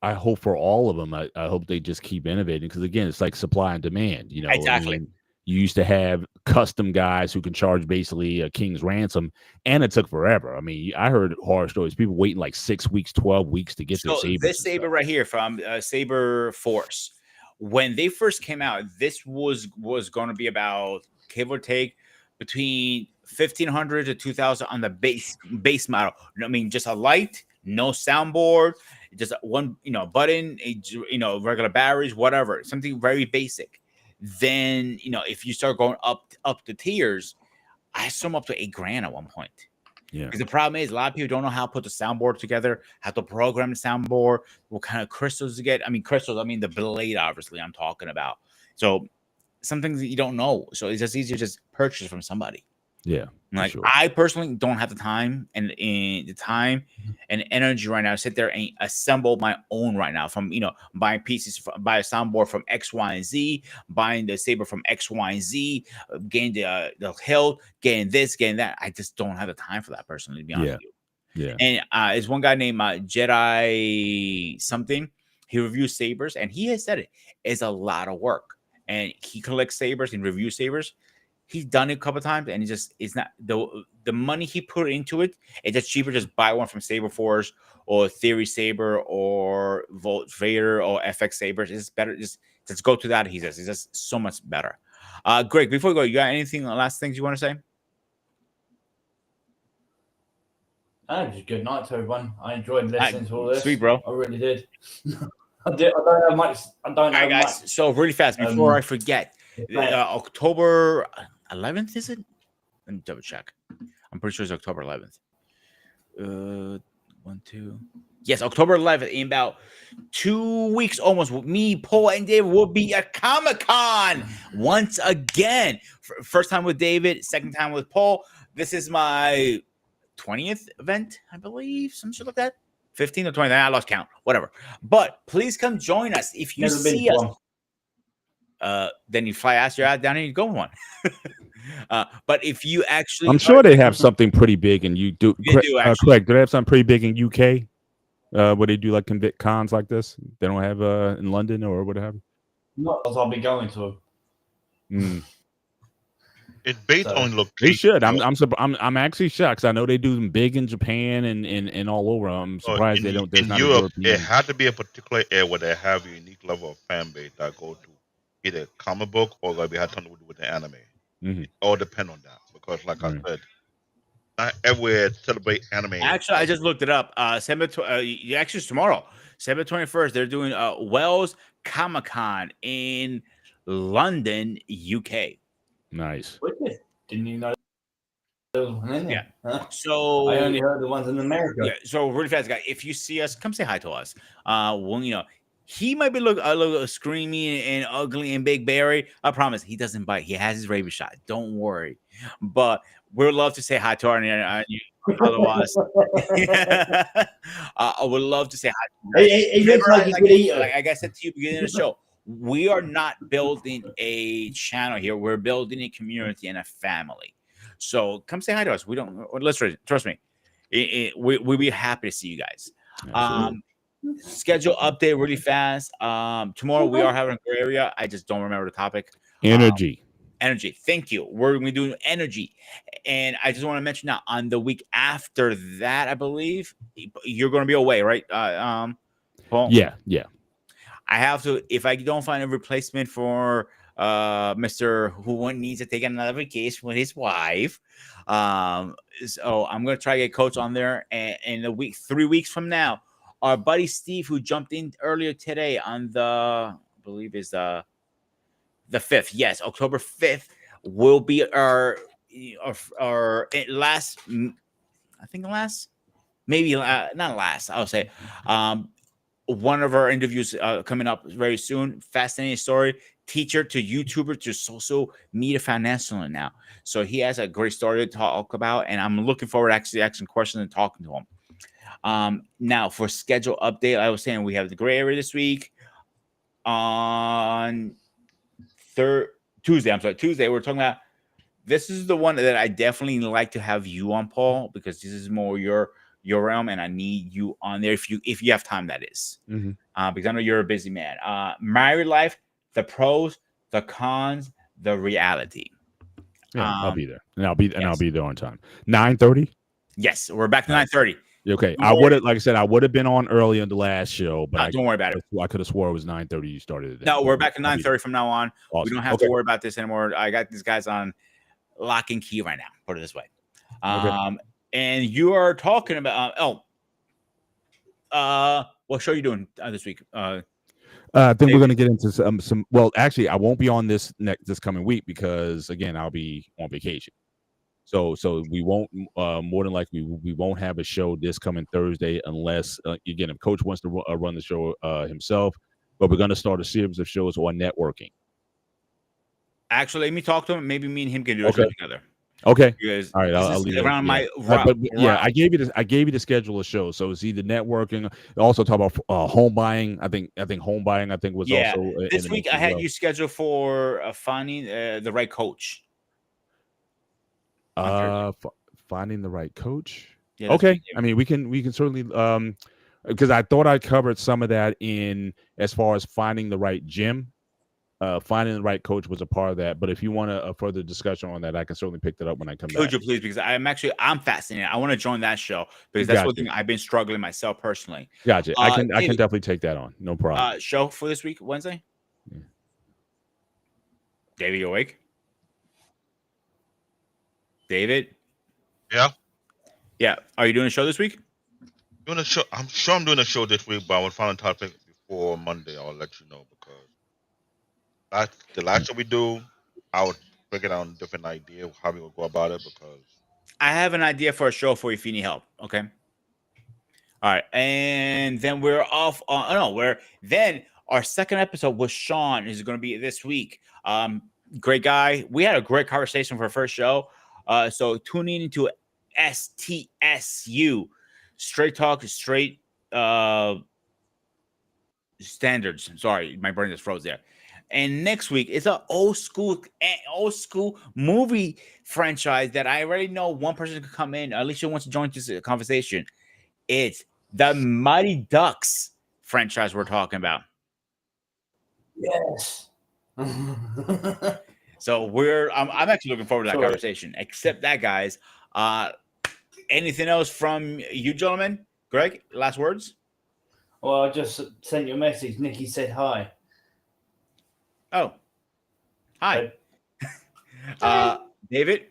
I hope for all of them. I hope they just keep innovating, because again, it's like supply and demand. Exactly. I mean, you used to have custom guys who can charge basically a king's ransom, and it took forever. I mean, I heard horror stories, people waiting like 6 weeks, 12 weeks to get their sabers. This saber right here from Saber Force, when they first came out, this was going to be about, give or take, between 1,500 to 2,000 on the base model. I mean, just a light, no soundboard, just one button, regular batteries, whatever, something very basic. Then if you start going up the tiers, I saw them up to $8,000 at one point. Yeah. Because the problem is a lot of people don't know how to put the soundboard together, how to program the soundboard, what kind of crystals to get. I mean, the blade, obviously, I'm talking about. So some things that you don't know. So it's just easier to just purchase from somebody. Yeah. Like sure. I personally don't have the time and energy right now to sit there and assemble my own right now, from buying pieces, buy a soundboard from X, Y, and Z, buying the saber from X, Y, and Z, getting the hilt, getting this, getting that. I just don't have the time for that personally, to be honest with you. Yeah. And it's one guy named Jedi something. He reviews sabers, and he has said it's a lot of work. And he collects sabers and reviews sabers. He's done it a couple times, and it's not the money he put into it. It's just cheaper just buy one from Saber Force or Theory Saber or Volt Vader or FX Sabers. It's better just go to that. He says it's just so much better. Greg, before we go, you got anything last things you want to say? Just good night to everyone. I enjoyed listening to all this. Sweet, bro. I really did. I don't have much. I don't All right, have guys. much. So really fast before I forget, Right. October 11th is it? Let me double check. I'm pretty sure it's October 11th. 1, 2. Yes, October 11th. In about 2 weeks, almost. Me, Paul, and David will be at Comic-Con once again. First time with David, second time with Paul. This is my 20th event, I believe. Some shit like that. 15 or 20. I lost count. Whatever. But please come join us if you Never been see to us. one. Then you fly ass your ass down and you go one. But if you actually, I'm sure they have something pretty big, and you do. They do, actually. Correct. Do they have something pretty big in UK? Where they do like cons like this? They don't have in London or whatever. Not as I'll be going to. It's based So, on location. They should. I'm actually shocked. 'Cause I know they do them big in Japan and all over. I'm surprised they don't. There's In not Europe, a it European. had to be a particular area where they have a unique level of fan base that go to either comic book or like we had something to do with the anime. Mhm. It all depend on that because, like Right. I said, not everywhere celebrate anime. actually, I just looked it up. Actually, it's tomorrow, September 21st. They're doing Wells Comic-Con in London, UK. Nice. Wicked. Didn't even know there was one in there. Huh? So I only heard the ones in America. yeah, so really fast, guy. If you see us, come say hi to us. Well, he might be look a little screamy and ugly and big Barry. I promise he doesn't bite. He has his rabies shot. Don't worry. But we'd love to say hi to our otherwise. I would love to say hi. He looks like he could eat her. Like I said to you beginning of the show, we are not building a channel here. We're building a community and a family. So come say hi to us. We don't listen. Trust me. We'll be happy to see you guys. Absolutely. Schedule update really fast. Tomorrow we are having a gray area. I just don't remember the topic. Energy. Energy. Thank you. We're going to be doing energy. And I just want to mention now on the week after that, I believe you're going to be away, right? Paul? Yeah. I have to, if I don't find a replacement for Mr. who needs to take another vacation with his wife. So I'm going to try to get Coach on there. And in a week, 3 weeks from now, our buddy Steve, who jumped in earlier today on the, I believe is the 5th. Yes, October 5th will be our last, I think last, maybe not last, I'll say. One of our interviews coming up very soon. Fascinating story. Teacher to YouTuber to social media financial now. So he has a great story to talk about, and I'm looking forward to actually asking questions and talking to him. Now for schedule update, I was saying we have the gray area this week on Tuesday. We're talking about, this is the one that I definitely like to have you on, Paul, because this is more your realm, and I need you on there if you have time, that is. Mhm. Because I know you're a busy man. Married life, the pros, the cons, the reality. Yeah, I'll be there, and I'll yes. be there on time. 9:30. Yes, we're back to 9:30. Okay, I would have, like I said, I would have been on early on the last show, but don't worry about it. I could have swore it was 9:30. You started it. No, we're back at 9:30 from now on. Awesome. We don't have to worry about this anymore. I got these guys on lock and key right now. Put it this way. And you are talking about what show are you doing this week? I think we're going to get into some. Well, actually, I won't be on this coming week because again, I'll be on vacation. So we won't. More than likely, we won't have a show this coming Thursday unless again, if Coach wants to run the show himself. But we're going to start a series of shows on networking. Actually, let me talk to him. Maybe me and him can do a show together. Okay. Because all right. I'll leave it around my. I gave you the schedule of shows. So it's either networking. Also talk about home buying. I think home buying. I think was also this week. I had you scheduled for finding the right coach. Finding the right coach. Yeah, that's Okay. good. I mean, we can certainly because I thought I covered some of that in as far as finding the right gym. Finding the right coach was a part of that. But if you want a further discussion on that, I can certainly pick that up when I come Could back. you please? Because I'm fascinated. I want to join that show because that's one Gotcha. thing I've been struggling myself personally. Gotcha. I can David, definitely take that on. No problem. show for this week, Wednesday. Yeah. David, you awake? David? Yeah. Yeah. Are you doing a show this week? Doing a show. I'm sure I'm doing a show this week, but I will find a topic before Monday. I'll let you know because the last show we do, I would break it down different idea of how we will go about it because I have an idea for a show for you if you need help. Okay. All right. And then we're off on then our second episode with Sean is going to be this week. Great guy. We had a great conversation for our first show. So tune in to STSU. Straight talk, straight standards. Sorry, my brain just froze there. And next week it's an old school movie franchise that I already know one person could come in. Alicia wants to join this conversation. It's the Mighty Ducks franchise we're talking about. Yes. So I'm actually looking forward to that conversation. Except that, guys. Anything else from you, gentlemen? Greg, last words? Well, I just sent you a message. Nikki said hi. Oh, hi. Hi. David?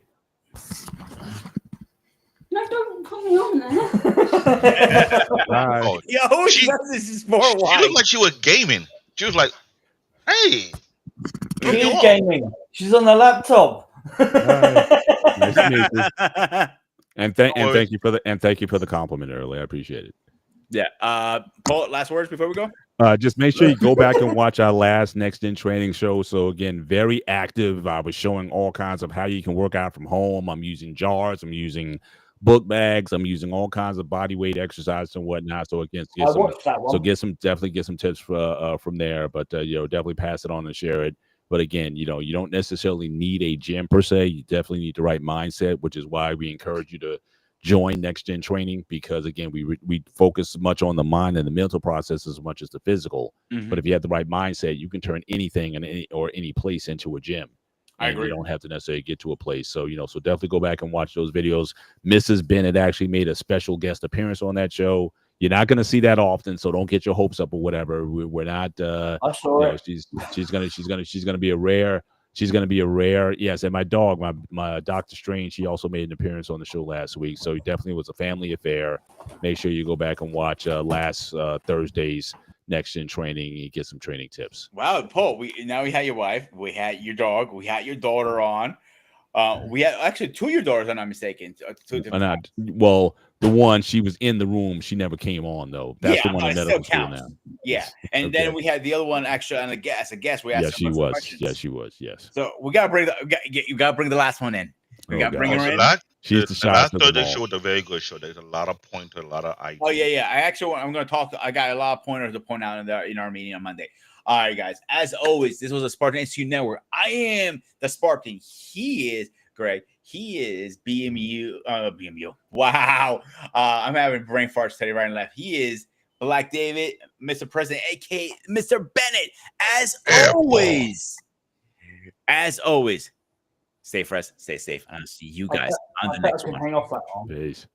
No, don't put me on there. Bye. oh, Yo, who She- does this is for she why? looked like she was gaming. She was like, "Hey, She is gaming. She's on the laptop. Nice to meet you. And thank worries. you for the compliment earlier. I appreciate it. Yeah. Paul, last words before we go? Just make sure you go back and watch our last Next Gen training show. So again, very active. I was showing all kinds of how you can work out from home. I'm using jars. I'm using book bags. I'm using all kinds of body weight exercises and whatnot. So again, I watched that one. so definitely get some tips from there. But definitely pass it on and share it. But again, you don't necessarily need a gym per se. You definitely need the right mindset, which is why we encourage you to join Next Gen training, because again, we focus much on the mind and the mental process as much as the physical. Mhm. But if you have the right mindset, you can turn anything and any place into a gym. I And agree. you don't have to necessarily get to a place. So so definitely go back and watch those videos. Mrs. Bennett actually made a special guest appearance on that show. You're not going to see that often, so don't get your hopes up or whatever. We're not. I saw it. She's gonna be a rare. She's going to be a rare. Yes, and my dog, my Dr. Strange, she also made an appearance on the show last week. So it definitely was a family affair. Make sure you go back and watch last Thursday's Next Gen training and get some training tips. Wow, Paul, we had your wife, we had your dog, we had your daughter on. We had actually two of your daughters, if I'm not mistaken. Two different Well, the one, she was in the room. She never came on, though. That's the one but in it medical still school counts. now. Yeah. And Okay. then we had the other one actually on a guest. We asked Yeah, her she some was. questions. Yeah, she was. Yes. So we gotta bring you gotta bring the last one in. We Oh, gotta bring God. her in. She's the the last shyest of them Thursday all. show was a very good show. There's a lot of pointers, a lot of ideas. Oh yeah. I'm gonna talk. I got a lot of pointers to point out in our meeting on Monday. All right, guys. As always, this was a Spartan Institute Network. I am the Spartan. He is Greg. He is BMU. Wow. I'm having brain farts today, right and left. He is Black David, Mr. President, aka Mr. Bennett. As always, stay fresh, stay safe. And I'll see you guys on the next one. Hang off that one. Peace.